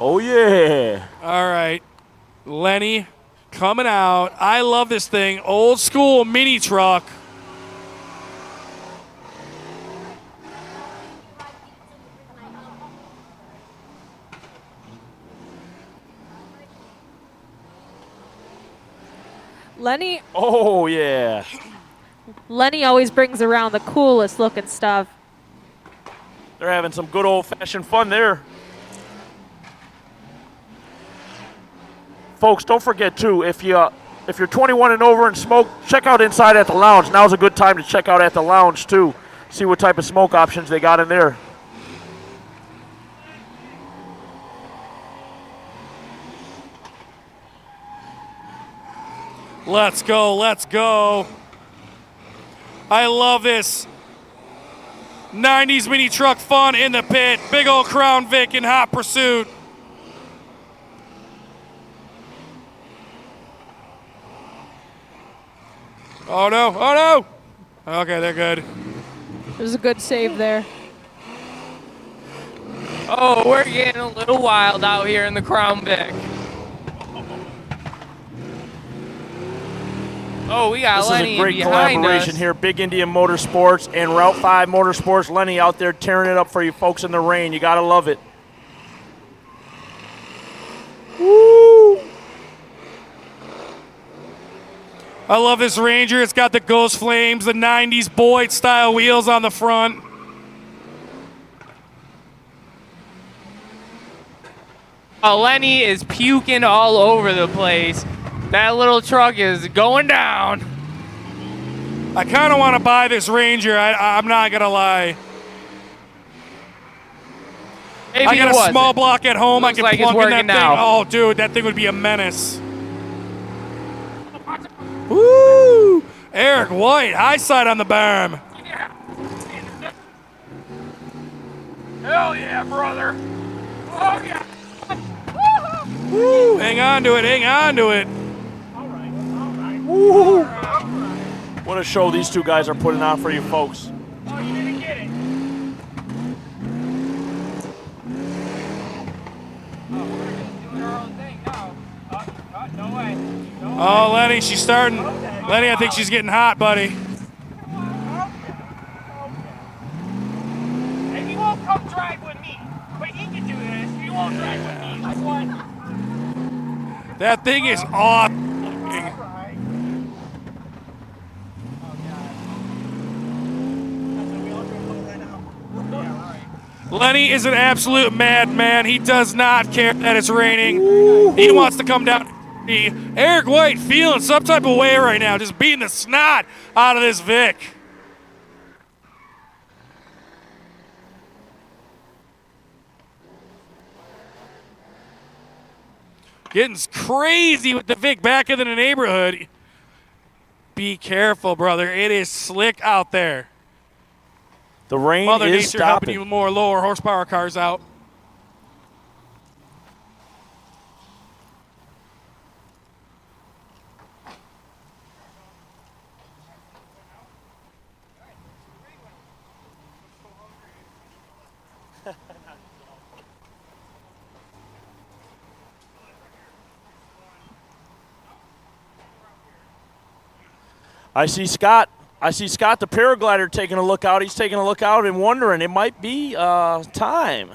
Oh, yeah. All right. Lenny coming out. I love this thing. Old school mini truck. Lenny Oh, yeah. always brings around the coolest looking stuff. They're having some good old-fashioned fun there. Folks, don't forget, too, if you're 21 and over and smoke, check out inside at the lounge. Now's a good time to check out at the lounge, too. See what type of smoke options they got in there. Let's go, let's go. I love this. 90s mini truck fun in the pit. Big old Crown Vic in hot pursuit. Oh no, oh no. Okay, they're good. There's a good save there. Oh, we're getting a little wild out here in the Crown Vic. Oh, we got This Lenny is a great behind collaboration us. here. Big Indian Motorsports and Route 5 Motorsports. Lenny out there tearing it up for you folks in the rain. You got to love it. Woo! I love this Ranger. It's got the Ghost Flames, the 90s Boyd style wheels on the front. Lenny is puking all over the place. That little truck is going down. I kind of want to buy this Ranger. I'm not going to lie. Maybe I got it a wasn't. small block at home. Looks I like can it's plug in that working thing. now. Oh, dude, that thing would be a menace. Woo! Eric White, high side on the berm. Hell yeah, brother. Oh, yeah. Woo! Hang on to it, hang on to it. Woo! What a show these two guys are putting on for you folks. Oh, you didn't get it. Oh, we're just doing our own thing now. No way. No Oh, Lenny, she's starting. Lenny, I think she's getting hot, buddy. And you won't come drive with me. But he can do this. You won't drive with me. I won. That thing is awesome. Lenny is an absolute madman. He does not care that it's raining. He wants to come down. Eric White feeling some type of way right now, just beating the snot out of this Vic. Getting crazy with the Vic back into the neighborhood. Be careful, brother. It is slick out there. The rain Mother is Nature helping stopping. even more lower horsepower cars out. I see Scott the paraglider taking a look out. He's taking a look out and wondering it might be time.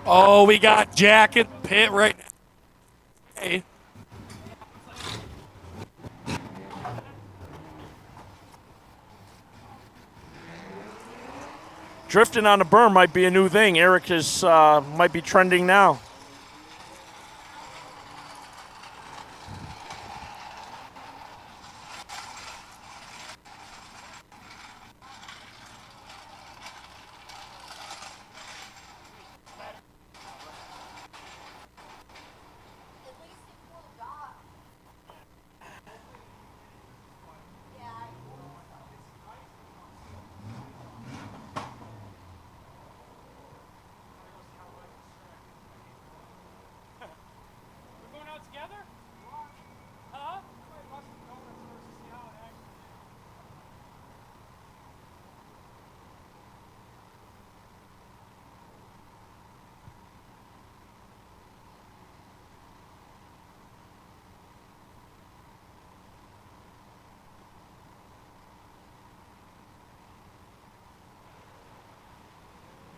Oh, we got Jack in the pit right now. Hey. Drifting on the berm might be a new thing. Eric is might be trending now. We're going out together? Huh?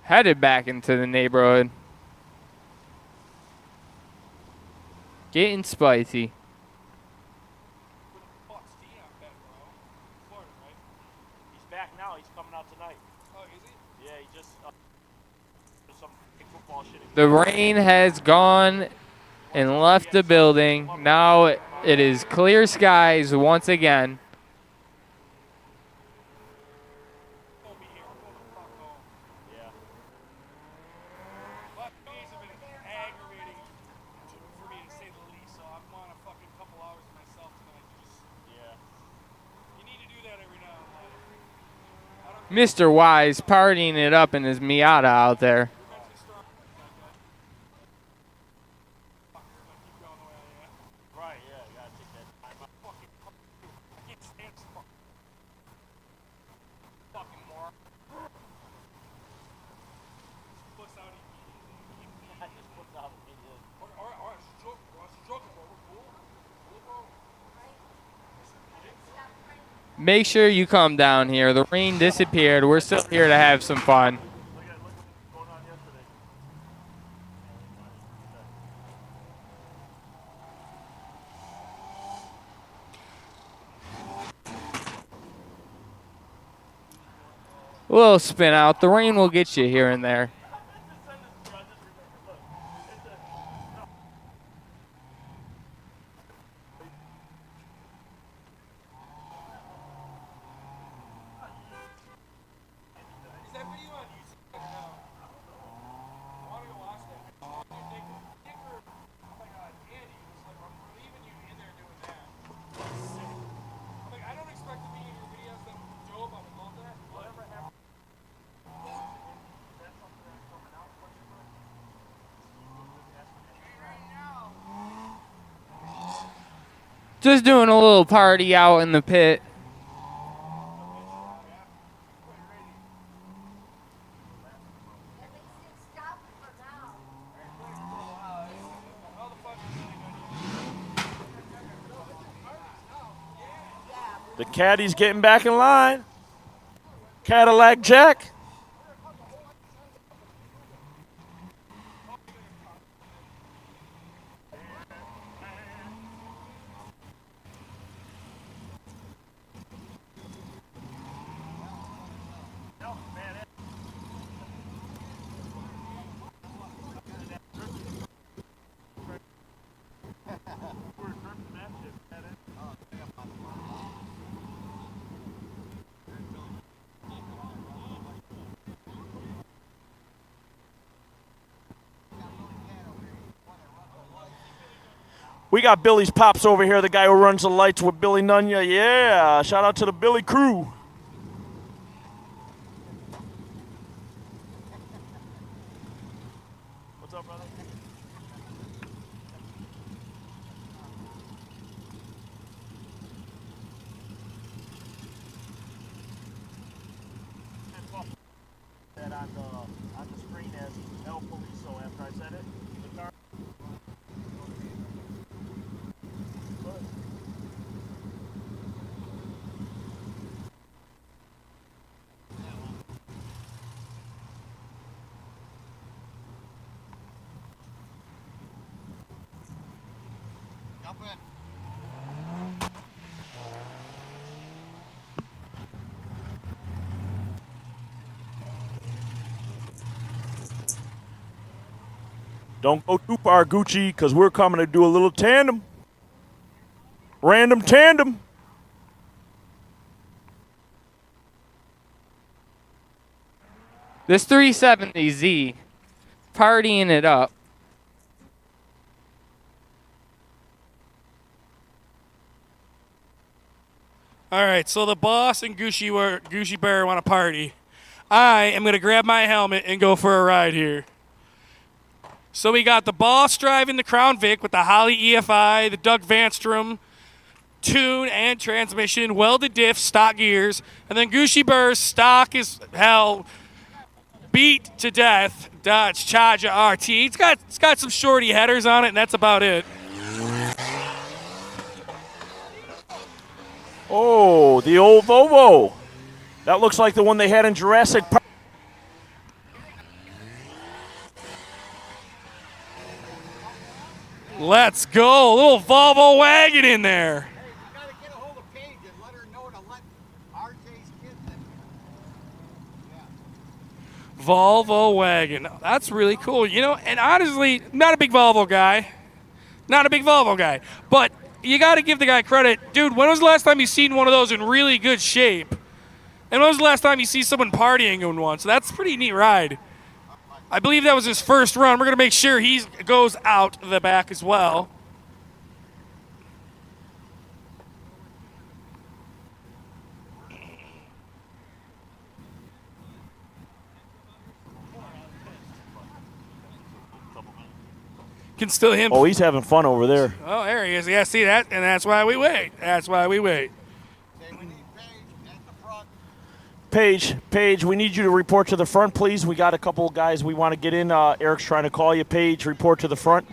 Headed back into the neighborhood. Getting spicy. He's back now. He's coming out tonight. Oh, is he? Yeah, he just some football shit. The rain has gone and left the building. Now it is clear skies once again. Mr. Wise partying it up in his Miata out there. Right, yeah, you gotta take that time out. I can't stand fucking more. Puts out I just puts out immediately. Alright, she's joking, bro. We're cool. Make sure you come down here. The rain disappeared. We're still here to have some fun. Look at what was going on yesterday. A little spin out. The rain will get you here and there. Just doing a little party out in the pit. The caddy's getting back in line. Cadillac Jack. We got Billy's Pops over here, the guy who runs the lights with Billy Nunya. Yeah, shout out to the Billy crew. What's up, brother? That on the screen as El Poliso after I said it. The car. Jump in. Don't go too far, Gucci, because we're coming to do a little tandem. Random tandem. This 370Z, partying it up. All right, so the boss and Gucci Bear want to party. I am going to grab my helmet and go for a ride here. So we got the boss driving the Crown Vic with the Holly EFI, the Doug Vanstrom tune and transmission, welded diff, stock gears, and then Gucci Bear's stock is hell, beat to death Dodge Charger RT. It's got some shorty headers on it, and that's about it. Oh, the old Volvo. That looks like the one they had in Jurassic Park. Let's go. A little Volvo wagon in there. Hey, you gotta get a hold of Paige and let her know to let RJ's kids in. Volvo wagon. That's really cool. You know, and honestly, not a big Volvo guy. Not a big Volvo guy. But you got to give the guy credit. Dude, when was the last time you seen one of those in really good shape? And when was the last time you see someone partying in one? So that's a pretty neat ride. I believe that was his first run. We're going to make sure he goes out the back as well. Can still him. Oh, he's having fun over there. Oh, there he is. Yeah, see that? And that's why we wait. That's why we wait. Okay, we need Paige at the front. Paige, we need you to report to the front, please. We got a couple of guys we want to get in. Eric's trying to call you. Paige, report to the front.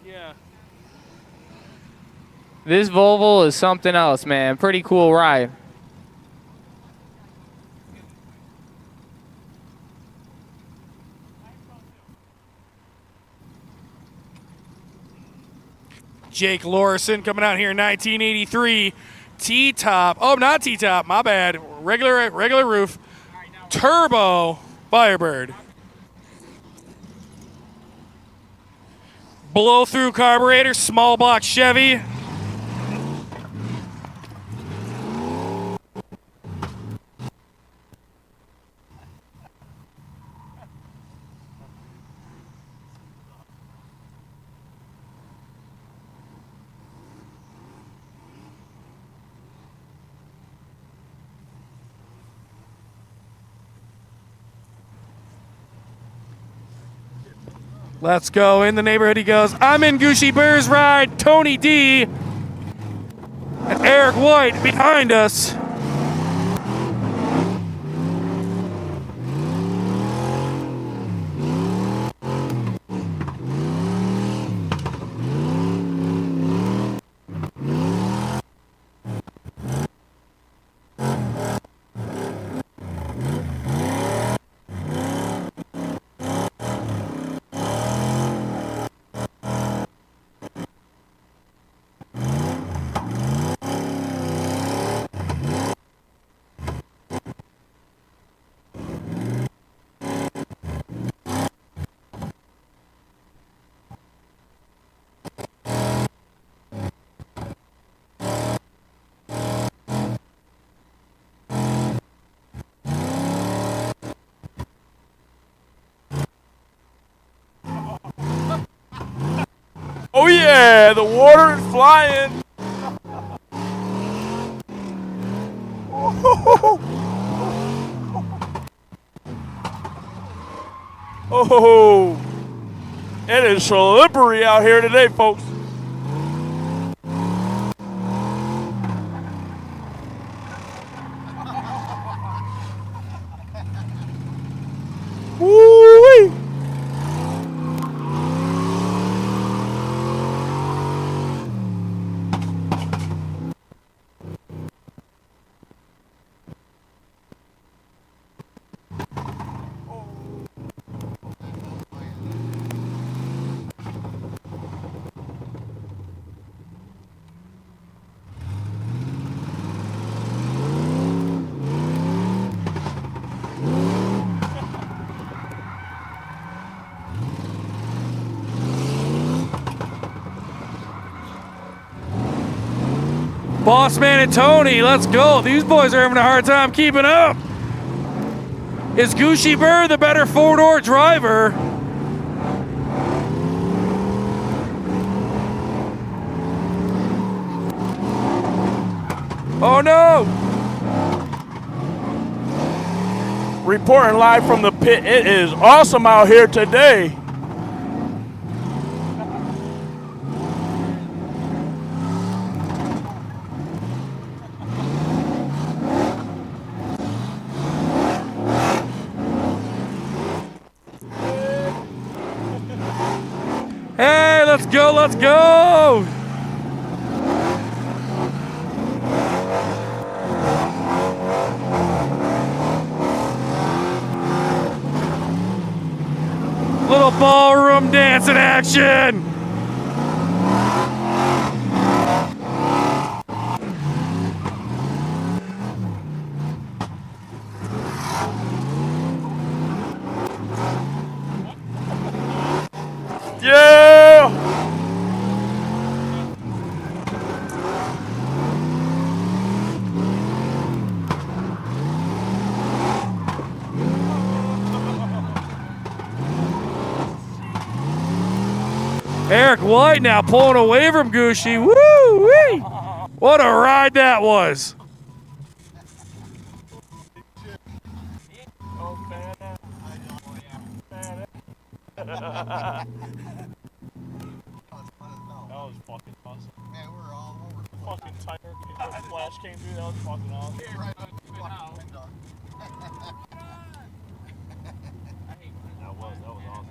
Yeah. This Volvo is something else, man. Pretty cool ride. Jake Lorison coming out here in 1983. T-top. Oh, not T-top. My bad. Regular roof. Turbo Firebird. Blow-through carburetor. Small block Chevy. Let's go. In the neighborhood he goes. I'm in Gucci Bear's ride. Tony D. And Eric White behind us. Oh, yeah, the water is flying. Oh, it is slippery out here today, folks. Woo-wee. Boss Man and Tony, let's go. These boys are having a hard time keeping up. Is Gucci Bird the better four-door driver? Oh no! Reporting live from the pit. It is awesome out here today. Hey, let's go, let's go! Little ballroom dancing action! Yeah! Eric White now pulling away from Gucci. Woo-wee! What a ride that was. That was fucking awesome. Man, we're all over the fucking tire. The flash came through. That was fucking awesome. Right on the fucking window. That was awesome.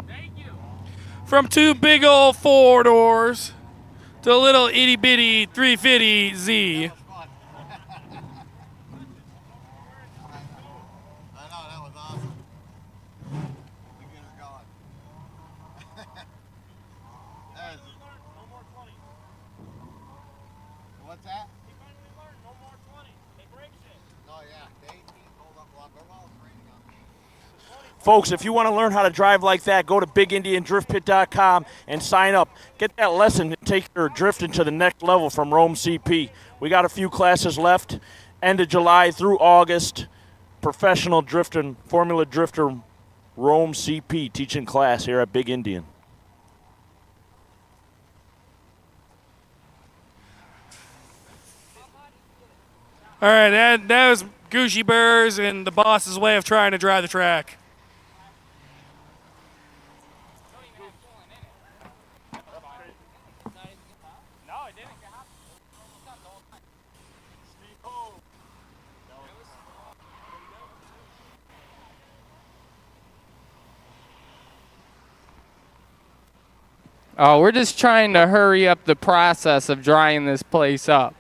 Thank you. From two big old four doors to a little itty bitty 350Z. I know, that was awesome. We get her going. That is, what's that? He finally learned no more 20. They break shit. Oh yeah, they hold up a lot. They're all training on me. Folks, if you want to learn how to drive like that, go to bigindiandriftpit.com and sign up. Get that lesson and take your drifting to the next level from Rome CP. We got a few classes left, end of July through August. Professional drifting, Formula Drifter Rome CP teaching class here at Big Indian. All right, that was Gucci Bears and the boss's way of trying to drive the track. Oh, we're just trying to hurry up the process of drying this place up.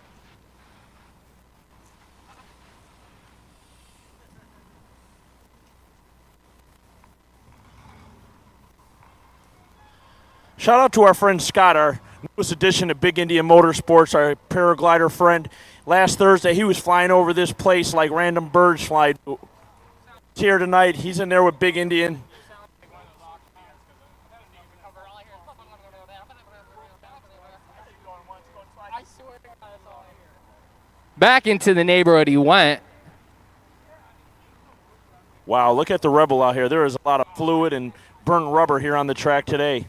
Shout out to our friend Scott, our newest addition to Big Indian Motorsports, our paraglider friend. Last Thursday, he was flying over this place like random birds fly. He's here tonight. He's in there with Big Indian. Back into the neighborhood he went. Wow, look at the Rebel out here. There is a lot of fluid and burnt rubber here on the track today.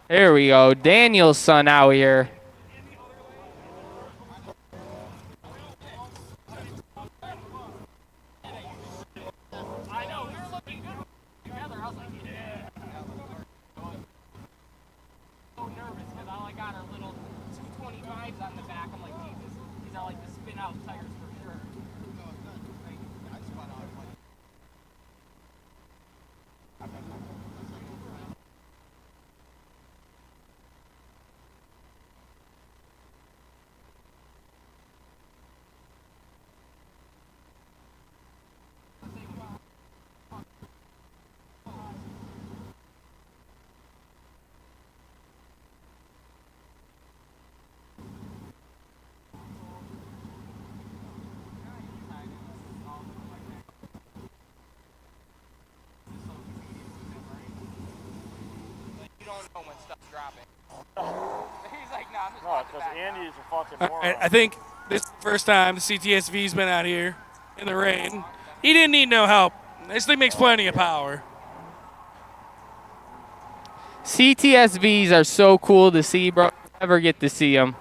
There we go. Daniel's son out here. You don't know when stuff's dropping. He's like, nah, I'm just No, watching because back Andy now. is a fucking All moron. right, I think this is the first time the CTSV's been out here in the rain. He didn't need no help. This thing makes plenty of power. CTSVs are so cool to see, bro. Never get to see them.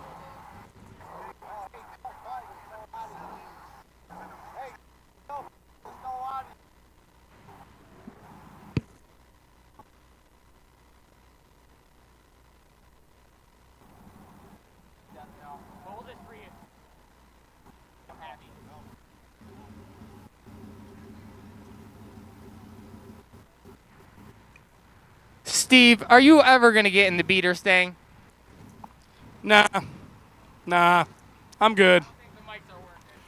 Steve, are you ever going to get in the beater stang? Nah, I'm good. I don't think the mics are working.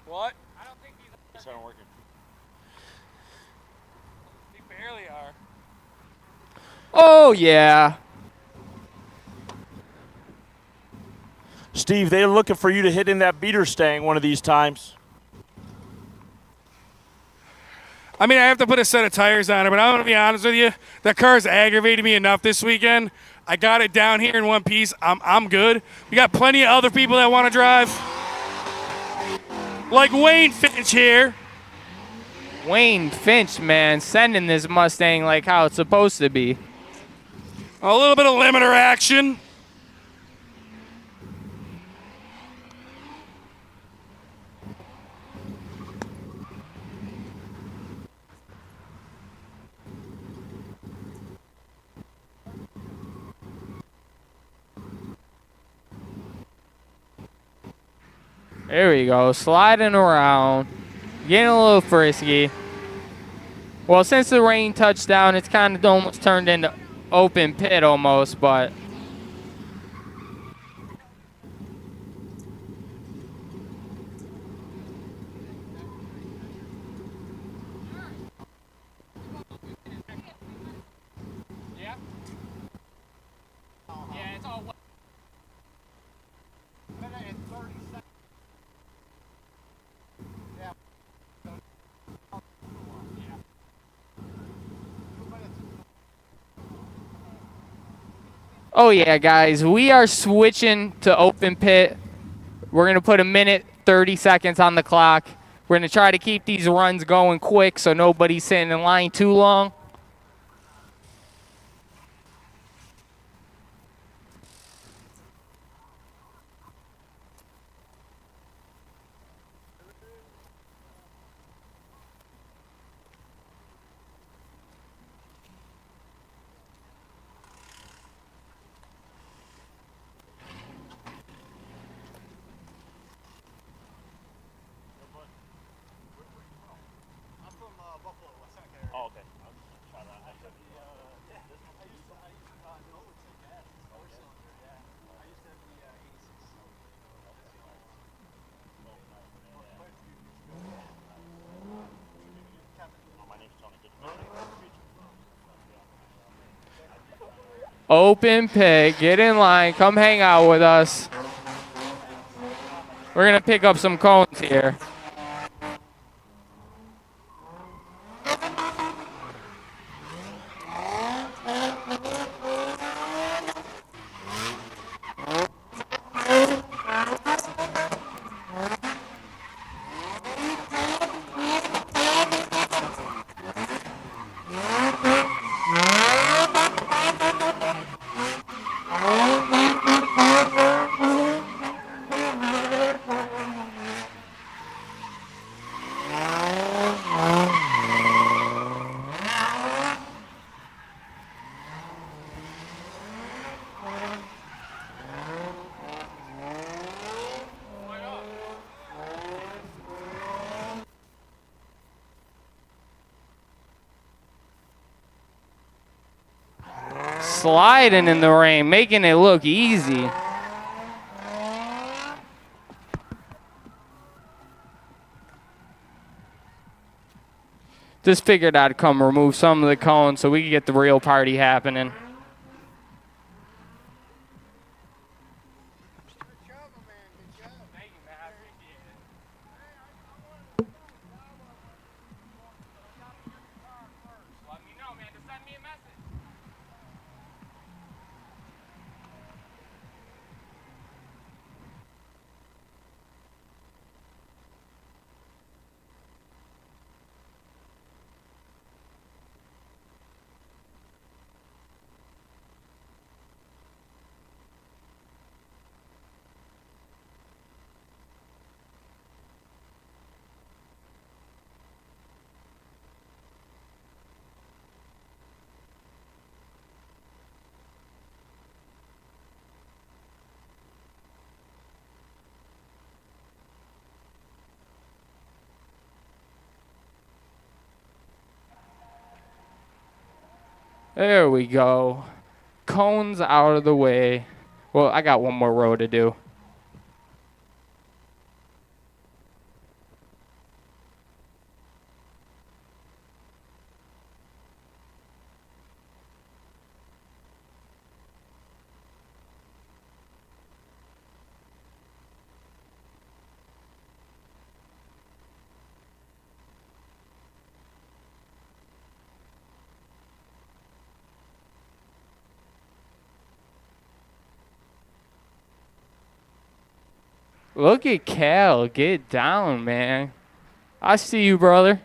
What? I don't think these It's not working. They barely are. Oh, yeah. Steve, they're looking for you to hit in that beater stang one of these times. I mean, I have to put a set of tires on it, but I'm going to be honest with you. That car's aggravated me enough this weekend. I got it down here in one piece. I'm good. We got plenty of other people that want to drive. Like Wayne Finch here. Wayne Finch, man, sending this Mustang like how it's supposed to be. A little bit of limiter action. There we go, sliding around, getting a little frisky. Well, since the rain touched down, it's kind of almost turned into open pit almost, but Yeah? Yeah, it's all wet. Minute and 30 seconds. Yeah. oh yeah, guys, we are switching to open pit. We're gonna put a minute, 30 seconds on the clock. We're gonna try to keep these runs going quick so nobody's sitting in line too long. I'm from Buffalo, West Seneca area. Oh, okay. I used to know it's like that. Four cylinder, yeah. I used to have the 86. My name's Tony. Good to meet you. Open pit, get in line, come hang out with us. We're gonna pick up some cones here. Sliding in the rain, making it look easy. Just figured I'd come remove some of the cones so we could get the real party happening. Let me know, man. Just send me a message. There we go. Cones out of the way. Well, I got one more row to do. Look at Cal. Get down, man. I see you, brother.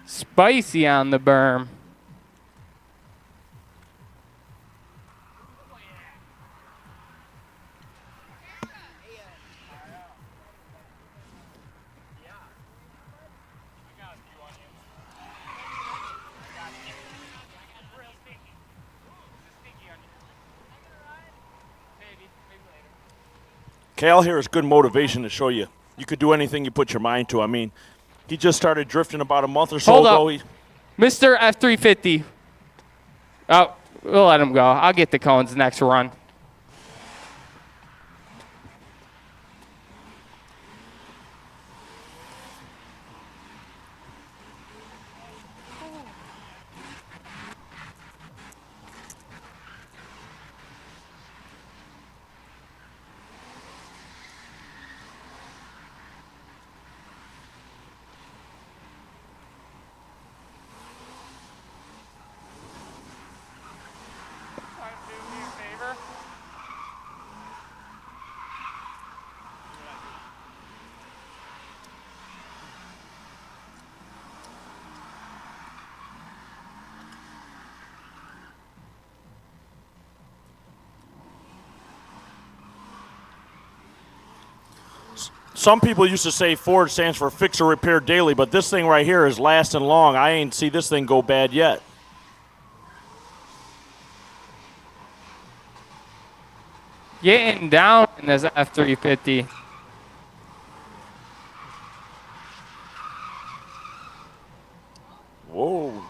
Spicy on the berm. Cal here is good motivation to show you could do anything you put your mind to. I mean, he just started drifting about a month or so ago. Hold up. Mr. F350. Oh, we'll let him go. I'll get the cones next run. Some people used to say Ford stands for fix or repair daily, but this thing right here is lasting long. I ain't see this thing go bad yet. Getting down in this F350. Whoa.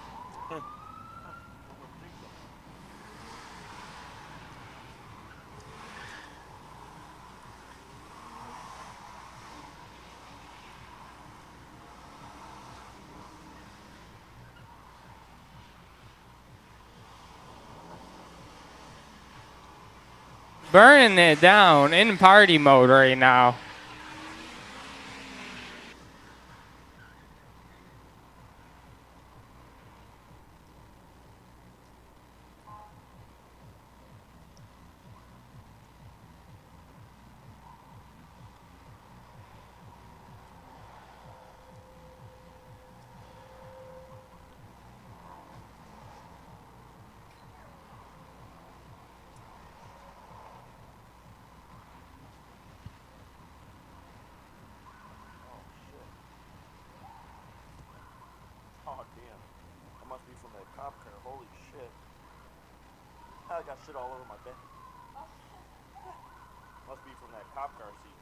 Burning it down in party mode right now. Oh, damn. That must be from that cop car. Holy shit. I got shit all over my bed. Must be from that cop car seat.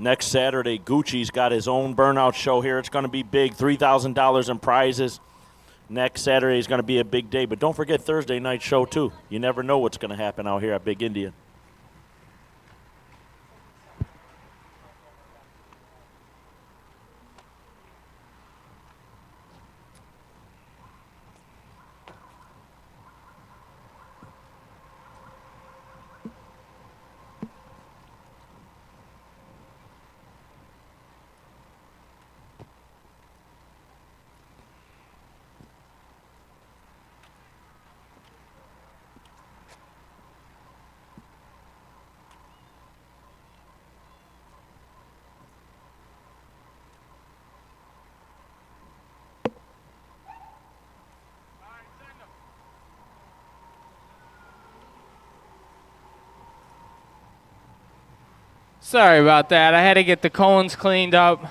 Next Saturday, Gucci's got his own burnout show here. It's going to be big, $3,000 in prizes. Next Saturday is going to be a big day. But don't forget Thursday night show, too. You never know what's going to happen out here at Big Indian. Sorry about that. I had to get the cones cleaned up.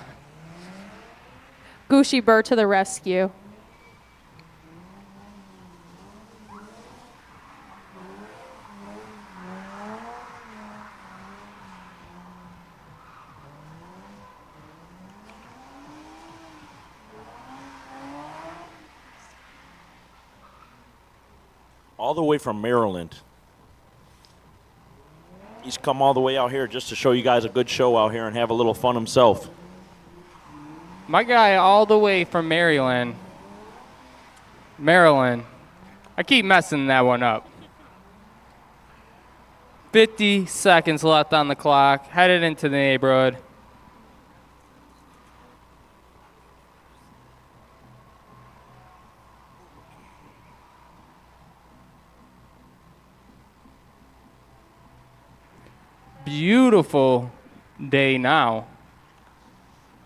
Gushy Burr to the rescue. All the way from Maryland. He's come all the way out here just to show you guys a good show out here and have a little fun himself. My guy all the way from Maryland. I keep messing that one up. 50 seconds left on the clock. Headed into the neighborhood. Beautiful day now.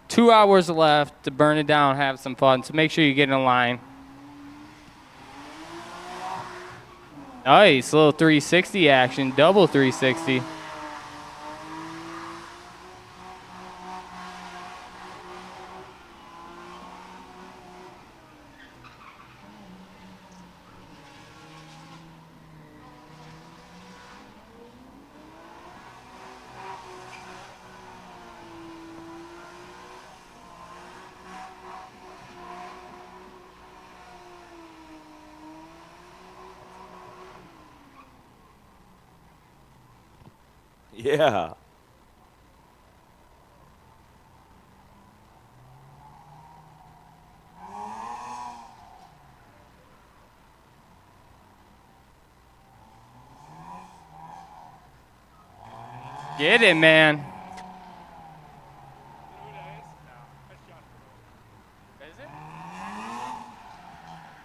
2 hours left to burn it down, have some fun. So make sure you get in line. Nice, little 360 action, double 360. Yeah. Get it, man.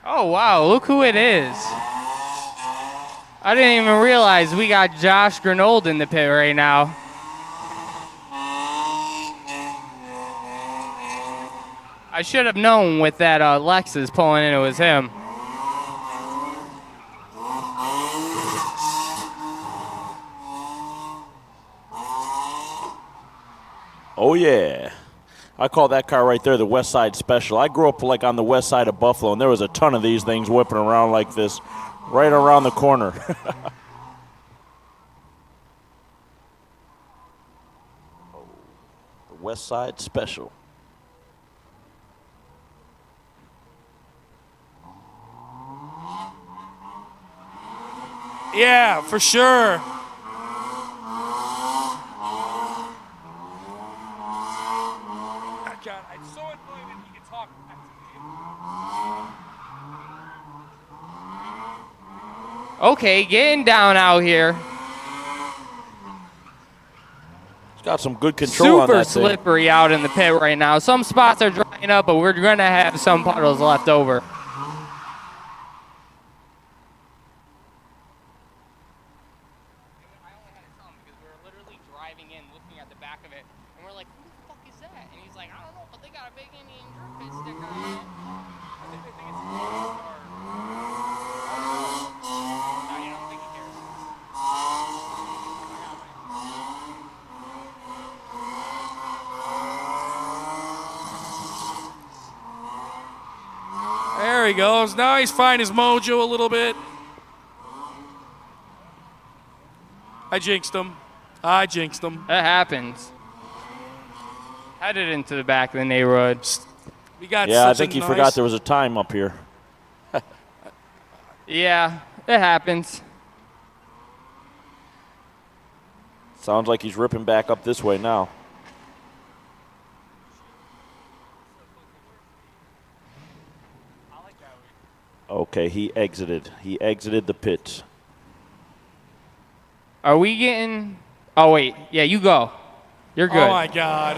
Oh, wow, look who it is. I didn't even realize we got Josh Grenold in the pit right now. I should have known with that Lexus pulling in it was him. Oh, yeah. I call that car right there the West Side Special. I grew up like on the west side of Buffalo, and there was a ton of these things whipping around like this right around the corner. The West Side Special. Yeah, for sure. God, it's so annoying that he can talk. Okay, getting down out here. He's got some good control on Super that thing. slippery out in the pit right now. Some spots are drying up, but we're going to have some puddles left over. There he goes. Now he's finding his mojo a little bit. I jinxed him. That happens. Headed into the back of the neighborhood. We got Yeah, I such think a he nice- forgot there was a time up here. Yeah, it happens. Sounds like he's ripping back up this way now. Okay, he exited. He exited the pit. Are we getting... Oh, wait. Yeah, you go. You're good. Oh, my God.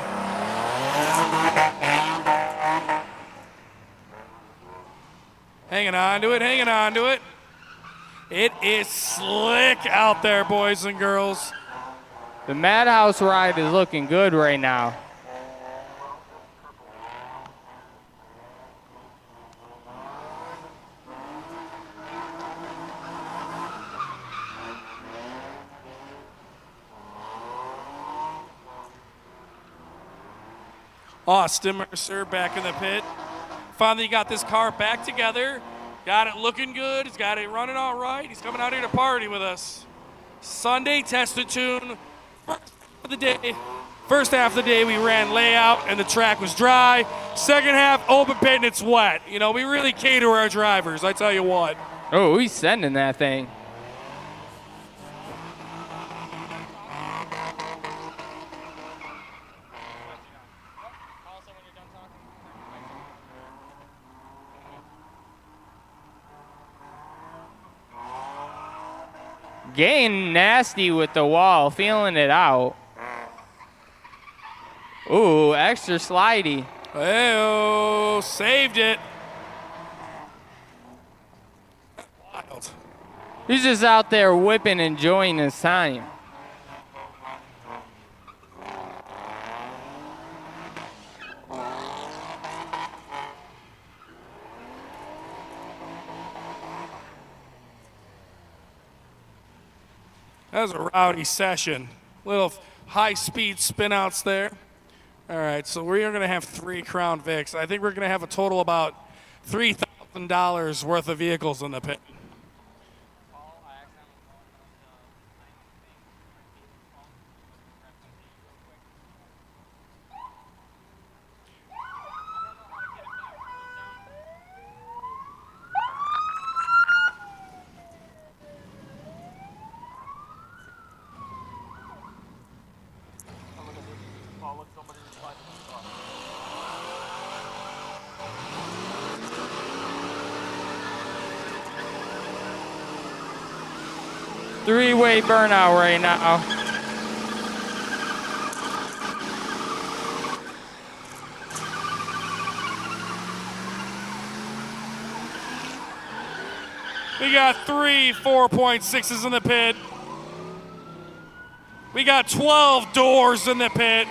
Hanging on to it. It is slick out there, boys and girls. The Madhouse ride is looking good right now. Austin Mercer back in the pit. Finally got this car back together. Got it looking good. He's got it running all right. He's coming out here to party with us. Sunday tested tune. First half of the day we ran layout and the track was dry. Second half open pit and it's wet. You know, we really cater our drivers, I tell you what. Oh, he's sending that thing. Getting nasty with the wall, feeling it out. Ooh, extra slidey. Hey-oh, saved it. Wild. He's just out there whipping, enjoying his time. That was a rowdy session. Little high-speed spin-outs there. All right, so we are going to have 3 Crown Vics. I think we're going to have a total about $3,000 worth of vehicles in the pit. Three-way burnout right now. We got 3 4.6s in the pit. We got 12 doors in the pit.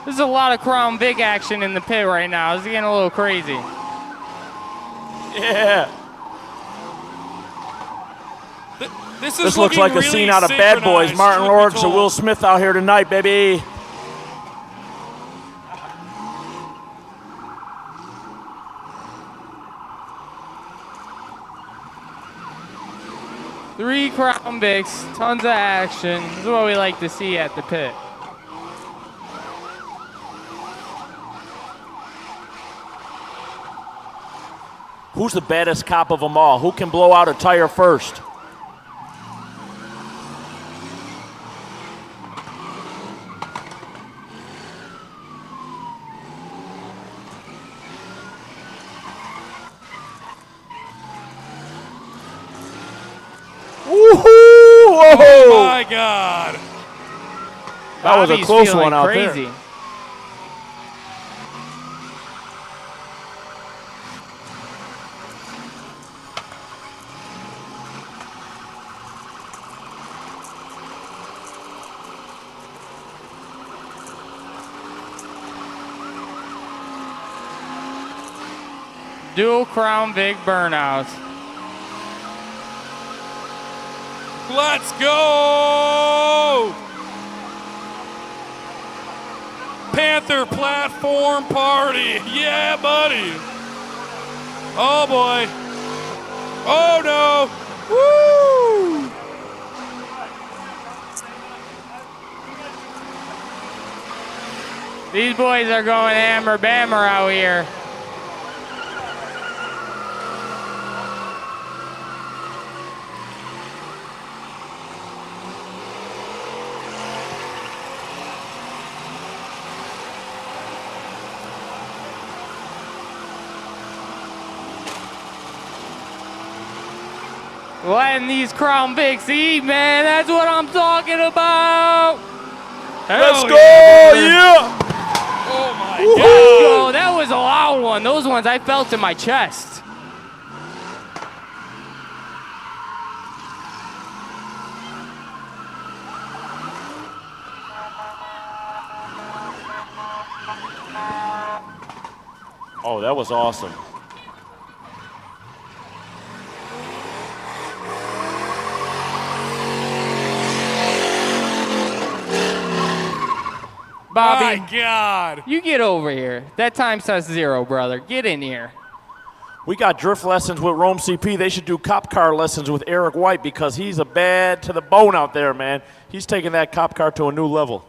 There's a lot of Crown Vic action in the pit right now. It's getting a little crazy. Yeah. This looks like really a scene out of Bad Boys. synchronized, Martin truth be Lawrence and told. Will Smith out here tonight, baby. Three Crown Vics, tons of action. This is what we like to see at the pit. Who's the baddest cop of them all? Who can blow out a tire first? Woohoo! Whoa! Oh my God. That was a Bobby's close feeling one out crazy. there. Dual Crown Vic burnouts. Let's go! Panther platform party. Yeah, buddy. Oh, boy. Oh, no. Woo! These boys are going hammer bammer out here. Letting these Crown Vics eat, man. That's what I'm talking about. Let's Hell go! yeah, brother. Yeah! Oh, my Woohoo! God. Oh, that was a loud one. Those ones I felt in my chest. Oh, that was awesome. Bobby, My God. you get over here. That time says 0, brother. Get in here. We got drift lessons with Rome CP. They should do cop car lessons with Eric White because he's a bad to the bone out there, man. He's taking that cop car to a new level.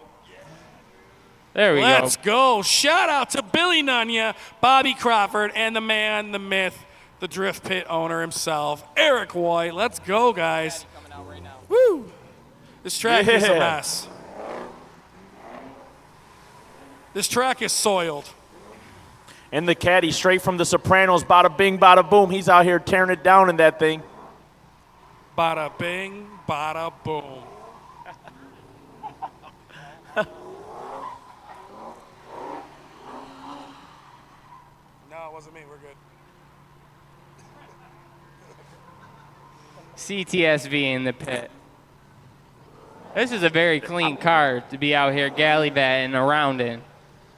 There we go. Let's go. Shout out to Billy Nunya, Bobby Crawford, and the man, the myth, the drift pit owner himself, Eric White. Let's go, guys. Woo. This track is a mess. This track is soiled. And the caddy straight from the Sopranos, bada bing, bada boom. He's out here tearing it down in that thing. Bada bing, bada boom. No, it wasn't me. We're good. CTSV in the pit. This is a very clean car to be out here gallivanting around in.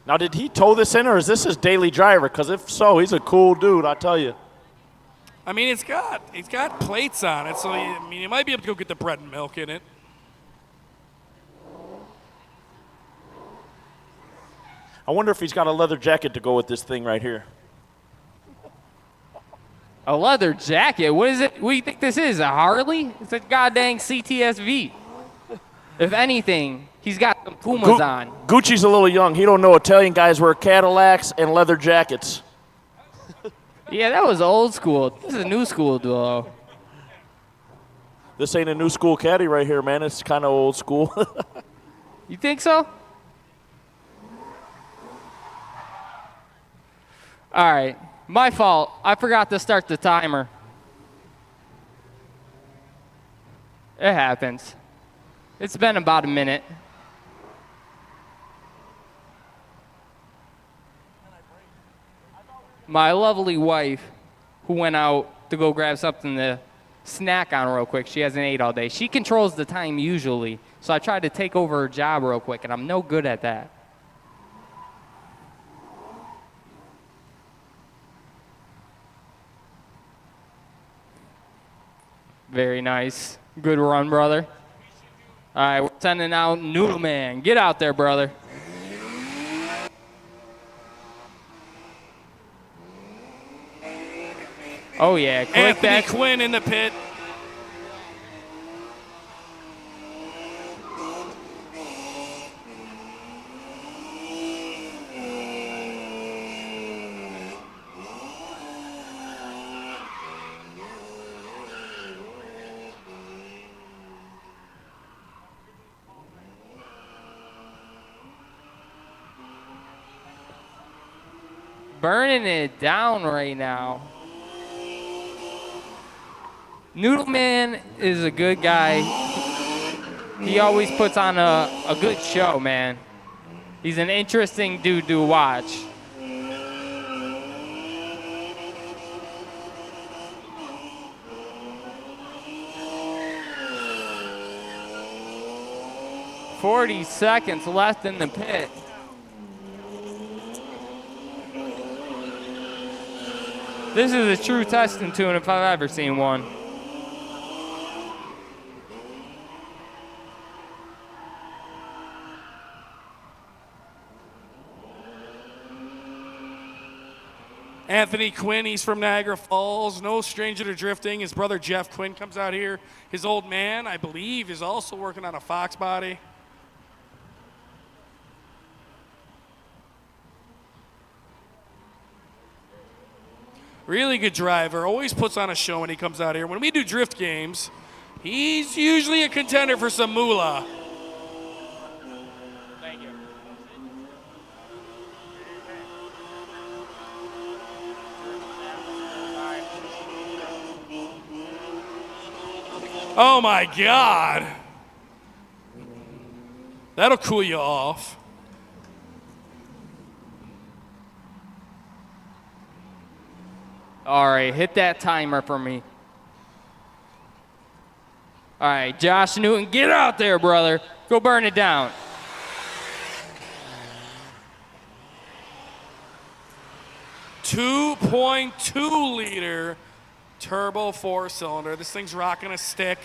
Now, did he tow this in, or is this his daily driver? Because if so, he's a cool dude, I tell you. I mean, it's got plates on it, so you might be able to go get the bread and milk in it. I wonder if he's got a leather jacket to go with this thing right here. A leather jacket? What is it? What do you think this is? A Harley? It's a goddamn CTSV. If anything, he's got some Pumas on. Gucci's a little young. He don't know Italian guys wear Cadillacs and leather jackets. Yeah, that was old school. This is a new school, though. This ain't a new school caddy right here, man. It's kind of old school. You think so? All right. My fault. I forgot to start the timer. It happens. It's been about a minute. My lovely wife, who went out to go grab something to snack on real quick, she hasn't ate all day. She controls the time usually, so I tried to take over her job real quick, and I'm no good at that. Very nice. Good run, brother. All right, we're sending out Noodle Man. Get out there, brother. Oh, yeah. Click Anthony that. Quinn in the pit. Burning it down right now. Noodle Man is a good guy. He always puts on a good show, man. He's an interesting dude to watch. $40 left in the pit. This is a true testing tune if I've ever seen one. Anthony Quinn, he's from Niagara Falls, no stranger to drifting. His brother Jeff Quinn comes out here. His old man, I believe, is also working on a Fox body. Really good driver, always puts on a show when he comes out here. When we do drift games, he's usually a contender for some moolah. Thank you. Oh my God. That'll cool you off. All right, hit that timer for me. All right, Josh Newton, get out there, brother. Go burn it down. .2 liter turbo 4-cylinder. This thing's rocking a stick.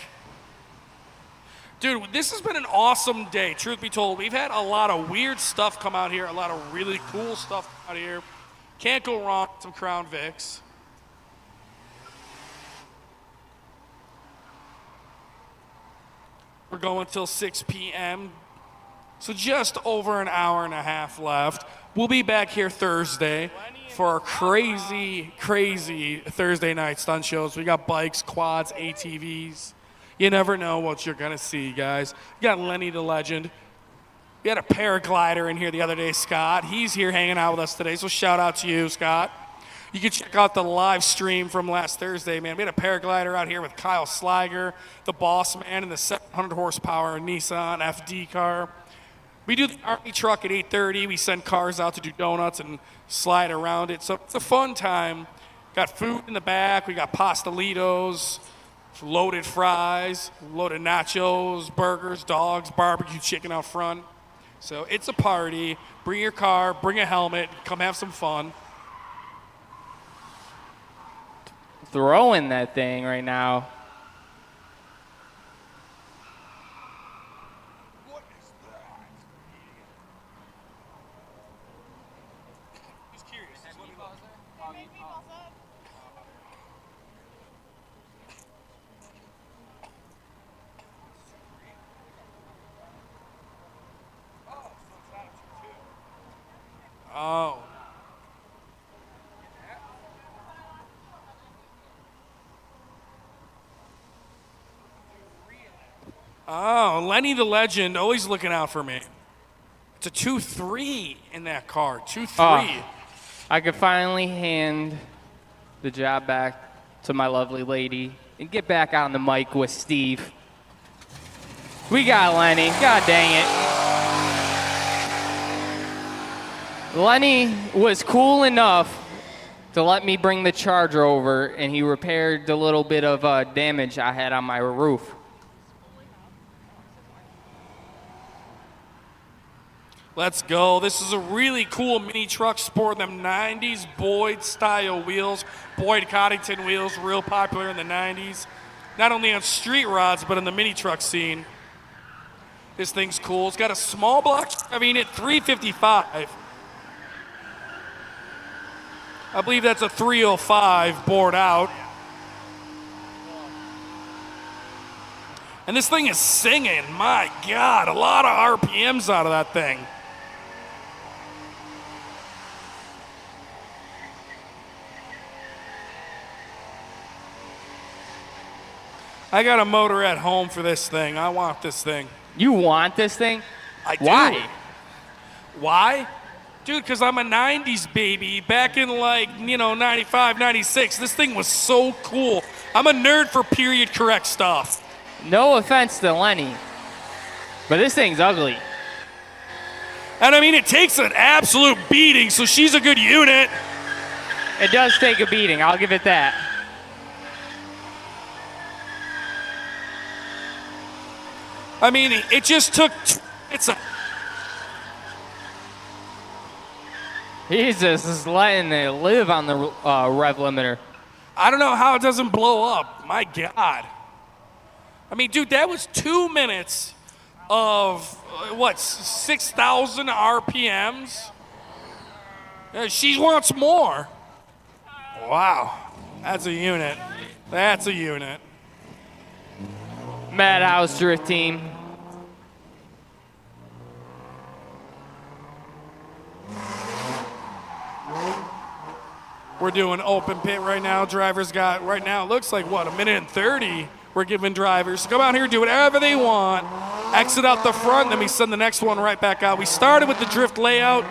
Dude, this has been an awesome day, truth be told. We've had a lot of weird stuff come out here, a lot of really cool stuff out here. Can't go wrong with some Crown Vics. We're going till 6 p.m., so just over an hour and a half left. We'll be back here Thursday for our crazy, crazy Thursday night stunt shows. We got bikes, quads, ATVs. You never know what you're going to see, guys. We got Lenny the Legend. We had a paraglider in here the other day, Scott. He's here hanging out with us today, so shout out to you, Scott. You can check out the live stream from last Thursday, man. We had a paraglider out here with Kyle Sliger, the boss man, and the 700 horsepower Nissan FD car. We do the Army truck at 8:30. We send cars out to do donuts and slide around it. So it's a fun time. Got food in the back. We got pastelitos, loaded fries, loaded nachos, burgers, dogs, barbecue chicken out front. So it's a party. Bring your car, bring a helmet, come have some fun. Throwing that thing right now. Oh. Oh, Lenny the Legend, always looking out for me. It's a 2-3 in that car, 2-3. I could finally hand the job back to my lovely lady and get back on the mic with Steve. We got Lenny. God dang it. Lenny was cool enough to let me bring the Charger over, and he repaired the little bit of damage I had on my roof. Let's go. This is a really cool mini truck sporting them 90s Boyd style wheels. Boyd Coddington wheels, real popular in the 90s. Not only on street rods, but in the mini truck scene. This thing's cool. It's got a small block, at 355. I believe that's a 305 bored out. And this thing is singing. My God, a lot of RPMs out of that thing. I got a motor at home for this thing. I want this thing. You want this thing? I do. Why? Why? Dude, because I'm a 90s baby. Back in 95, 96. This thing was so cool. I'm a nerd for period correct stuff. No offense to Lenny, but this thing's ugly. And it takes an absolute beating, so she's a good unit. It does take a beating, I'll give it that. It just took. He's just letting it live on the rev limiter. I don't know how it doesn't blow up. My God. Dude, that was 2 minutes of, 6,000 RPMs? She wants more. Wow. That's a unit. That's a unit. Madhouse Drift Team. We're doing open pit right now. Drivers got, right now, it looks like, a minute and 30 we're giving drivers. So come out here, do whatever they want. Exit out the front, then we send the next one right back out. We started with the drift layout.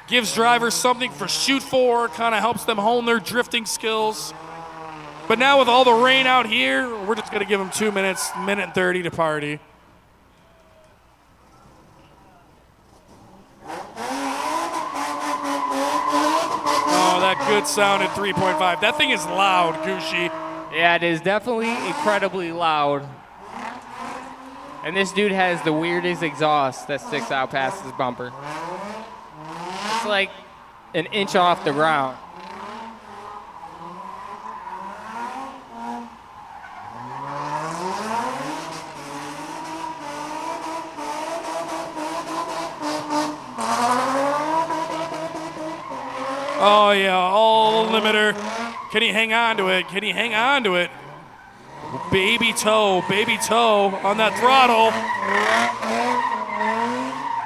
Gives drivers something for shoot for, kind of helps them hone their drifting skills. But now with all the rain out here, we're just going to give them 2 minutes, minute and 30 to party. Oh, that good sounded 3.5. That thing is loud, Gucci. Yeah, it is definitely incredibly loud. And this dude has the weirdest exhaust that sticks out past his bumper. It's like an inch off the ground. Oh, yeah, all limiter. Can he hang on to it? Can he hang on to it? Baby toe on that throttle.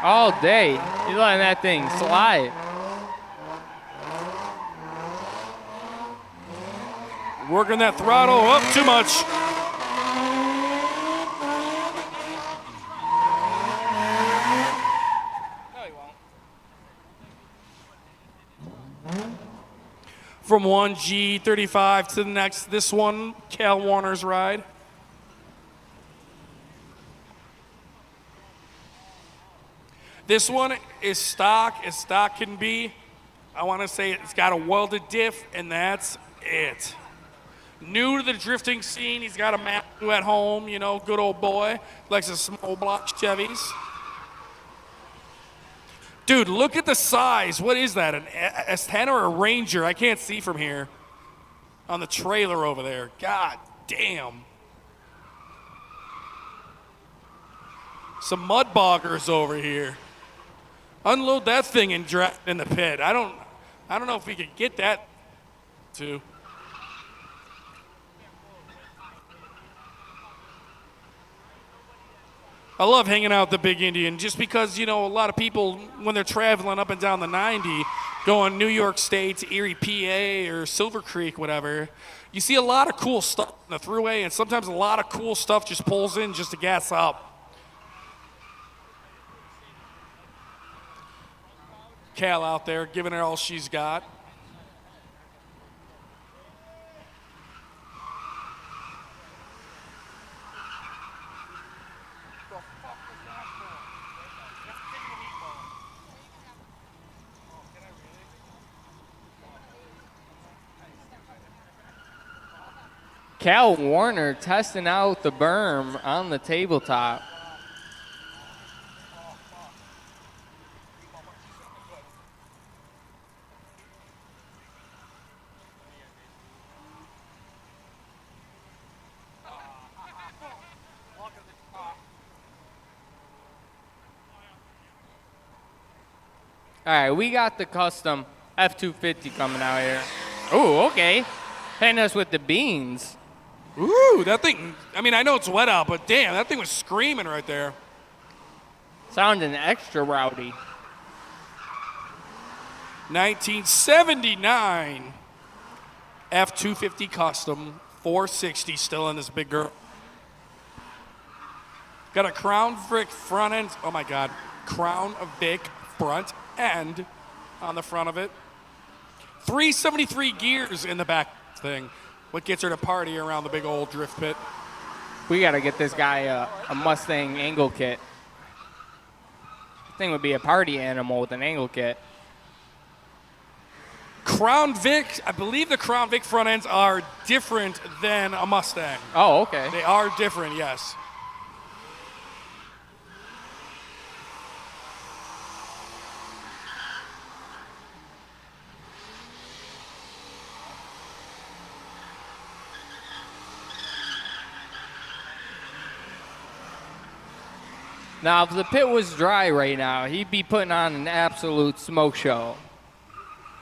All day. He's letting that thing slide. Working that throttle up too much. From one G35 to the next, this one, Cal Warner's ride. This one is stock as stock can be. I want to say it's got a welded diff, and that's it. New to the drifting scene, he's got a Matthew at home, you know, good old boy. Likes the small block Chevys. Dude, look at the size. What is that, an S10 or a Ranger? I can't see from here. On the trailer over there. God damn. Some mud boggers over here. Unload that thing and drop it in the pit. I don't know if we could get that to. I love hanging out with the Big Indian just because, you know, a lot of people, when they're traveling up and down the 90, going New York State to Erie, PA, or Silver Creek, whatever, you see a lot of cool stuff on the thruway, and sometimes a lot of cool stuff just pulls in just to gas up. Cal out there giving it all she's got. Cal Warner testing out the berm on the tabletop. All right, we got the custom F-250 coming out here. Oh, okay. Hitting us with the beans. Ooh, that thing, I mean, I know it's wet out, but damn, that thing was screaming right there. Sounding extra rowdy. 1979 F-250 Custom 460 still in this big girl. Got a Crown Vic front end. Oh my God. Crown Vic front end on the front of it. 373 gears in the back thing. What gets her to party around the big old drift pit. We got to get this guy a Mustang angle kit. Thing would be a party animal with an angle kit. Crown Vic, I believe the Crown Vic front ends are different than a Mustang. Oh, okay. They are different, yes. Now, if the pit was dry right now, he'd be putting on an absolute smoke show.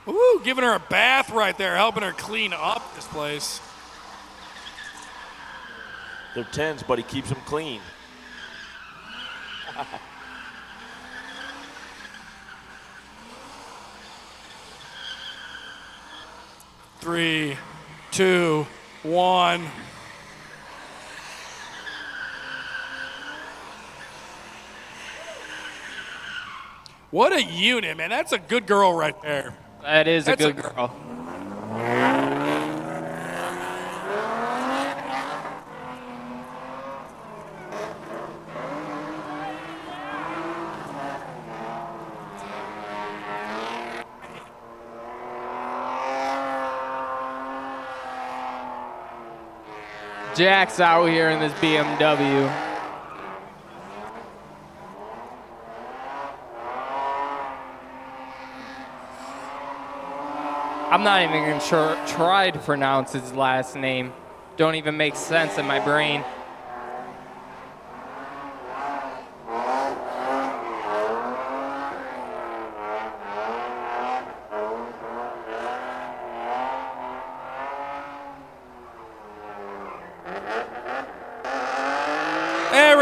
Ooh, giving her a bath right there, helping her clean up this place. They're 10s, but he keeps them clean. Three, two, one. What a unit, man. That's a good girl right there. That is a good girl. Jack's out here in this BMW. I'm not even going to try to pronounce his last name. Don't even make sense in my brain.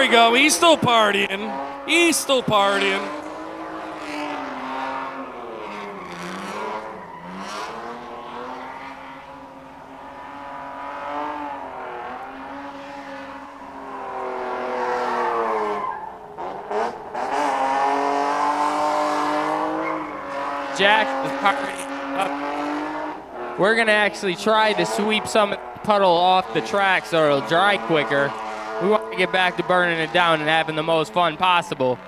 we go. He's still partying. He's still partying. Jack is partying up. We're gonna actually try to sweep some puddle off the track so it'll dry quicker. We want to get back to burning it down and having the most fun possible.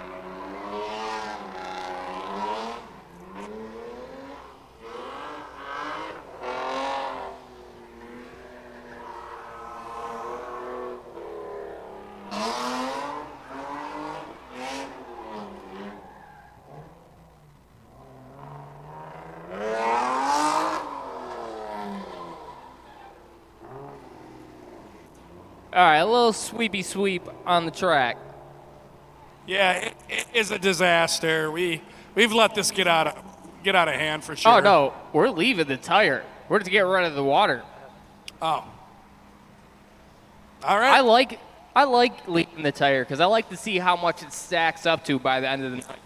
All right, a little sweepy sweep on the track. Yeah, it is a disaster. We've let this get out of hand for sure. Oh no, we're leaving the tire. We're to get rid of the water. Oh. All right. I like leaving the tire because I like to see how much it stacks up to by the end of the night.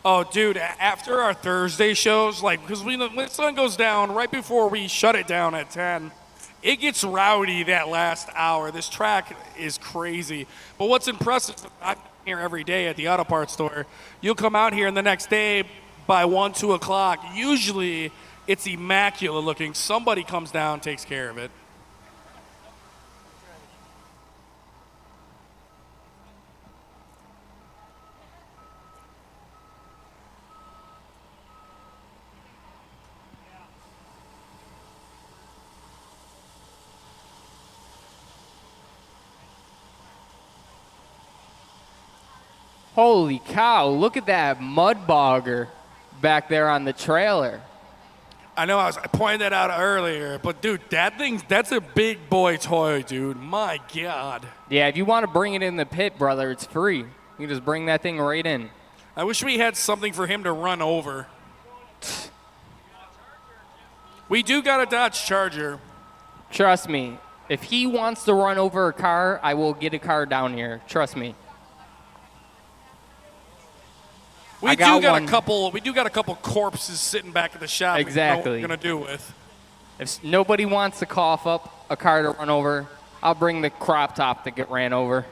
Oh, dude, after our Thursday shows, like, because when the sun goes down, right before we shut it down at 10, it gets rowdy that last hour. This track is crazy. But what's impressive, I'm here every day at the auto parts store. You'll come out here and the next day by 1, 2 o'clock, usually it's immaculate looking. Somebody comes down, takes care of it. Holy cow, look at that mud bogger back there on the trailer. I know I pointed that out earlier, but dude, that's a big boy toy, dude. My God. Yeah, if you want to bring it in the pit, brother, it's free. You can just bring that thing right in. I wish we had something for him to run over. We do got a Dodge Charger. Trust me, if he wants to run over a car, I will get a car down here. Trust me. We do got a couple corpses sitting back at the shop. Exactly. What we're gonna do with. If nobody wants to cough up a car to run over, I'll bring the crop top to get ran over.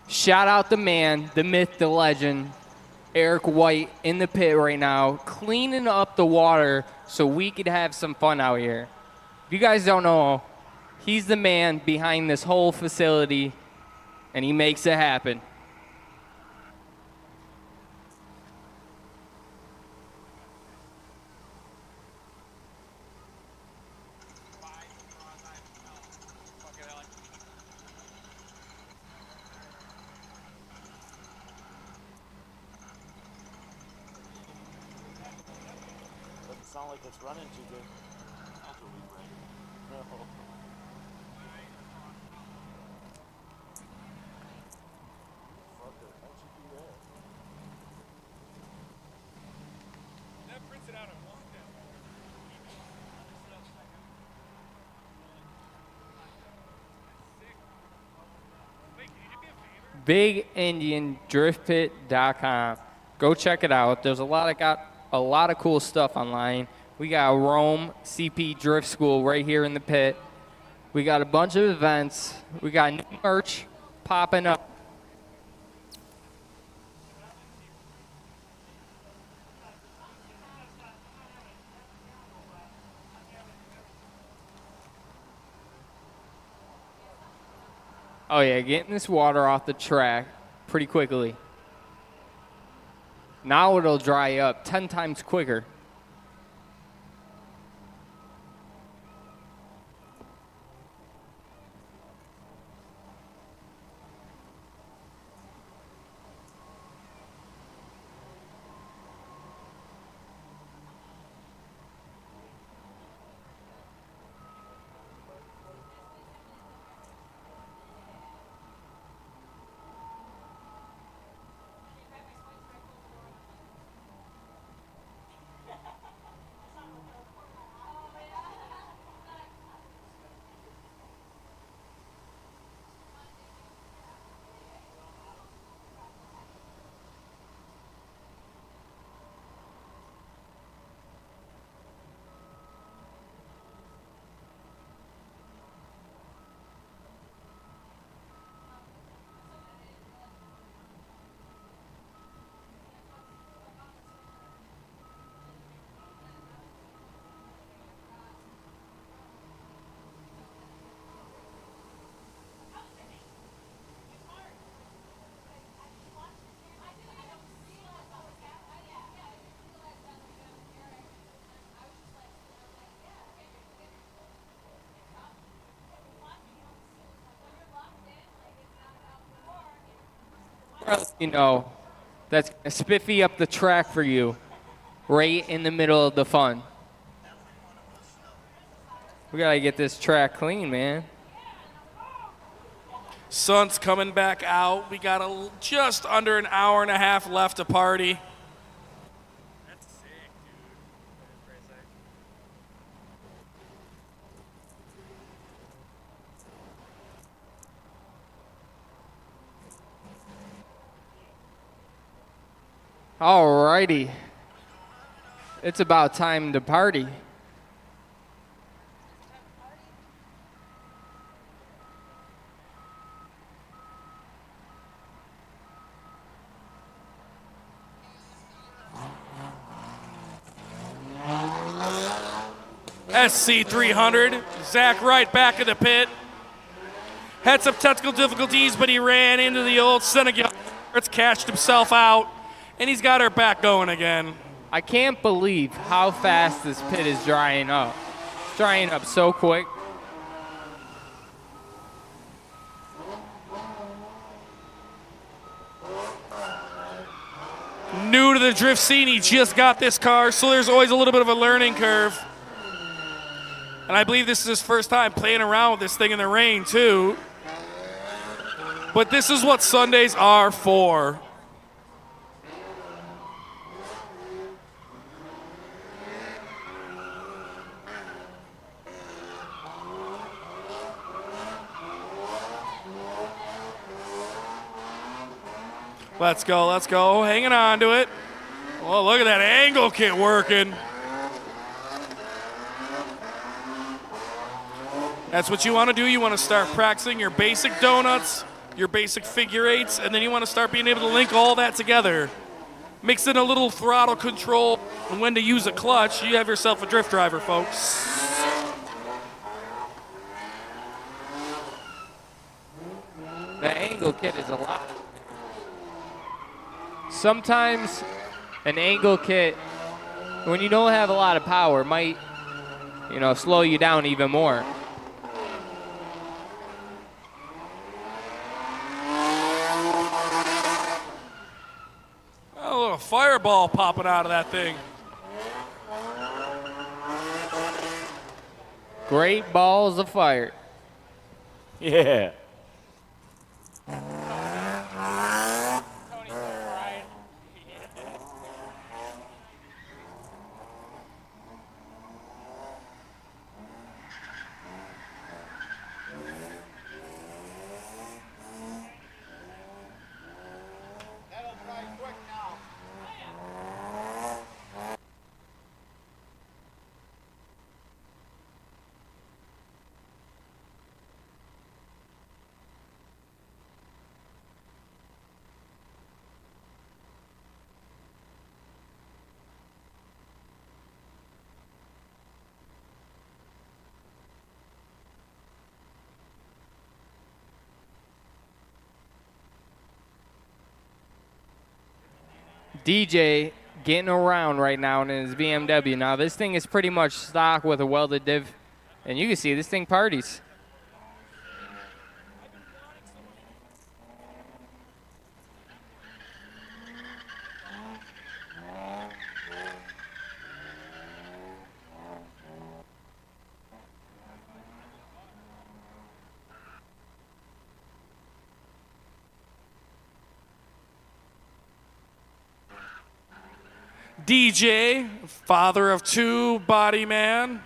Shout out the man, the myth, the legend, Eric White in the pit right now, cleaning up the water so we could have some fun out here. If you guys don't know, he's the man behind this whole facility, and he makes it happen. Doesn't sound like it's running too good. No. BigIndianDriftPit.com. Go check it out. There's a lot of cool stuff online. We got Rome CP Drift School right here in the pit. We got a bunch of events. We got new merch popping up. Oh yeah, getting this water off the track pretty quickly. Now it'll dry up 10 times quicker. You know, that's gonna spiffy up the track for you, right in the middle of the fun. We gotta get this track clean, man. Sun's coming back out. We got just under an hour and a half left to party. That's sick, dude. That's pretty sick. Alrighty. It's about time to party. SC 300. Zach Wright back in the pit. Had some technical difficulties, but he ran into the old Senegal. It's cashed himself out, and he's got her back going again. I can't believe how fast this pit is drying up. It's drying up so quick. New to the drift scene, he just got this car, so there's always a little bit of a learning curve. And I believe this is his first time playing around with this thing in the rain, too. But this is what Sundays are for. Let's go, let's go. Hanging on to it. Well, look at that angle kit working. That's what you want to do. You want to start practicing your basic donuts, your basic figure eights, and then you want to start being able to link all that together. Mix in a little throttle control and when to use a clutch. You have yourself a drift driver, folks. The angle kit is a lot. Sometimes an angle kit, when you don't have a lot of power, might, slow you down even more. A little fireball popping out of that thing. Great balls of fire. Yeah. That'll dry quick now. DJ getting around right now in his BMW. Now this thing is pretty much stock with a welded div, and you can see this thing parties. DJ, father of two, body man.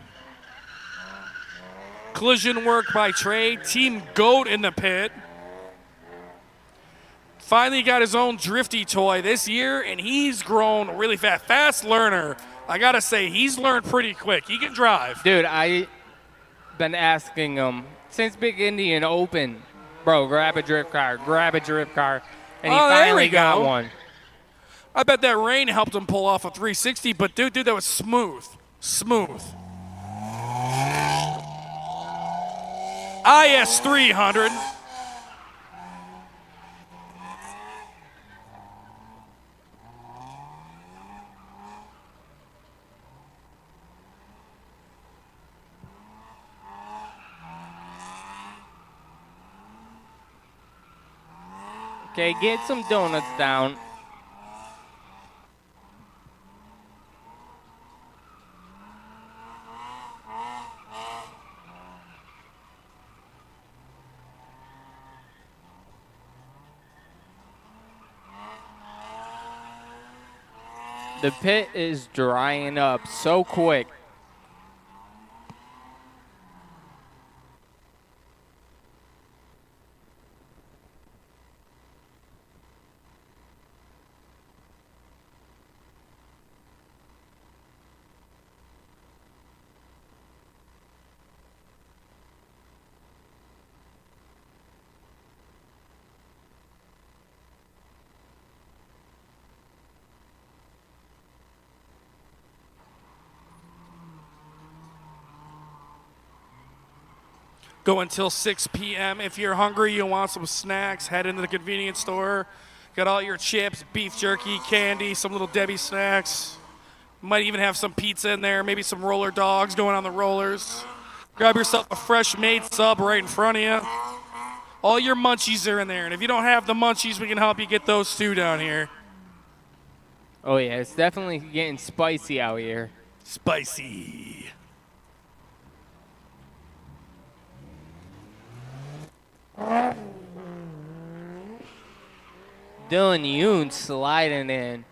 Collision work by trade. Team GOAT in the pit. Finally got his own drifty toy this year, and he's grown really fast. Fast learner. I gotta say, he's learned pretty quick. He can drive. Dude, I been asking him since Big Indian Open, bro, grab a drift car, and he Oh, there finally we got go. one. I bet that rain helped him pull off a 360, but dude, that was smooth. Smooth. IS 300. Okay, get some donuts down. The pit is drying up so quick. Go until 6 p.m. If you're hungry, you want some snacks, head into the convenience store. Got all your chips, beef jerky, candy, some little Debbie snacks. Might even have some pizza in there, maybe some roller dogs going on the rollers. Grab yourself a fresh made sub right in front of you. All your munchies are in there, and if you don't have the munchies, we can help you get those too down here. Oh yeah, it's definitely getting spicy out here. Spicy. Dylan Yoon sliding in.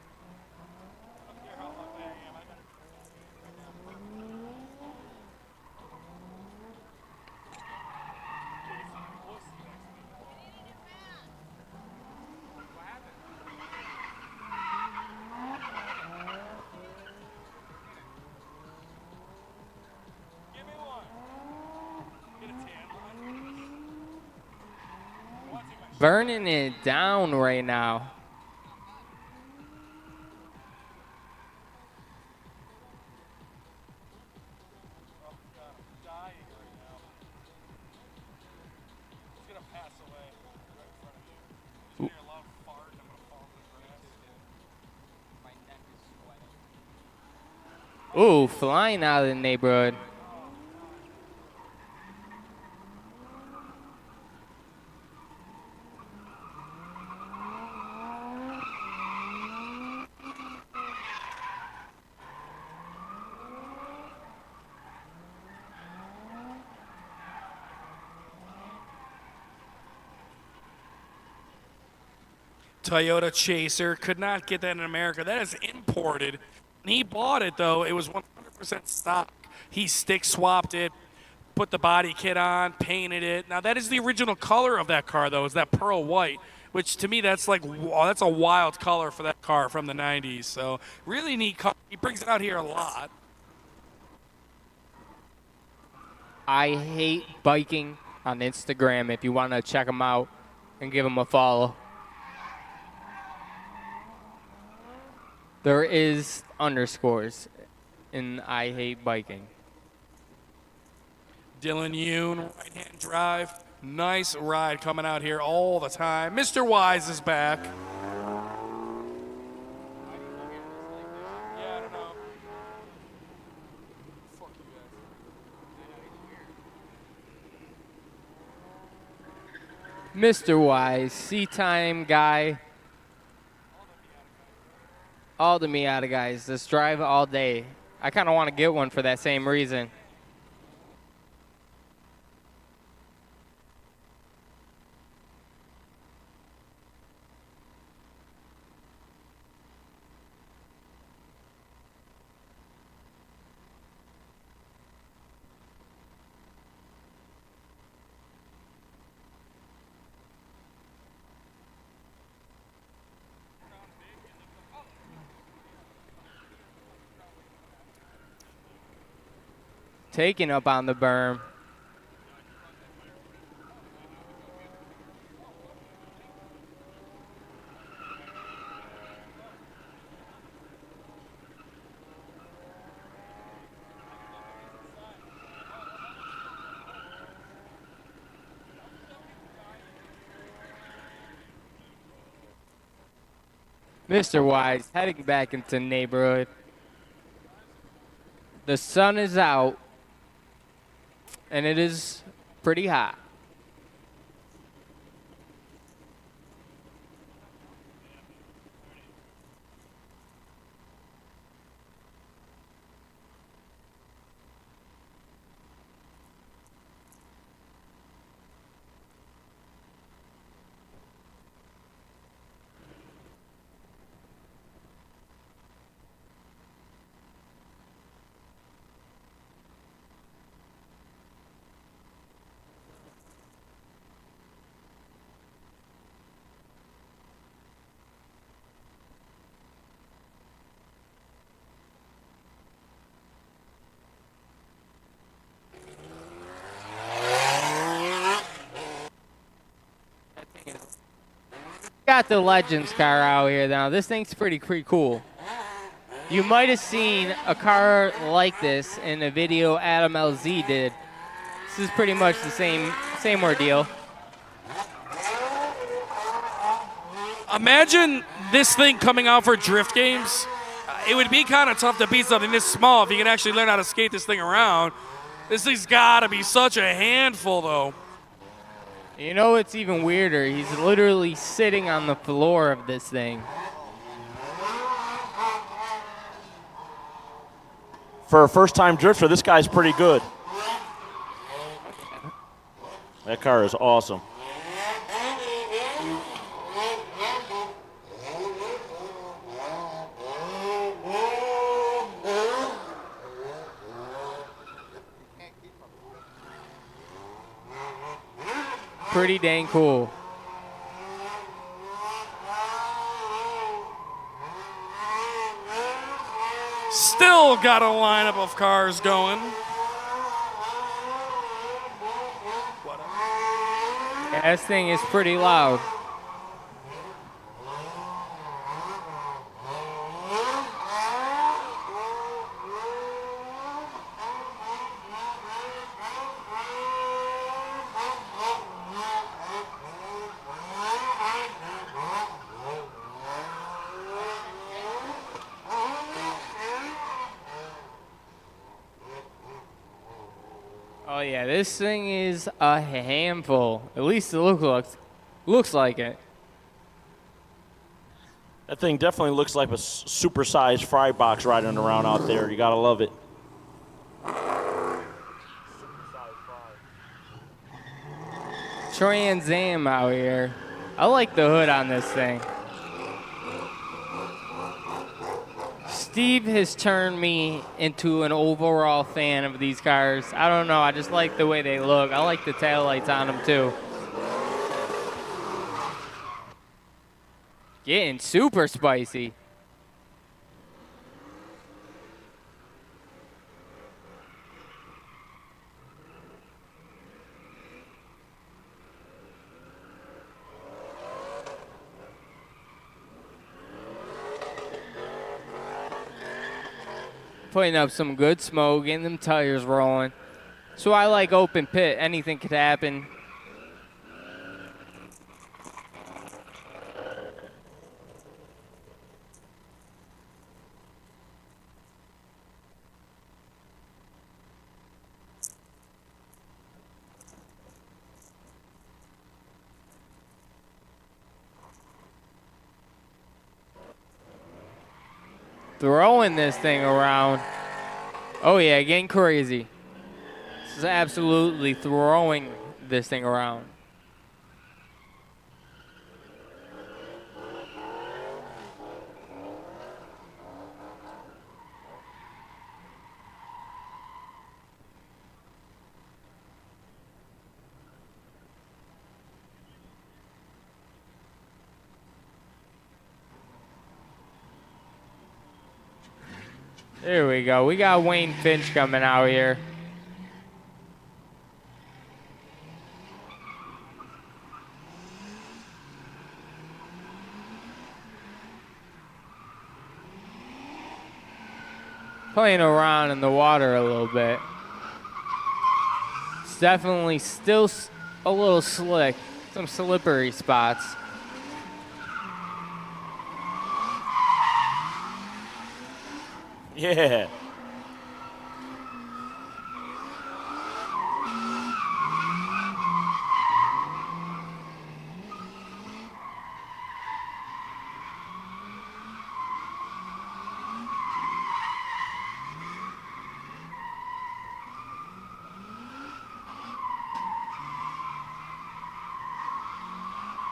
Burning it down right now. Ooh, flying out of the neighborhood. Toyota Chaser, could not get that in America. That is imported. And he bought it, though. It was 100% stock. He stick swapped it, put the body kit on, painted it. Now, that is the original color of that car, though, is that pearl white, which to me, that's like, wow, that's a wild color for that car from the 90s. So, really neat car. He brings it out here a lot. I Hate Biking on Instagram if you want to check him out and give him a follow. There is underscores in I Hate Biking. Dylan Yoon, right-hand drive. Nice ride coming out here all the time. Mr. Wise is back. Yeah, I don't know. Fuck you guys. Mr. Wise, Sea-Time guy. All the Miata guys, just drive all day. I kind of want to get one for that same reason. Taking up on the berm. Mr. Wise heading back into the neighborhood. The sun is out, and it is pretty hot. got the Legends car out here now. This thing's pretty cool. You might have seen a car like this in a video Adam LZ did. This is pretty much the same ordeal. Imagine this thing coming out for drift games. It would be kind of tough to beat something this small if you can actually learn how to skate this thing around. This thing's got to be such a handful, though. You know what's even weirder? He's literally sitting on the floor of this thing. For a first-time drifter, this guy's pretty good. That car is awesome. Pretty dang cool. Still got a lineup of cars going. Yeah, this thing is pretty loud. Oh yeah, this thing is a handful. At least it looks like it. That thing definitely looks like a supersized fry box riding around out there. You gotta love it. Trans Am out here. I like the hood on this thing. Steve has turned me into an overall fan of these cars. I don't know, I just like the way they look. I like the taillights on them too. Getting super spicy. Putting up some good smoke, getting them tires rolling. So I like open pit. Anything could happen. Throwing this thing around. Oh yeah, getting crazy. This is absolutely throwing this thing around. There we go. We got Wayne Finch coming out here. Playing around in the water a little bit. It's definitely still a little slick. Some slippery spots. Yeah.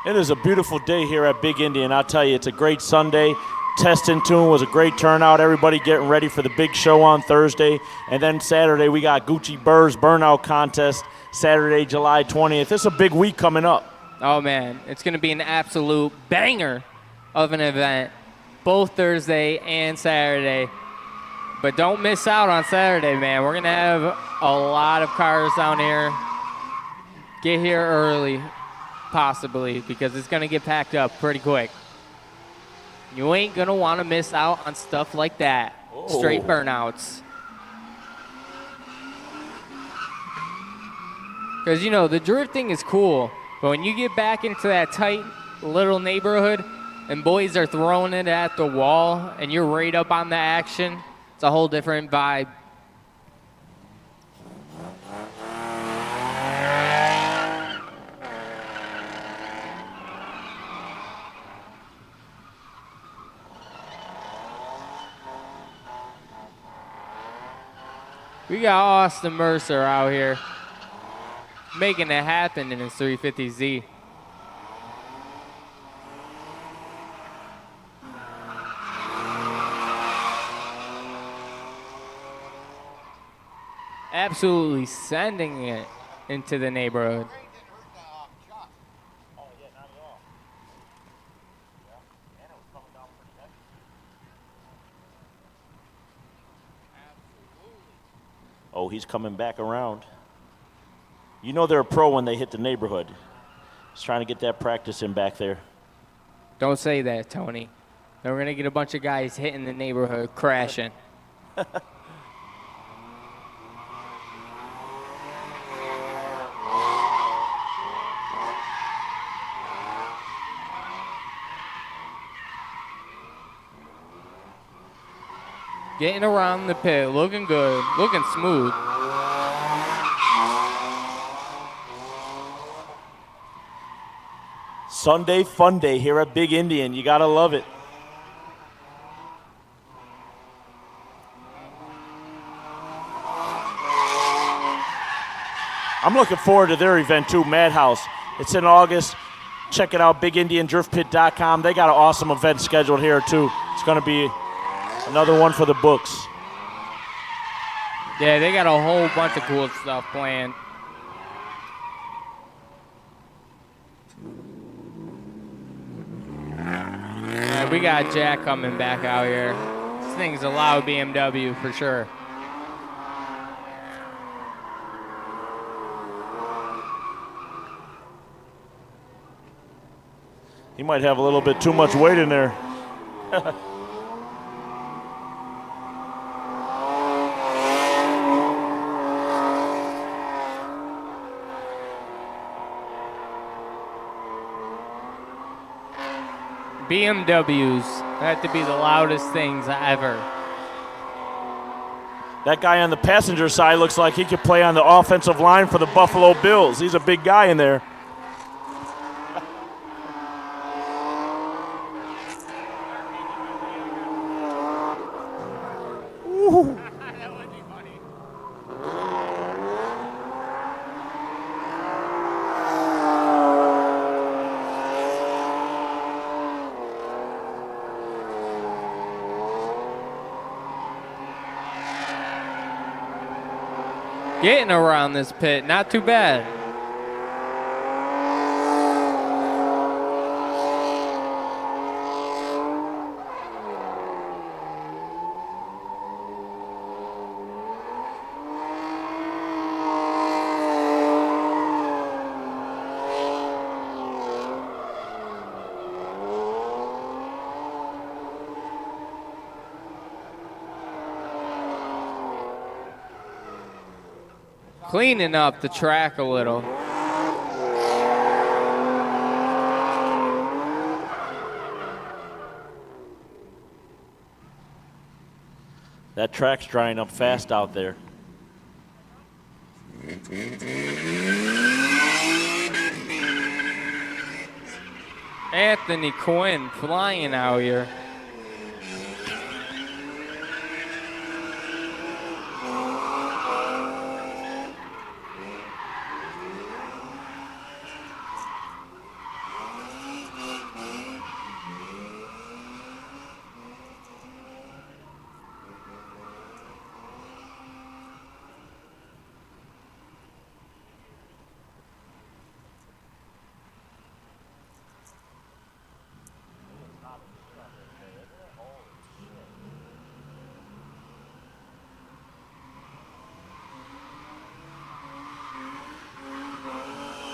It is a beautiful day here at Big Indian. I'll tell you, it's a great Sunday. Test and Tune was a great turnout. Everybody getting ready for the big show on Thursday. And then Saturday, we got Gucci Burr's Burnout Contest, Saturday, July 20th. It's a big week coming up. Oh, man. It's going to be an absolute banger of an event, both Thursday and Saturday. But don't miss out on Saturday, man. We're going to have a lot of cars down here. Get here early. possibly, because it's going to get packed up pretty quick. You ain't going to want to miss out on stuff like that. Straight burnouts. Because, you know, the drifting is cool, but when you get back into that tight little neighborhood and boys are throwing it at the wall and you're right up on the action, it's a whole different vibe. We got Austin Mercer out here making it happen in his 350Z. Absolutely sending it into the neighborhood. Oh, he's coming back around. You know they're a pro when they hit the neighborhood. He's trying to get that practice in back there. Don't say that, Tony. Then we're going to get a bunch of guys hitting the neighborhood, crashing. Getting around the pit, looking good, looking smooth. Sunday fun day here at Big Indian. You gotta love it. I'm looking forward to their event too, Madhouse. It's in August. Check it out, bigindiandriftpit.com. They got an awesome event scheduled here too. It's gonna be another one for the books. Yeah, they got a whole bunch of cool stuff planned. We got Jack coming back out here. This thing's a loud BMW for sure. He might have a little bit too much weight in there. BMWs have to be the loudest things ever. That guy on the passenger side looks like he could play on the offensive line for the Buffalo Bills. He's a big guy in there. Ooh. That would be funny. Getting around this pit, not too bad. Cleaning up the track a little. That track's drying up fast out there. Anthony Quinn flying out here.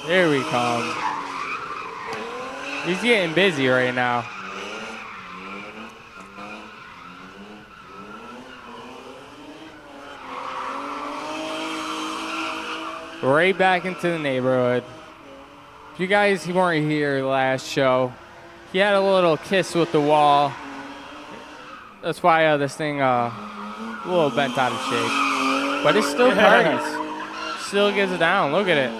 Here we come. He's getting busy right now. Right back into the neighborhood. If you guys weren't here last show, he had a little kiss with the wall. That's why this thing a little bent out of shape. But it still parties. Still gets it down. Look at it.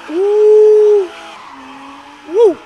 Woo! Woo!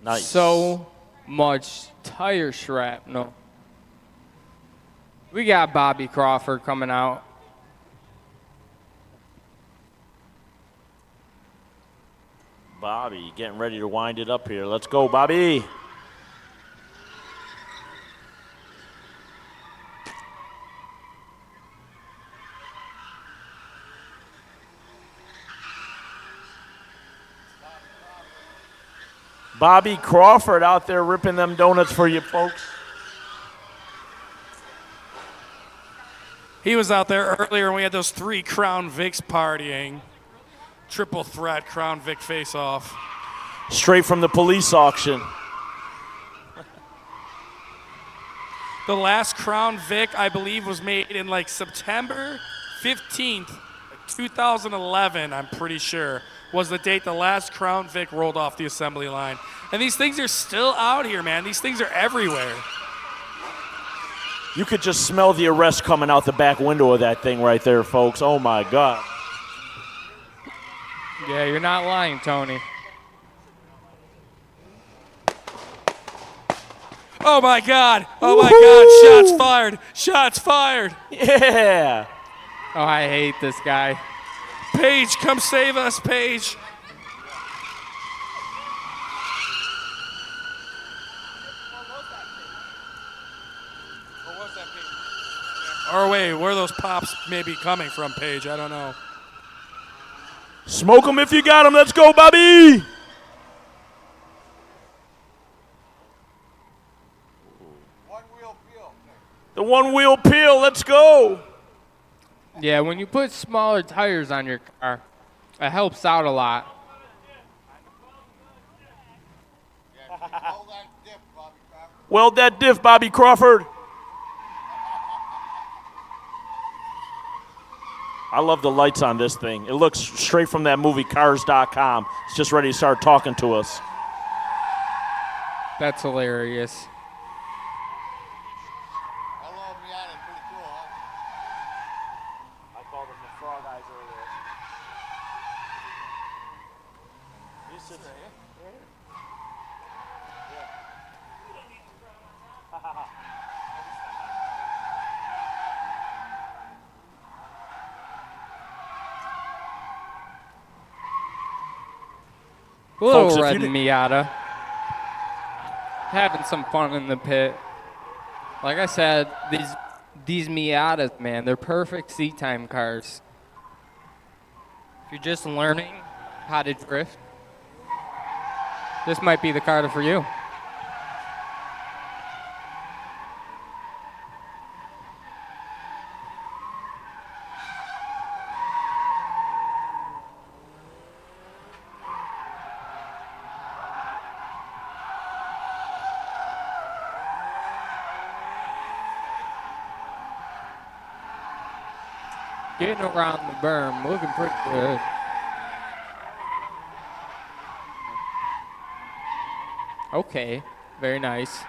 Nice. So much tire shrapnel. We got Bobby Crawford coming out. Bobby getting ready to wind it up here. Let's go, Bobby. Bobby Crawford out there ripping them donuts for you folks. He was out there earlier when we had those 3 Crown Vics partying. Triple threat Crown Vic face-off. Straight from the police auction. The last Crown Vic, I believe, was made in like September 15th, 2011, I'm pretty sure, was the date the last Crown Vic rolled off the assembly line. And these things are still out here, man. These things are everywhere. You could just smell the arrest coming out the back window of that thing right there, folks. Oh, my God. Yeah, you're not lying, Tony. Oh, my God. Oh, my God. Shots fired. Shots fired. Yeah. Oh, I hate this guy. Paige, come save us, Paige. Or wait, where are those pops maybe coming from, Paige? I don't know. Smoke them if you got them. Let's go, Bobby. One-wheel peel. The one-wheel peel. Let's go. Yeah, when you put smaller tires on your car, it helps out a lot. Hold that dip, Bobby Crawford. Weld that diff, Bobby Crawford. I love the lights on this thing. It looks straight from that movie Cars.com. It's just ready to start talking to us. That's hilarious. Hello, Miata. Pretty cool, huh? I called them the frog eyes earlier. He sits right here. Little Folks, if red you didn't- Miata. Having some fun in the pit. Like I said, these Miatas, man, they're perfect seat time cars. If you're just learning how to drift, this might be the car for you. Getting around the berm, looking pretty good. Okay, very nice.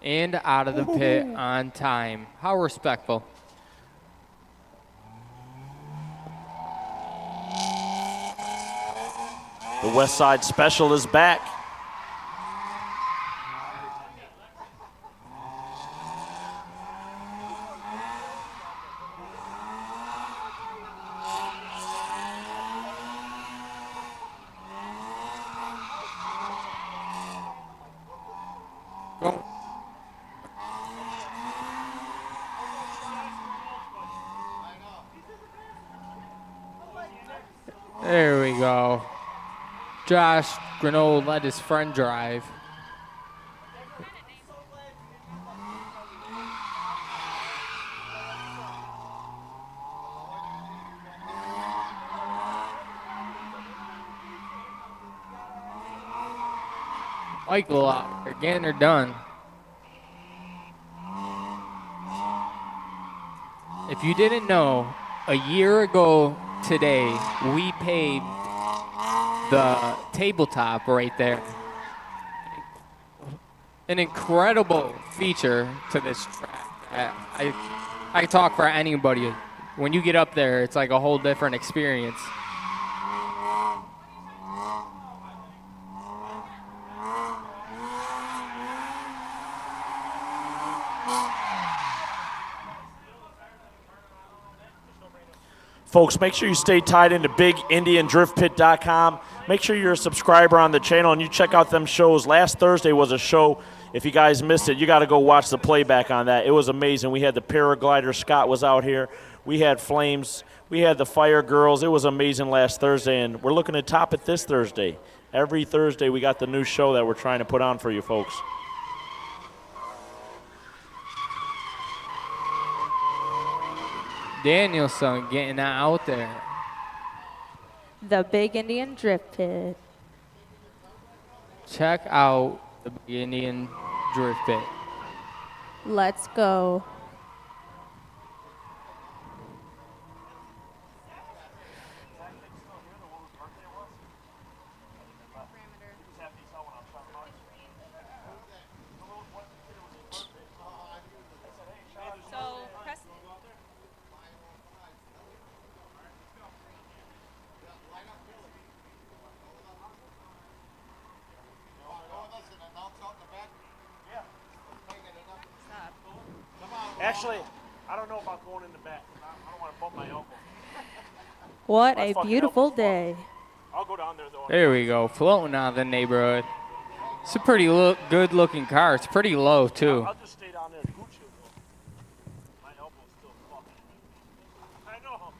And out of the pit on time. How respectful. The West Side Special is back. There we go. Josh Grenold let his friend drive. Michael, again, they're done. If you didn't know, a year ago today, we paved the tabletop right there. An incredible feature to this track. I talk for anybody. When you get up there, it's like a whole different experience. Folks, make sure you stay tied into BigIndianDriftPit.com. Make sure you're a subscriber on the channel and you check out them shows. Last Thursday was a show. If you guys missed it, you got to go watch the playback on that. It was amazing. We had the paraglider. Scott was out here. We had Flames. We had the Fire Girls. It was amazing last Thursday, and we're looking to top it this Thursday. Every Thursday we got the new show that we're trying to put on for you folks. Danielson getting that out there. The Big Indian Drift Pit. Check out the Big Indian Drift Pit. Let's go. Actually, I don't know about going in the back. I don't want to bump my elbow. What a beautiful day. I'll go down there, though. There we go, floating out of the neighborhood. It's a pretty good looking car. It's pretty low, too. I'll just stay down there and gooch you. My elbow's still fucking. I know.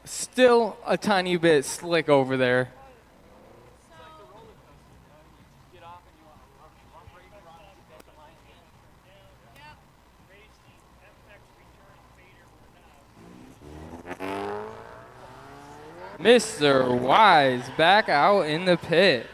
Still a tiny bit slick over there. Mr. Wise back out in the pit.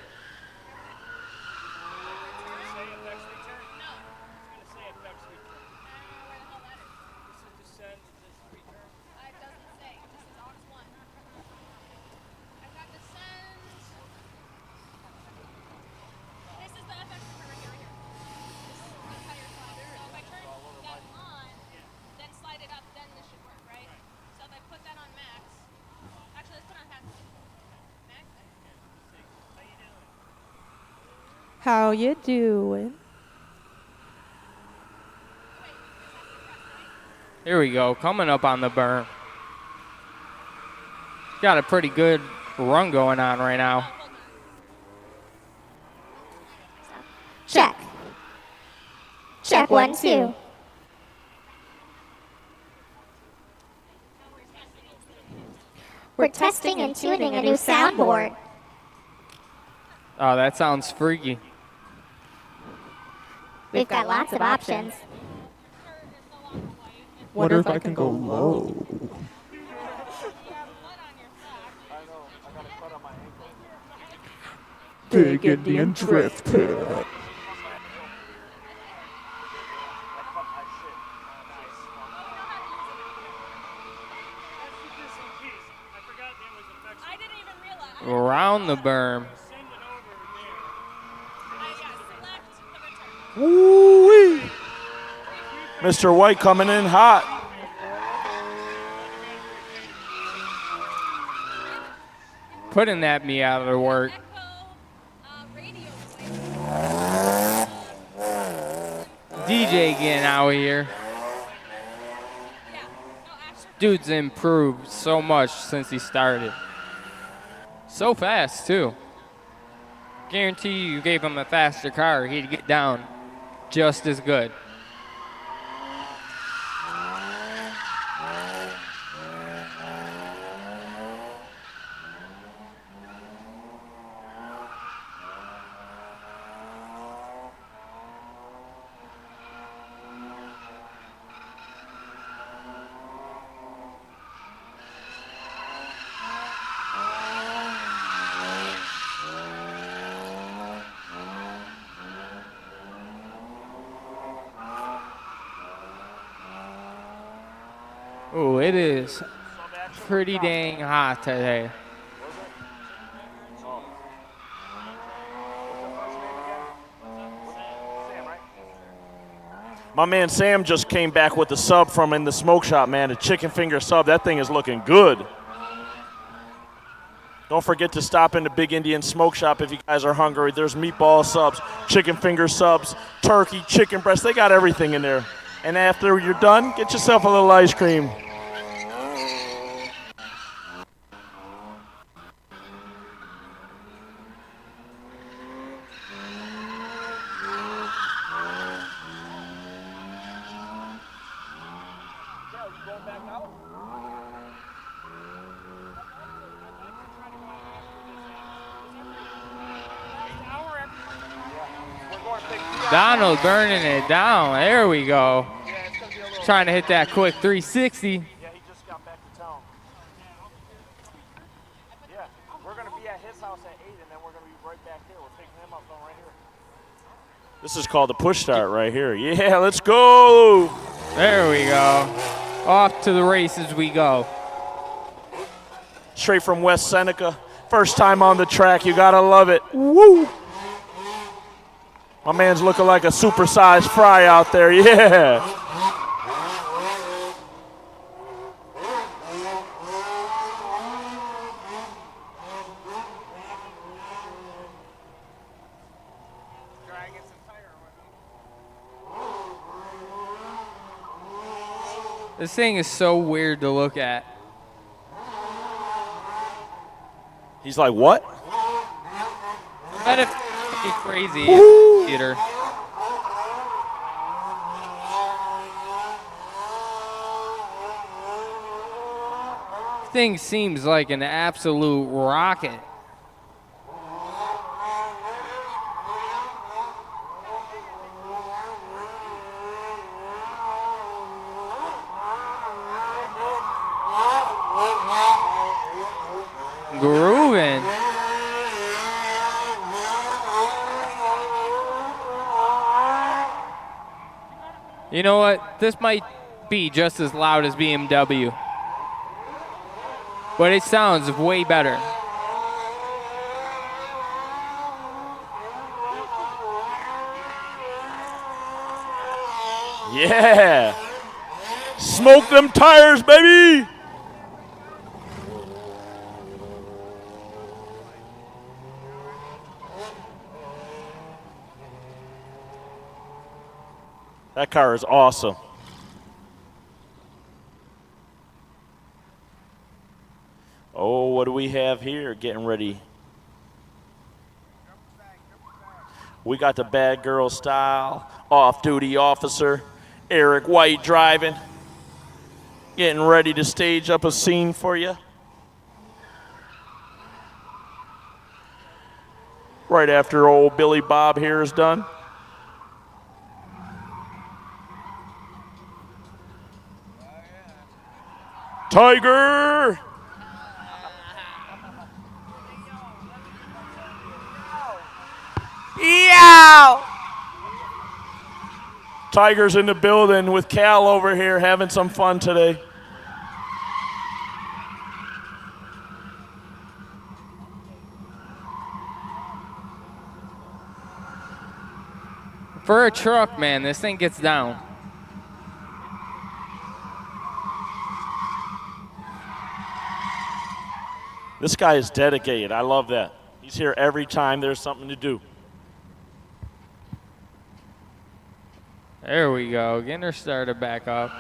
How you doing? Here we go, coming up on the berm. Got a pretty good run going on right now. Check. Check 1, 2. We're testing and tuning a new soundboard. Oh, that sounds freaky. We've got lots of options. Wonder if I can go low. Big Indian Drift Pit. Around the berm. Woo-wee. Mr. White coming in hot. Putting that me out of the work. DJ getting out here. Dude's improved so much since he started. So fast, too. Guarantee you gave him a faster car, he'd get down just as good. Oh, it is pretty dang hot today. My man Sam just came back with the sub from in the smoke shop, man. A chicken finger sub. That thing is looking good. Don't forget to stop in the Big Indian Smoke Shop if you guys are hungry. There's meatball subs, chicken finger subs, turkey, chicken breast. They got everything in there. And after you're done, get yourself a little ice cream. Donald burning it down. There we go. Trying to hit that quick 360. Yeah, he just got back to town. Yeah, we're going to be at his house at 8, and then we're going to be right back here. We're picking him up from right here. This is called the push start right here. Yeah, let's go. There we go. Off to the races we go. Straight from West Seneca. First time on the track. You got to love it. Woo. My man's looking like a supersized fry out there. Yeah. This thing is so weird to look at. He's like, what? That is crazy theater. Thing seems like an absolute rocket. Grooving. You know what? This might be just as loud as BMW, but it sounds way better. Yeah. Smoke them tires, baby. That car is awesome. Oh, what do we have here? Getting ready. We got the bad girl style, off-duty officer, Eric White driving. Getting ready to stage up a scene for you. Right after old Billy Bob here is done. Tiger! Yow! Tiger's in the building with Cal over here having some fun today. For a truck, man, this thing gets down. This guy is dedicated. I love that. He's here every time there's something to do. There we go. Getting her started back up.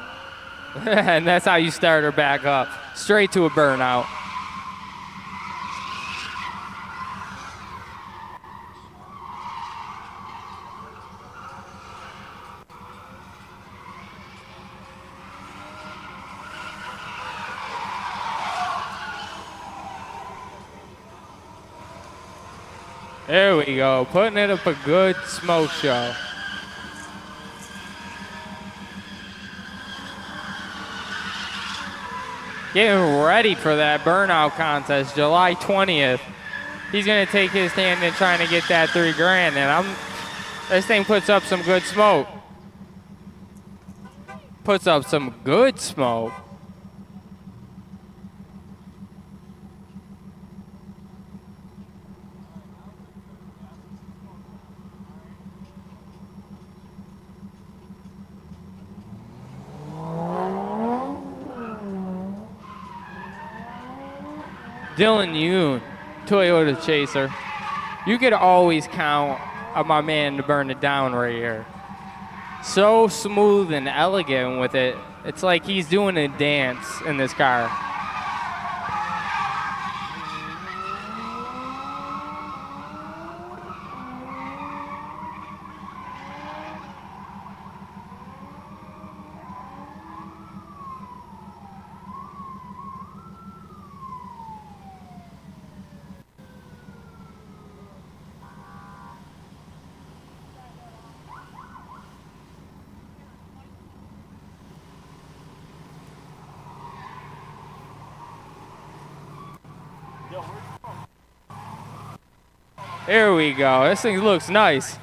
And that's how you start her back up. Straight to a burnout. There we go, putting it up a good smoke show. Getting ready for that burnout contest, July 20th. He's gonna take his stand in trying to get that $3 grand, and this thing puts up some good smoke. Puts up some good smoke. Dylan Yoon, Toyota Chaser. You could always count on my man to burn it down right here. So smooth and elegant with it. It's like he's doing a dance in this car. There we go. This thing looks nice.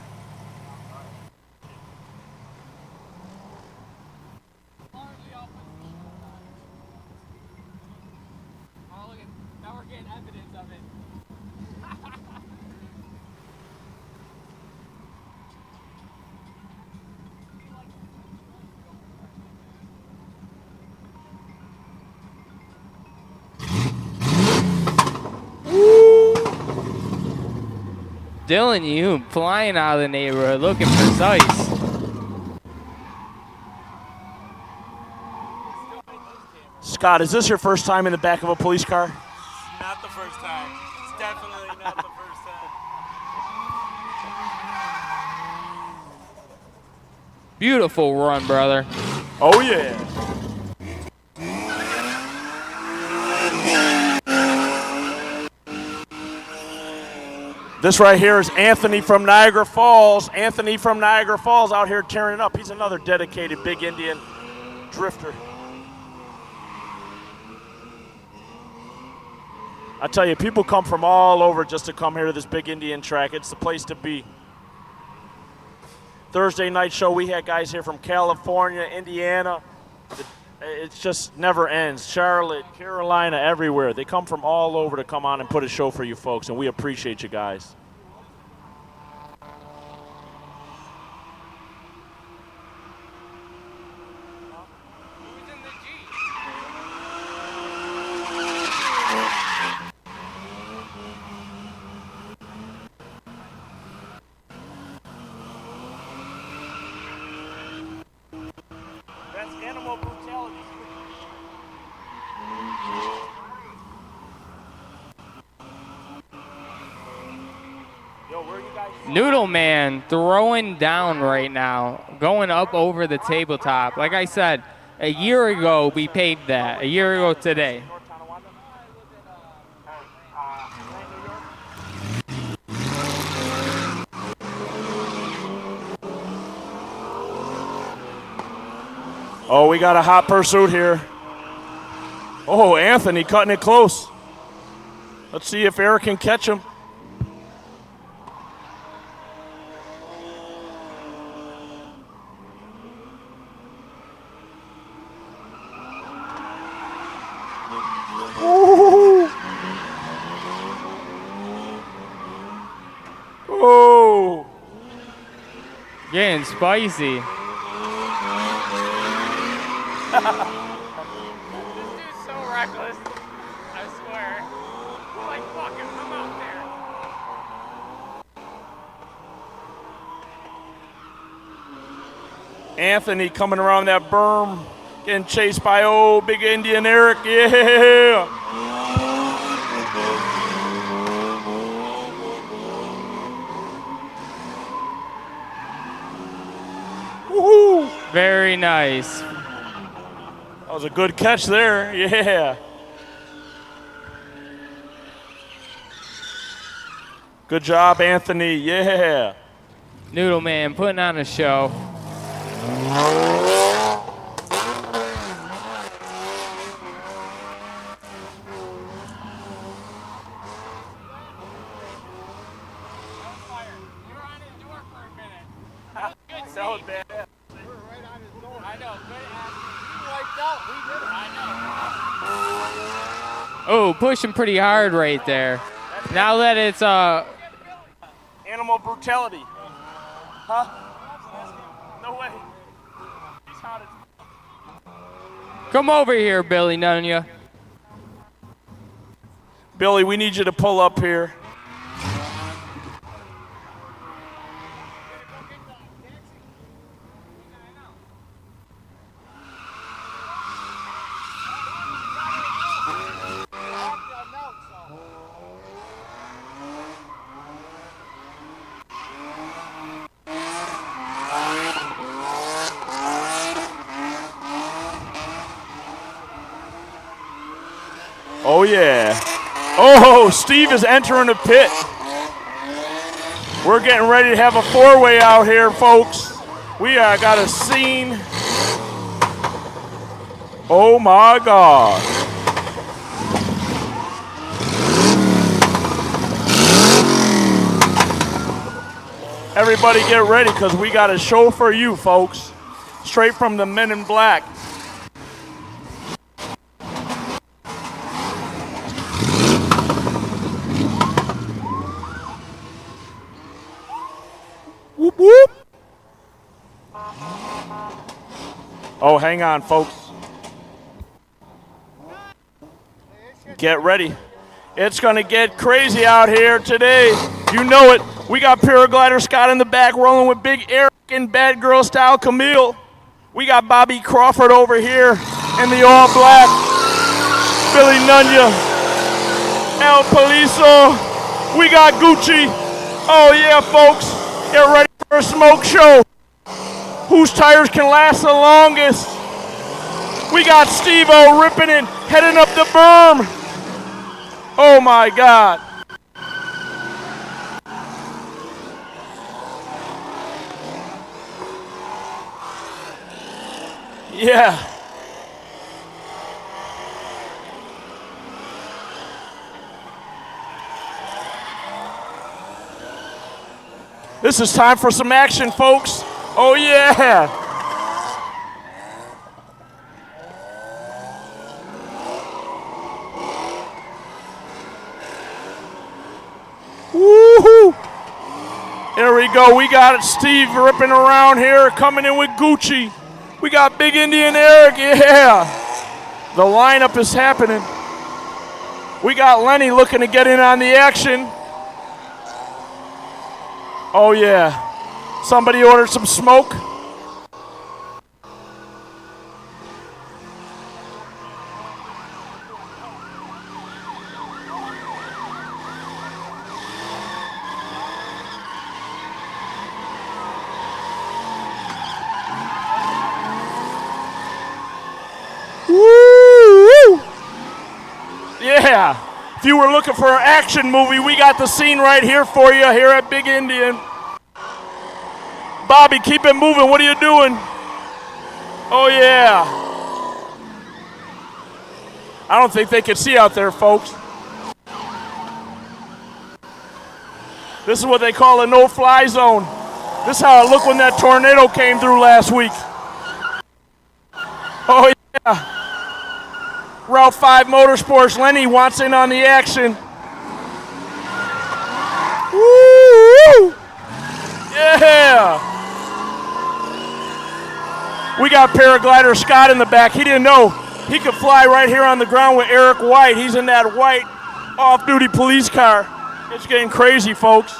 Dylan Yoon flying out of the neighborhood, looking precise. Scott, is this your first time in the back of a police car? Not the first time. It's definitely not the first time. Beautiful run, brother. Oh, yeah. This right here is Anthony from Niagara Falls. Anthony from Niagara Falls out here tearing it up. He's another dedicated Big Indian drifter. I tell you, people come from all over just to come here to this Big Indian track. It's the place to be. Thursday night show, we had guys here from California, Indiana. It just never ends. Charlotte, Carolina, everywhere. They come from all over to come on and put a show for you folks, and we appreciate you guys. That's animal brutality. Yo, where are you guys from? Noodle Man throwing down right now, going up over the tabletop. Like I said, a year ago we paid that. A year ago today. Oh, we got a hot pursuit here. Oh, Anthony cutting it close. Let's see if Eric can catch him. Ooh. Oh. Getting spicy. This dude's so reckless. I swear. Like, fuck him, I'm out there. Anthony coming around that berm, getting chased by old Big Indian Eric. Yeah. Woohoo. Very nice. That was a good catch there. Yeah. Good job, Anthony. Yeah. Noodle Man putting on a show. That was bad. I know. He wiped out. We did it. I know. Oh, pushing pretty hard right there. Now that it's Animal brutality. Huh? No way. He's hot as... Come over here, Billy Nunya. Billy, we need you to pull up here. Oh, yeah. Oh, Steve is entering the pit. We're getting ready to have a four-way out here, folks. We got a scene. Oh, my God. Everybody get ready because we got a show for you, folks. Straight from the Men in Black. Whoop, whoop. Oh, hang on, folks. Get ready. It's going to get crazy out here today. You know it. We got Paraglider Scott in the back rolling with Big Eric and Bad Girl Style Camille. We got Bobby Crawford over here in the all black. Billy Nunya. El Poliso. We got Gucci. Oh, yeah, folks. Get ready for a smoke show. Whose tires can last the longest? We got Steve-O ripping it, heading up the berm. Oh, my God. Yeah. This is time for some action, folks. Oh, yeah. Woohoo! There we go. We got Steve ripping around here, coming in with Gucci. We got Big Indian Eric, yeah. The lineup is happening. We got Lenny looking to get in on the action. Oh, yeah. Somebody ordered some smoke. Woo! Yeah. If you were looking for an action movie, we got the scene right here for you here at Big Indian. Bobby, keep it moving. What are you doing? Oh, yeah. I don't think they can see out there, folks. This is what they call a no-fly zone. This is how it looked when that tornado came through last week. Oh, yeah. Route 5 Motorsports. Lenny wants in on the action. Woo! Yeah! We got Paraglider Scott in the back. He didn't know he could fly right here on the ground with Eric White. He's in that white off-duty police car. It's getting crazy, folks.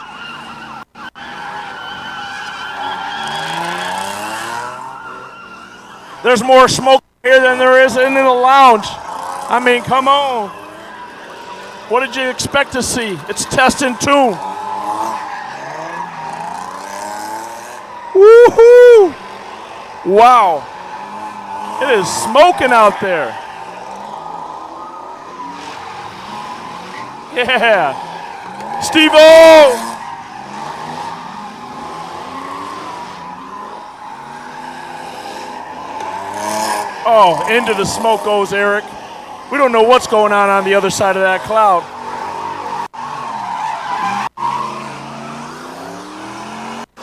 There's more smoke here than there is in the lounge. I mean, come on. What did you expect to see? It's test and tune. Woohoo! Wow. It is smoking out there. Yeah. Steve-O! Oh, into the smoke goes Eric. We don't know what's going on the other side of that cloud.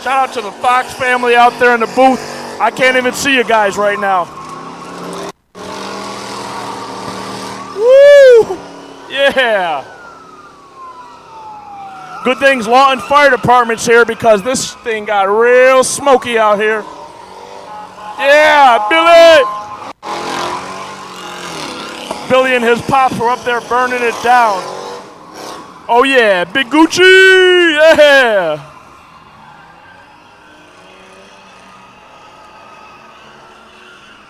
Shout out to the Fox family out there in the booth. I can't even see you guys right now. Woo! Yeah. Good things Lawton Fire Department's here because this thing got real smoky out here. Yeah, Billy! Billy and his pops were up there burning it down. Oh yeah, Big Gucci! Yeah!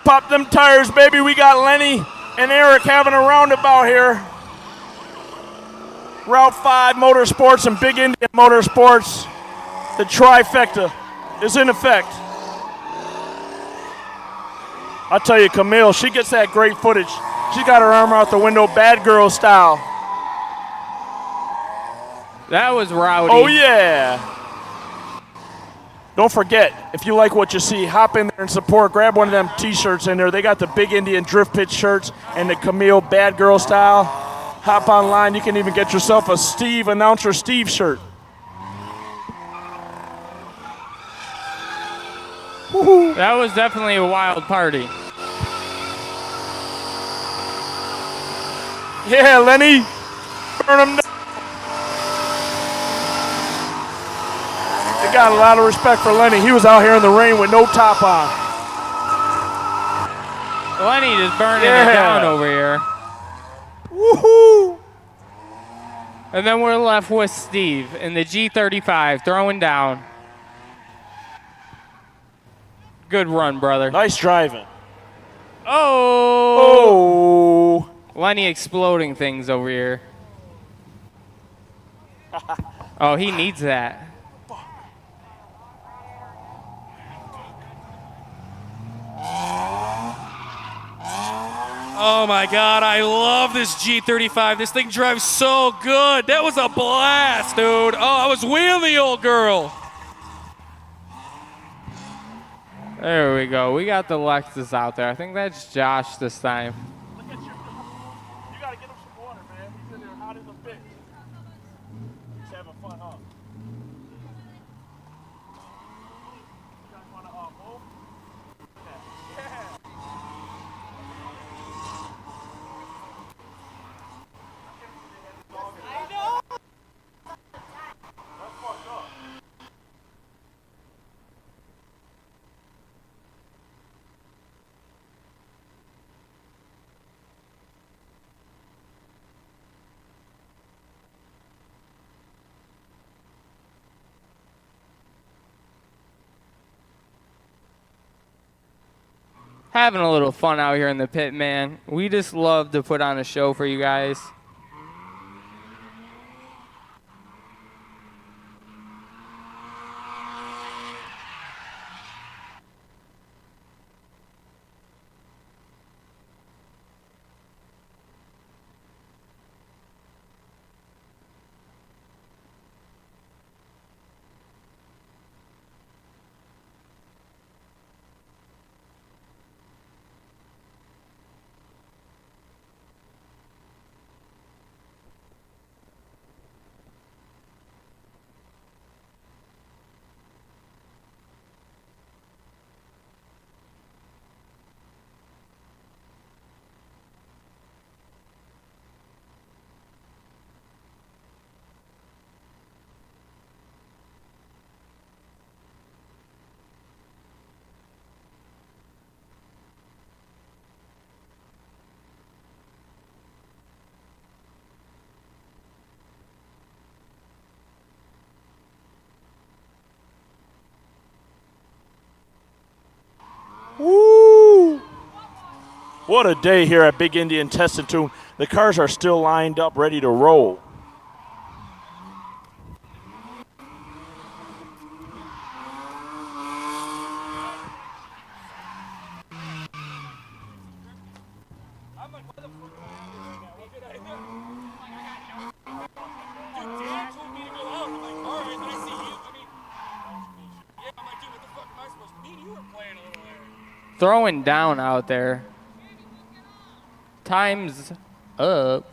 Pop them tires, baby. We got Lenny and Eric having a roundabout here. Route 5 Motorsports and Big Indian Motorsports. The trifecta is in effect. I'll tell you, Camille, she gets that great footage. She's got her arm out the window, bad girl style. That was rowdy. Oh, yeah. Don't forget, if you like what you see, hop in there and support. Grab one of them T-shirts in there. They got the Big Indian Drift Pit shirts and the Camille Bad Girl style. Hop online. You can even get yourself a Steve, Announcer Steve shirt. Woo-hoo. That was definitely a wild party. Yeah, Lenny. Burn them down. They got a lot of respect for Lenny. He was out here in the rain with no top on. Lenny just burning it down over here. Woohoo! And then we're left with Steve in the G35 throwing down. Good run, brother. Nice driving. Oh! Lenny exploding things over here. Oh, he needs that. Oh my God, I love this G35. This thing drives so good. That was a blast, dude. Oh, I was wheeling the old girl. There we go. We got the Lexus out there. I think that's Josh this time. You gotta get him some water, man. He's in there hot as a bitch. He's having fun, huh? You guys wanna move? Yeah. I know. That's fucked up. Having a little fun out here in the pit, man. We just love to put on a show for you guys. Woo! What a day here at Big Indian Test and Tune. The cars are still lined up, ready to roll. throwing down out there. Time's up.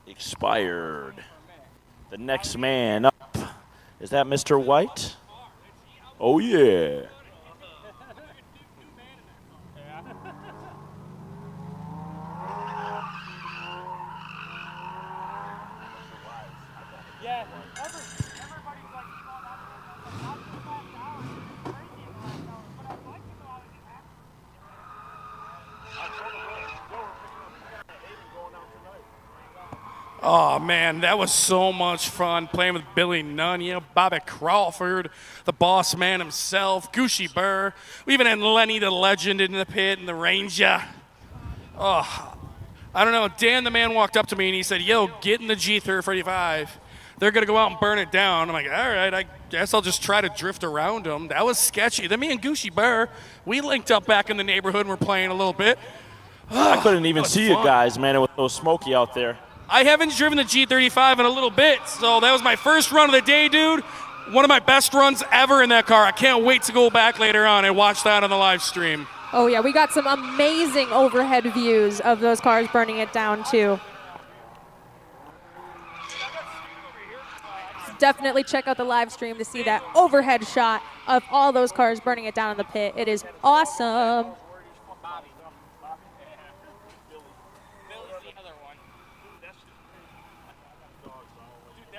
Expired. The next man up. Is that Mr. White? Oh, yeah. Yeah, everybody's like, not too fast down, crazy fast down, but I'd like to go out and get Oh, man, that was so much fun playing with Billy Nunya, Bobby Crawford, the boss man himself, Gooshy Burr. We even had Lenny the Legend in the pit and the Ranger. Oh, I don't know. Dan the man walked up to me and he said, yo, get in the G335. They're going to go out and burn it down. I'm like, all right, I guess I'll just try to drift around them. That was sketchy. Then me and Gooshy Burr, we linked up back in the neighborhood and we're playing a little bit. I couldn't even see you fun. guys, man. It was so smoky out there. I haven't driven the G35 in a little bit, so that was my first run of the day, dude. One of my best runs ever in that car. I can't wait to go back later on and watch that on the live stream. Oh yeah, we got some amazing overhead views of those cars burning it down too. Definitely check out the live stream to see that overhead shot of all those cars burning it down in the pit. It is awesome.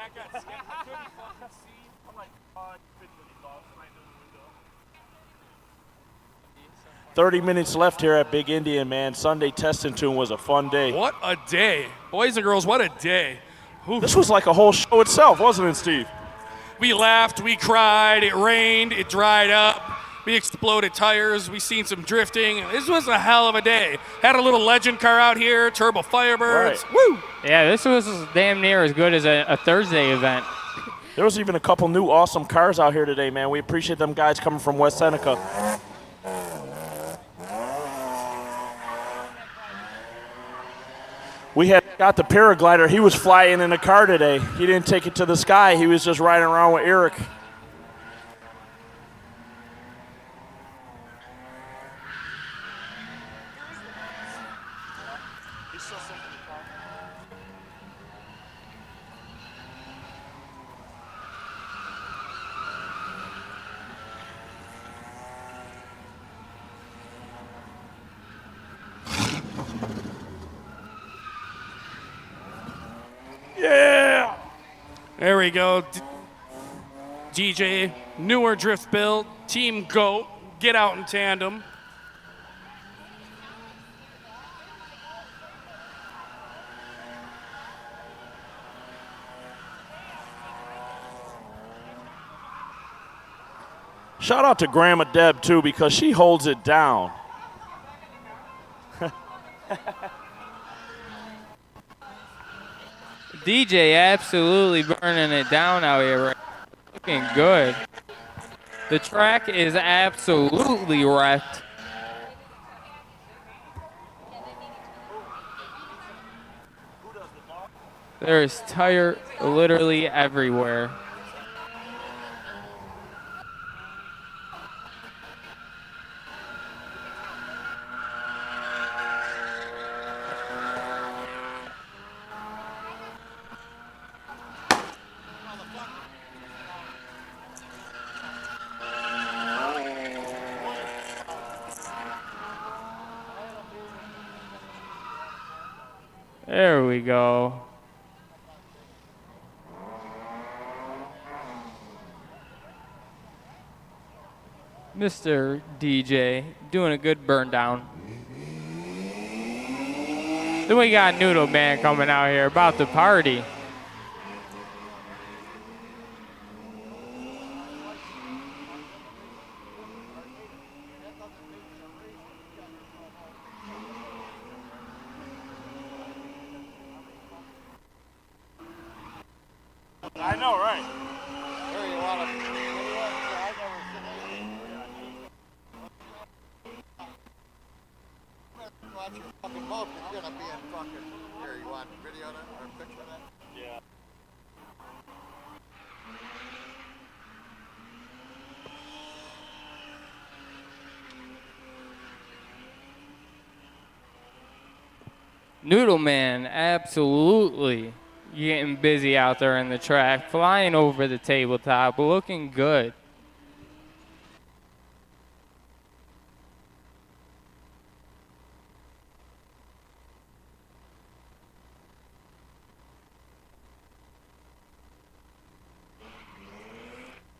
that got skipped. I couldn't fucking see. I'm like, 30 minutes left here at Big Indian, man. Sunday testing tune was a fun day. What a day. Boys and girls, what a day. Ooh. This was like a whole show itself, wasn't it, Steve? We laughed, we cried, it rained, it dried up. We exploded tires, we seen some drifting. This was a hell of a day. Had a little legend car out here, Turbo Firebirds. Right. Woo! Yeah, this was damn near as good as a Thursday event. There was even a couple new awesome cars out here today, man. We appreciate them guys coming from West Seneca. We had got the paraglider. He was flying in a car today. He didn't take it to the sky. He was just riding around with Eric. Yeah! There we go. DJ, newer drift build, Team GOAT, get out in tandem. Shout out to Grandma Deb, too, because she holds it down. DJ absolutely burning it down out here. Right? Looking good. The track is absolutely wrecked. There's tire literally everywhere. There we go. Mr. DJ doing a good burn down. Then we got Noodle Man coming out here about to party. I know, right? Here, you want to video it? I've never seen it. Watch your fucking mouth. You're going to be in fucking... Here, you want video that or picture that? Yeah. Noodle Man, absolutely getting busy out there in the track, flying over the tabletop, looking good.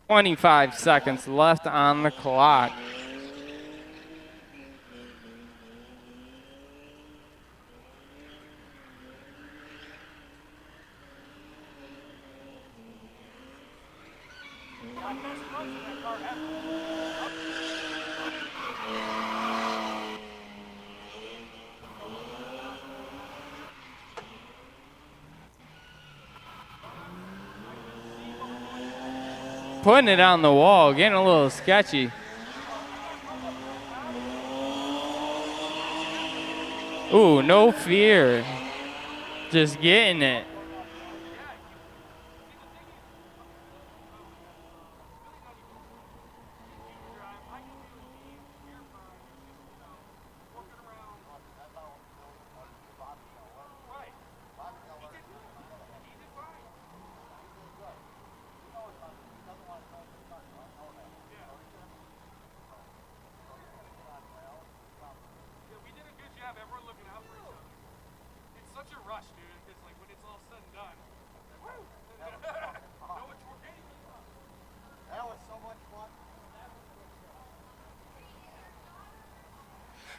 "25 seconds left on the clock." Putting it on the wall, getting a little sketchy. Ooh, no fear. Just getting it.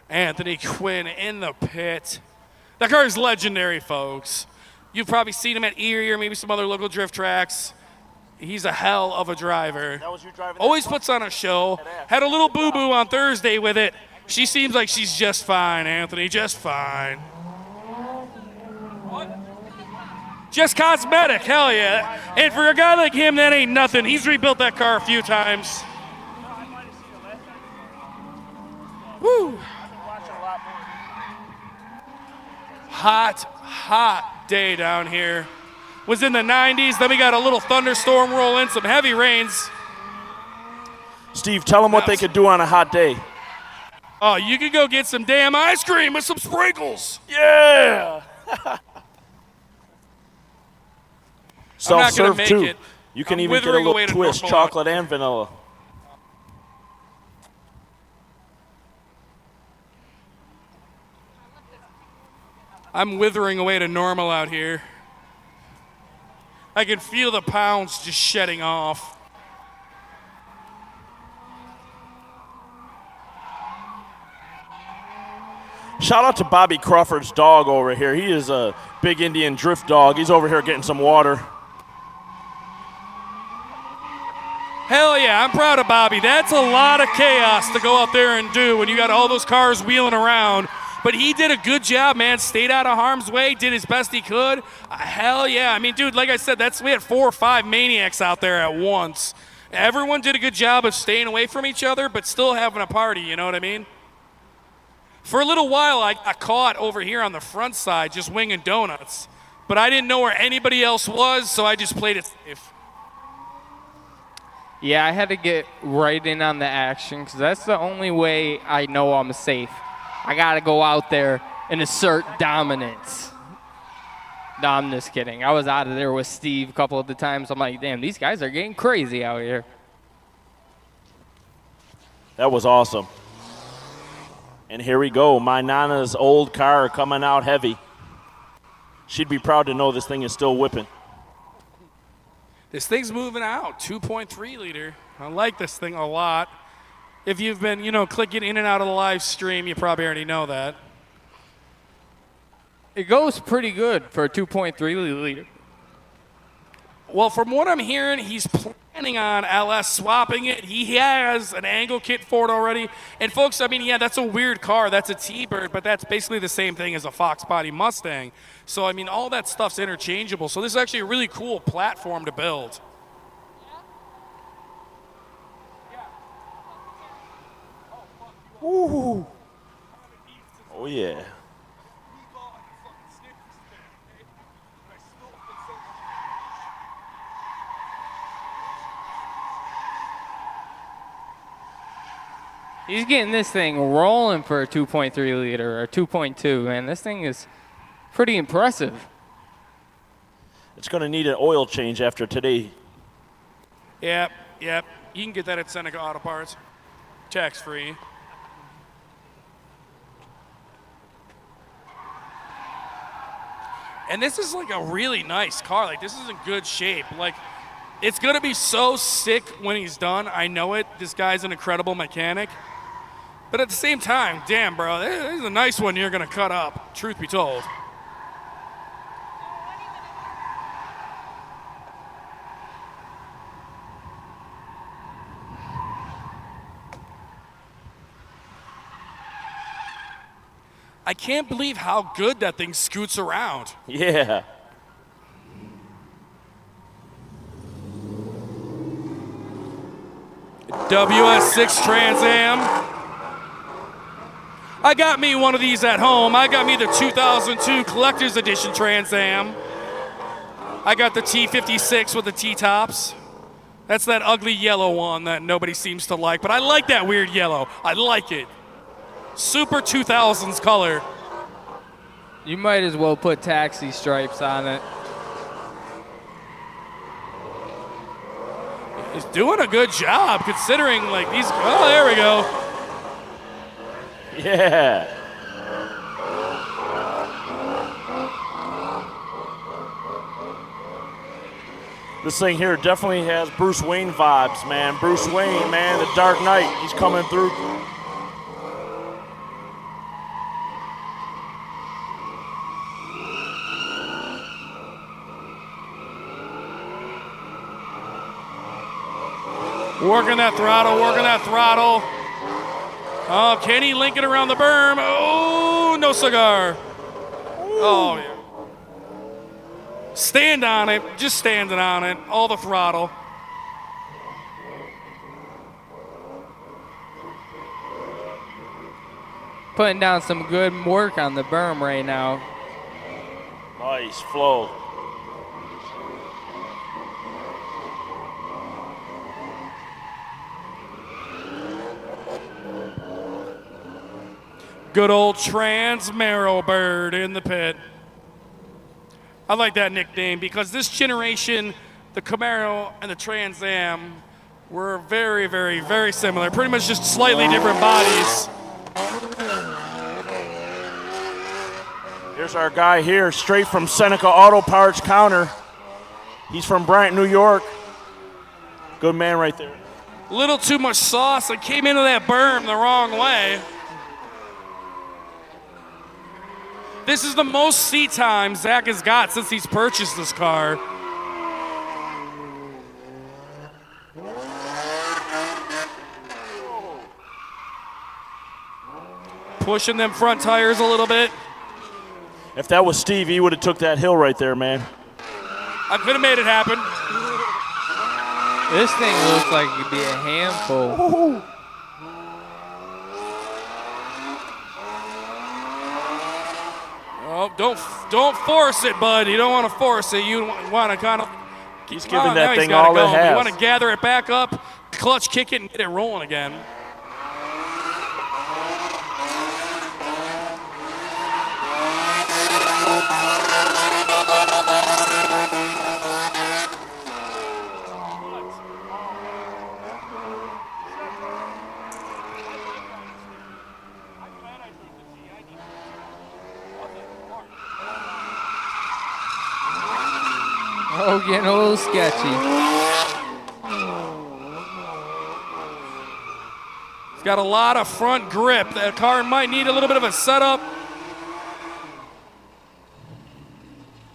Anthony Quinn in the pit. That car is legendary, folks. You've probably seen him at Erie or maybe some other local drift tracks. He's a hell of a driver. That was you driving that Always car? puts on a show. Had a little boo-boo on Thursday with it. She seems like she's just fine, Anthony, just fine. Just cosmetic, hell yeah. And for a guy like him, that ain't nothing. He's rebuilt that car a few times. Woo. Hot day down here. Was in the 90s, then we got a little thunderstorm roll in, some heavy rains. Steve, tell them what they could do on a hot day. Oh, you could go get some damn ice cream with some sprinkles. Yeah! Self-serve too. It. You can I'm even get a withering away little to twist, Norfolk. chocolate and vanilla. I'm withering away to normal out here. I can feel the pounds just shedding off. Shout out to Bobby Crawford's dog over here. He is a big Indian drift dog. He's over here getting some water. Hell yeah, I'm proud of Bobby. That's a lot of chaos to go out there and do when you got all those cars wheeling around. But he did a good job, man. Stayed out of harm's way, did his best he could. Hell yeah. I mean, dude, like I said, we had 4 or 5 maniacs out there at once. Everyone did a good job of staying away from each other, but still having a party, you know what I mean? For a little while, I got caught over here on the front side just winging donuts. But I didn't know where anybody else was, so I just played it safe. Yeah, I had to get right in on the action because that's the only way I know I'm safe. I got to go out there and assert dominance. No, I'm just kidding. I was out of there with Steve a couple of the times. I'm like, damn, these guys are getting crazy out here. That was awesome. And here we go. My Nana's old car coming out heavy. She'd be proud to know this thing is still whipping. This thing's moving out, 2.3 liter. I like this thing a lot. If you've been, clicking in and out of the live stream, you probably already know that. It goes pretty good for a 2.3 liter. Well, from what I'm hearing, he's planning on LS swapping it. He has an angle kit for it already. And folks, I mean, yeah, that's a weird car. That's a T-Bird, but that's basically the same thing as a Fox body Mustang. So, I mean, all that stuff's interchangeable. So this is actually a really cool platform to build. Ooh. Oh, yeah. He's getting this thing rolling for a 2.3 liter or 2.2, man. This thing is Pretty impressive. It's going to need an oil change after today. Yep. You can get that at Seneca Auto Parts. Tax free. And this is like a really nice car. Like, this is in good shape. Like, it's going to be so sick when he's done. I know it. This guy's an incredible mechanic. But at the same time, damn, bro, this is a nice one you're going to cut up, truth be told. I can't believe how good that thing scoots around. Yeah. WS6 Trans Am. I got me one of these at home. I got me the 2002 Collector's Edition Trans Am. I got the T56 with the T-tops. That's that ugly yellow one that nobody seems to like, but I like that weird yellow. I like it. Super 2000s color. You might as well put taxi stripes on it. He's doing a good job considering, like, these. Oh, there we go. Yeah. This thing here definitely has Bruce Wayne vibes, man. Bruce Wayne, man, the Dark Knight, he's coming through. Working that throttle, working that throttle. Oh, Kenny linking around the berm. Oh, no cigar. Oh, yeah. Stand on it, just standing on it. All the throttle. Putting down some good work on the berm right now. Nice flow. Good old Trans Marrow Bird in the pit. I like that nickname because this generation, the Camaro and the Trans Am, were very, very, very similar. Pretty much just slightly different bodies. Here's our guy here, straight from Seneca Auto Parts counter. He's from Bryant, New York. Good man right there. Little too much sauce. I came into that berm the wrong way. This is the most seat time Zach has got since he's purchased this car. Pushing them front tires a little bit. If that was Steve, he would have took that hill right there, man. I could have made it happen. This thing looks like it could be a handful. Oh, don't force it, bud. You don't want to force it. You want to kind of. He's giving that thing all it has. You want to gather it back up, clutch kick it, and get it rolling again. Oh, getting a little sketchy. It's got a lot of front grip. That car might need a little bit of a setup.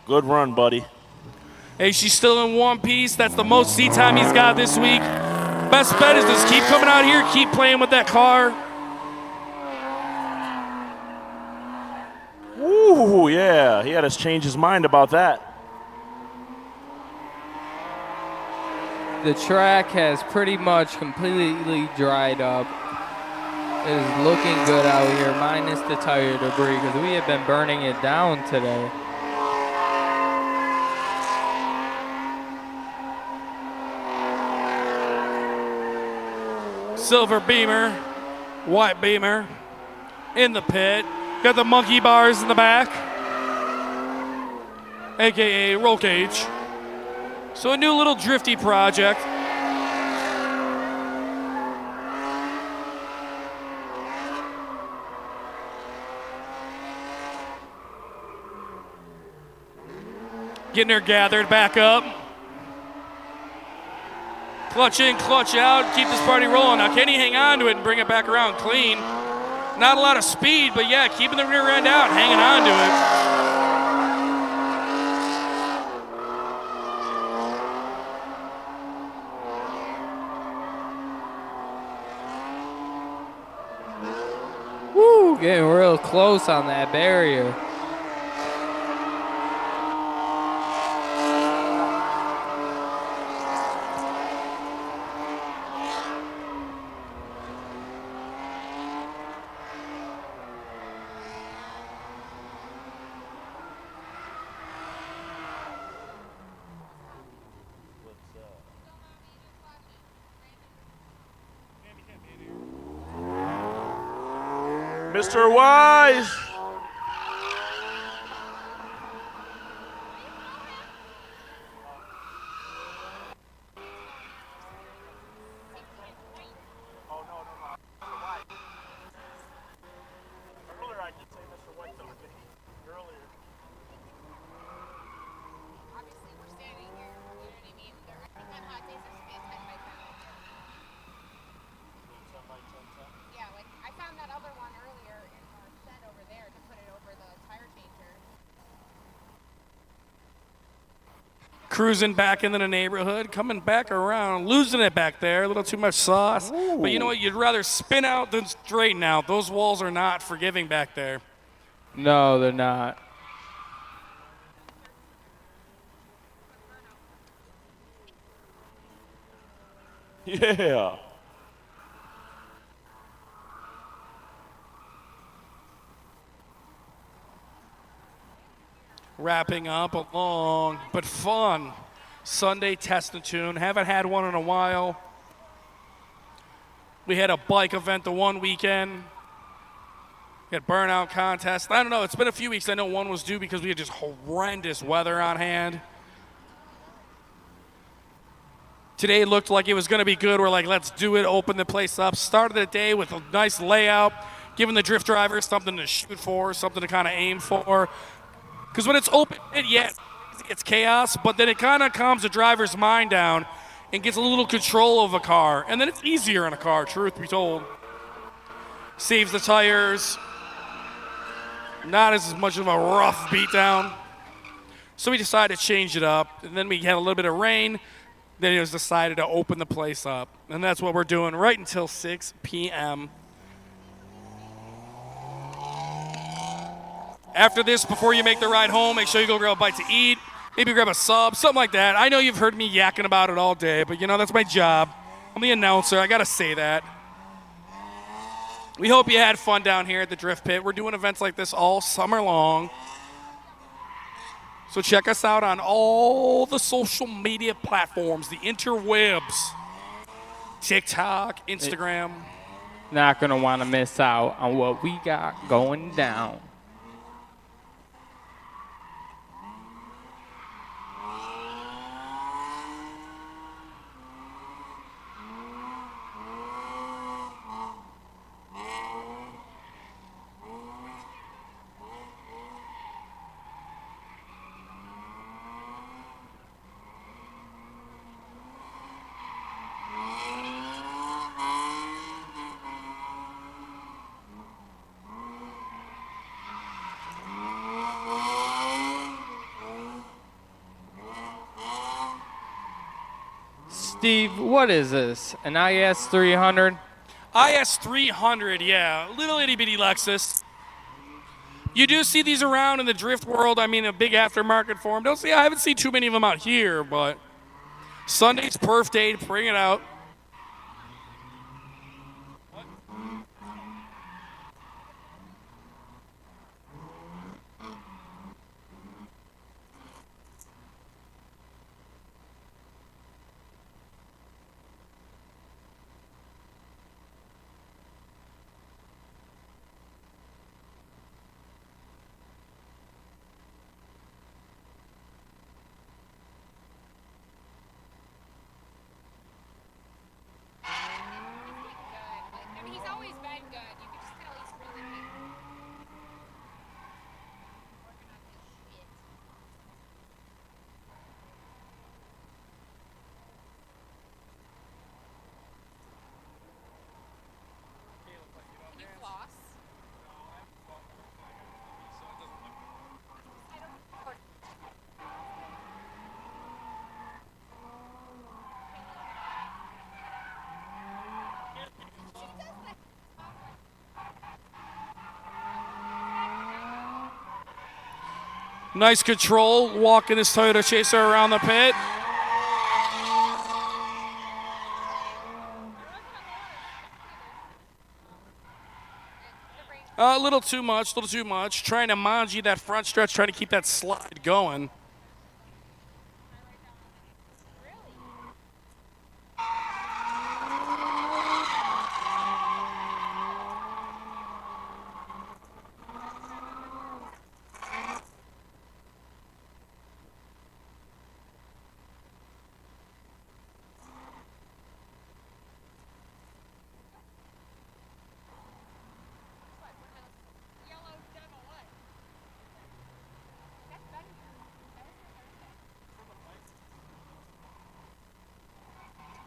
Good run, buddy. Hey, she's still in one piece. That's the most seat time he's got this week. Best bet is just keep coming out here, keep playing with that car. Ooh, yeah. He had us change his mind about that. The track has pretty much completely dried up. It is looking good out here, minus the tire debris, because we have been burning it down today. Silver Beamer, white Beamer in the pit. Got the monkey bars in the back. aka roll cage. So a new little drifty project. Getting her gathered back up. Clutch in, clutch out, keep this party rolling. Now can he hang on to it and bring it back around clean? Not a lot of speed, but yeah, keeping the rear end out, hanging on to it. Woo, getting real close on that barrier. Mr. Wise. cruising back into the neighborhood, coming back around, losing it back there, a little too much sauce. Ooh. But you know what? You'd rather spin out than straighten out. Those walls are not forgiving back there. No, they're not. Yeah. Wrapping up a long but fun Sunday test and tune. Haven't had one in a while. We had a bike event the one weekend. We had burnout contest. I don't know. It's been a few weeks. I know one was due because we had just horrendous weather on hand. Today looked like it was going to be good. We're like, let's do it, open the place up. Started the day with a nice layout, giving the drift drivers something to shoot for, something to kind of aim for. Because when it's open, it's chaos, but then it kind of calms the driver's mind down and gets a little control of a car. And then it's easier in a car, truth be told. Saves the tires. Not as much of a rough beatdown. So we decided to change it up. And then we had a little bit of rain. Then it was decided to open the place up. And that's what we're doing right until 6 p.m. After this, before you make the ride home, make sure you go grab a bite to eat. Maybe grab a sub, something like that. I know you've heard me yakking about it all day, but you know, that's my job. I'm the announcer. I got to say that. We hope you had fun down here at the Drift Pit. We're doing events like this all summer long. So check us out on all the social media platforms, the interwebs, TikTok, Instagram. Not going to want to miss out on what we got going down. Steve, what is this? An IS 300? IS 300, yeah. Little itty bitty Lexus. You do see these around in the drift world. I mean, a big aftermarket for them. I haven't seen too many of them out here, but Sunday's perf day to bring it out. Nice control, walking this Toyota Chaser around the pit. A little too much, Trying to manji that front stretch, trying to keep that slide going.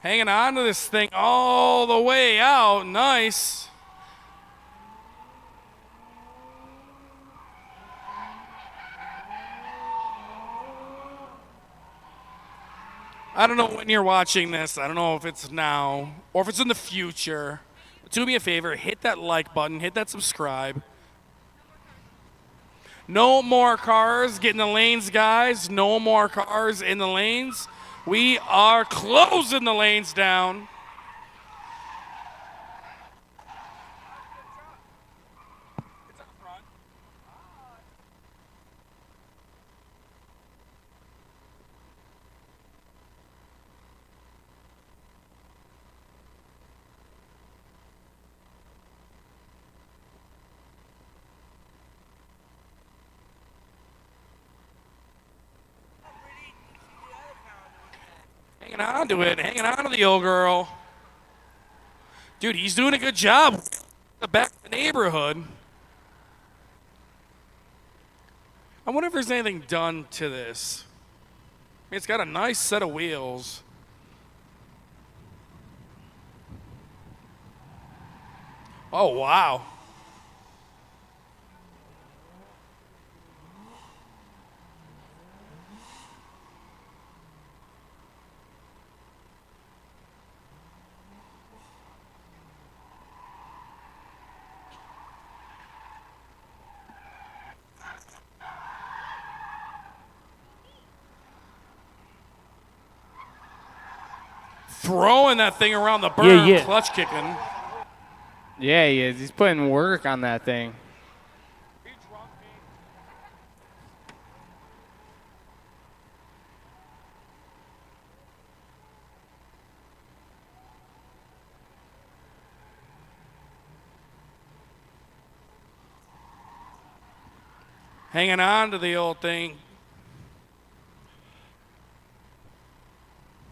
Hanging on to this thing all the way out. Nice. I don't know when you're watching this. I don't know if it's now or if it's in the future. Do me a favor, hit that like button, hit that subscribe. No more cars getting the lanes, guys. No more cars in the lanes. We are closing the lanes down. Hanging on to the old girl. Dude, he's doing a good job. Back to the neighborhood. I wonder if there's anything done to this. I mean, it's got a nice set of wheels. Oh, wow. Throwing that thing around the berm, clutch kicking. Yeah, he is. He's putting work on that thing. Hanging on to the old thing.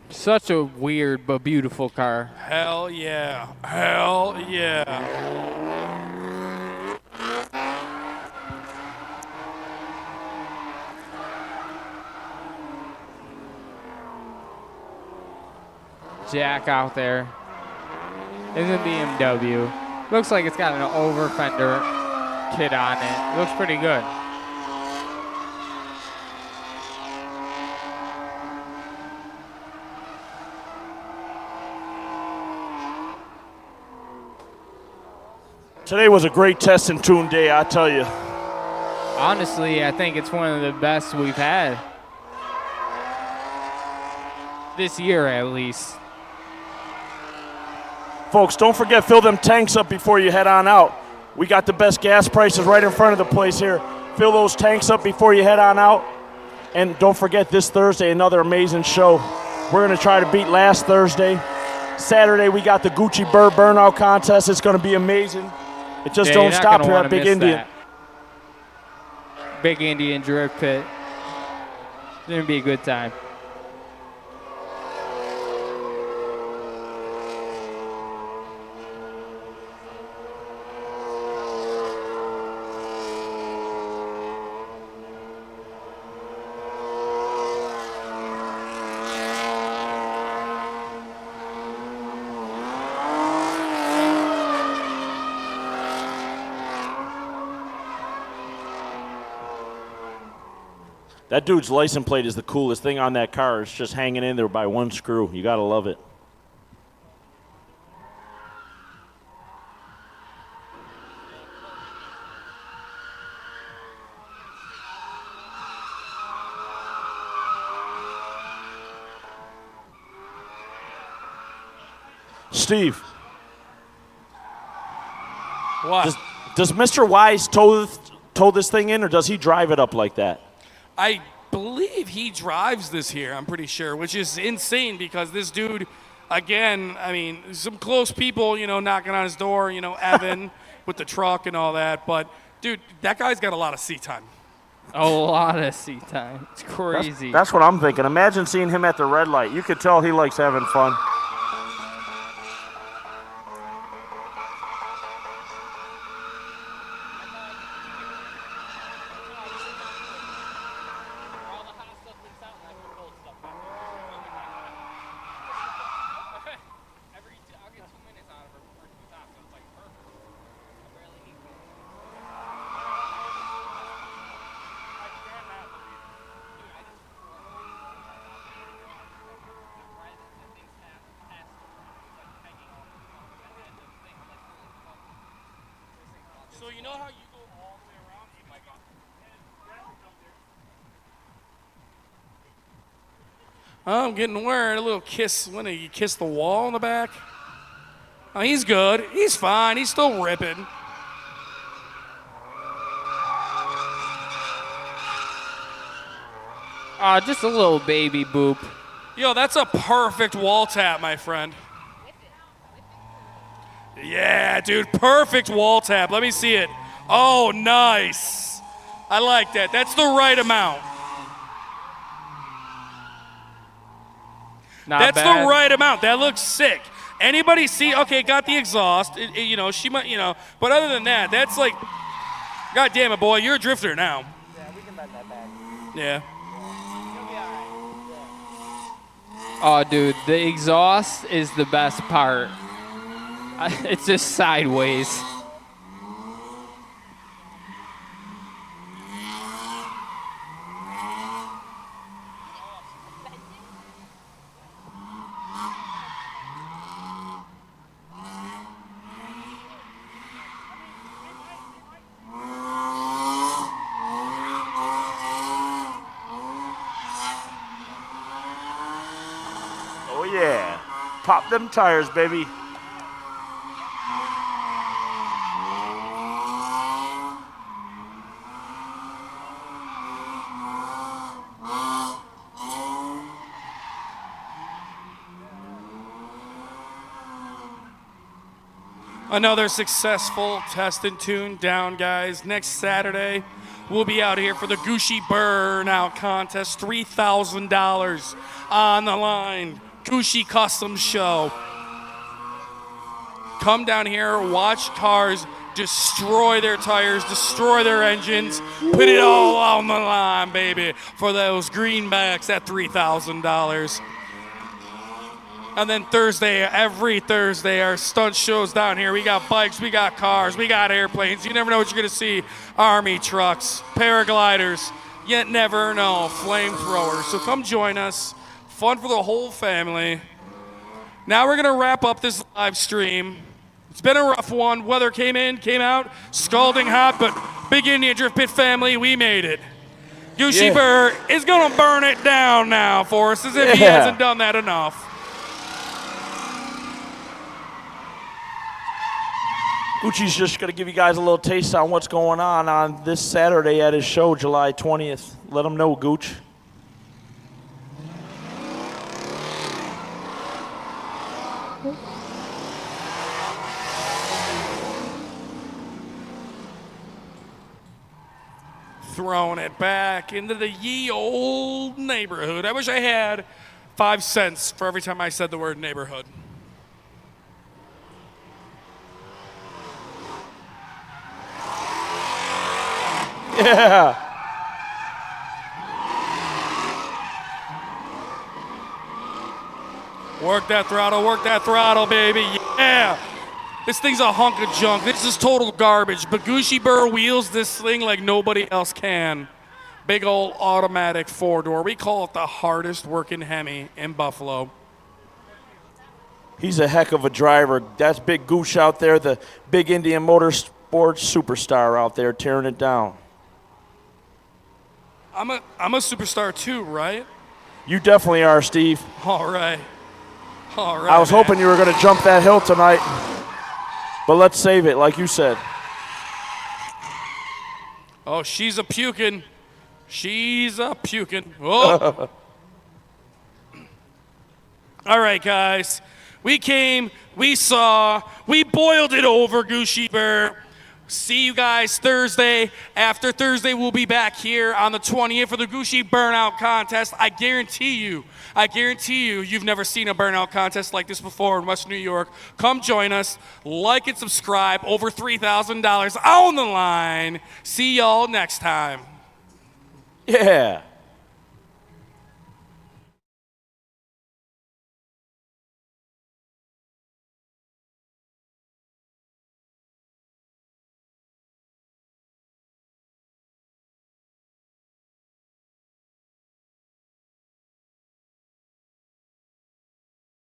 Such a weird but beautiful car. Hell yeah. Hell yeah. Jack out there in the BMW. Looks like it's got an over fender kit on it. Looks pretty good. Today was a great test and tune day, I tell you. Honestly, I think it's one of the best we've had. This year, at least. Folks, don't forget, fill them tanks up before you head on out. We got the best gas prices right in front of the place here. Fill those tanks up before you head on out. And don't forget, this Thursday, another amazing show. We're going to try to beat last Thursday. Saturday, we got the Gucci Bird Burnout Contest. It's going to be amazing. It just don't stop here at Big Indian. That. Big Indian Drift Pit. It's going to be a good time. That dude's license plate is the coolest thing on that car. It's just hanging in there by one screw. You got to love it. Steve. What? Does Mr. Wise tow this thing in, or does he drive it up like that? I believe he drives this here, I'm pretty sure, which is insane because this dude, again, I mean, some close people, knocking on his door, Evan with the truck and all that. But, dude, that guy's got a lot of seat time. A lot of seat time. It's crazy. That's what I'm thinking. Imagine seeing him at the red light. You could tell he likes having fun. So you know how you go all the way around? I'm getting wearing a little kiss. When you kiss the wall in the back? Oh, he's good. He's fine. He's still ripping. Just a little baby boop. Yo, that's a perfect wall tap, my friend. Yeah, dude, perfect wall tap. Let me see it. Oh, nice. I like that. That's the right amount. Not That's bad. the right amount. That looks sick. Anybody see? Okay, got the exhaust. She might, But other than that, that's like, God damn it, boy, you're a drifter now. Yeah, we can bend that back. Yeah. You'll be all right. Oh, dude, the exhaust is the best part. It's just sideways. Oh, yeah. Pop them tires, baby. Another successful test and tune down, guys. Next Saturday, we'll be out here for the Gucci Burnout Contest. $3,000 on the line. Gucci Custom Show. Come down here, watch cars destroy their tires, destroy their engines, put it all on the line, baby, for those greenbacks at $3,000. And then Thursday, every Thursday, our stunt shows down here. We got bikes, we got cars, we got airplanes. You never know what you're going to see. Army trucks, paragliders, you never know, flamethrowers. So come join us. Fun for the whole family. Now we're going to wrap up this live stream. It's been a rough one. Weather came in, came out, scalding hot, but Big Indian Drift Pit family, we made it. Gucci Burr is going to burn it down now for us, as if he hasn't done that enough. Gucci's just going to give you guys a little taste on what's going on this Saturday at his show, July 20th. Let them know, Gooch. Throwing it back into the ye old neighborhood. I wish I had 5 cents for every time I said the word neighborhood. Yeah. Work that throttle, baby. Yeah. This thing's a hunk of junk. This is total garbage. But Gucci Burr wheels this thing like nobody else can. Big old automatic 4-door. We call it the hardest working Hemi in Buffalo. He's a heck of a driver. That's Big Goosh out there, the big Indian Motorsports superstar out there tearing it down. I'm a superstar too, right? You definitely are, Steve. All right. I was hoping you were going to jump that hill tonight, but let's save it, like you said. Oh, she's a puking. She's a puking. Oh. All right, guys. We came, we saw, we boiled it over, Gooshy Bear. See you guys Thursday. After Thursday, we'll be back here on the 20th for the Gooshy Burnout Contest. I guarantee you, you've never seen a burnout contest like this before in West New York. Come join us. Like and subscribe. Over $3,000 on the line. See y'all next time. Yeah.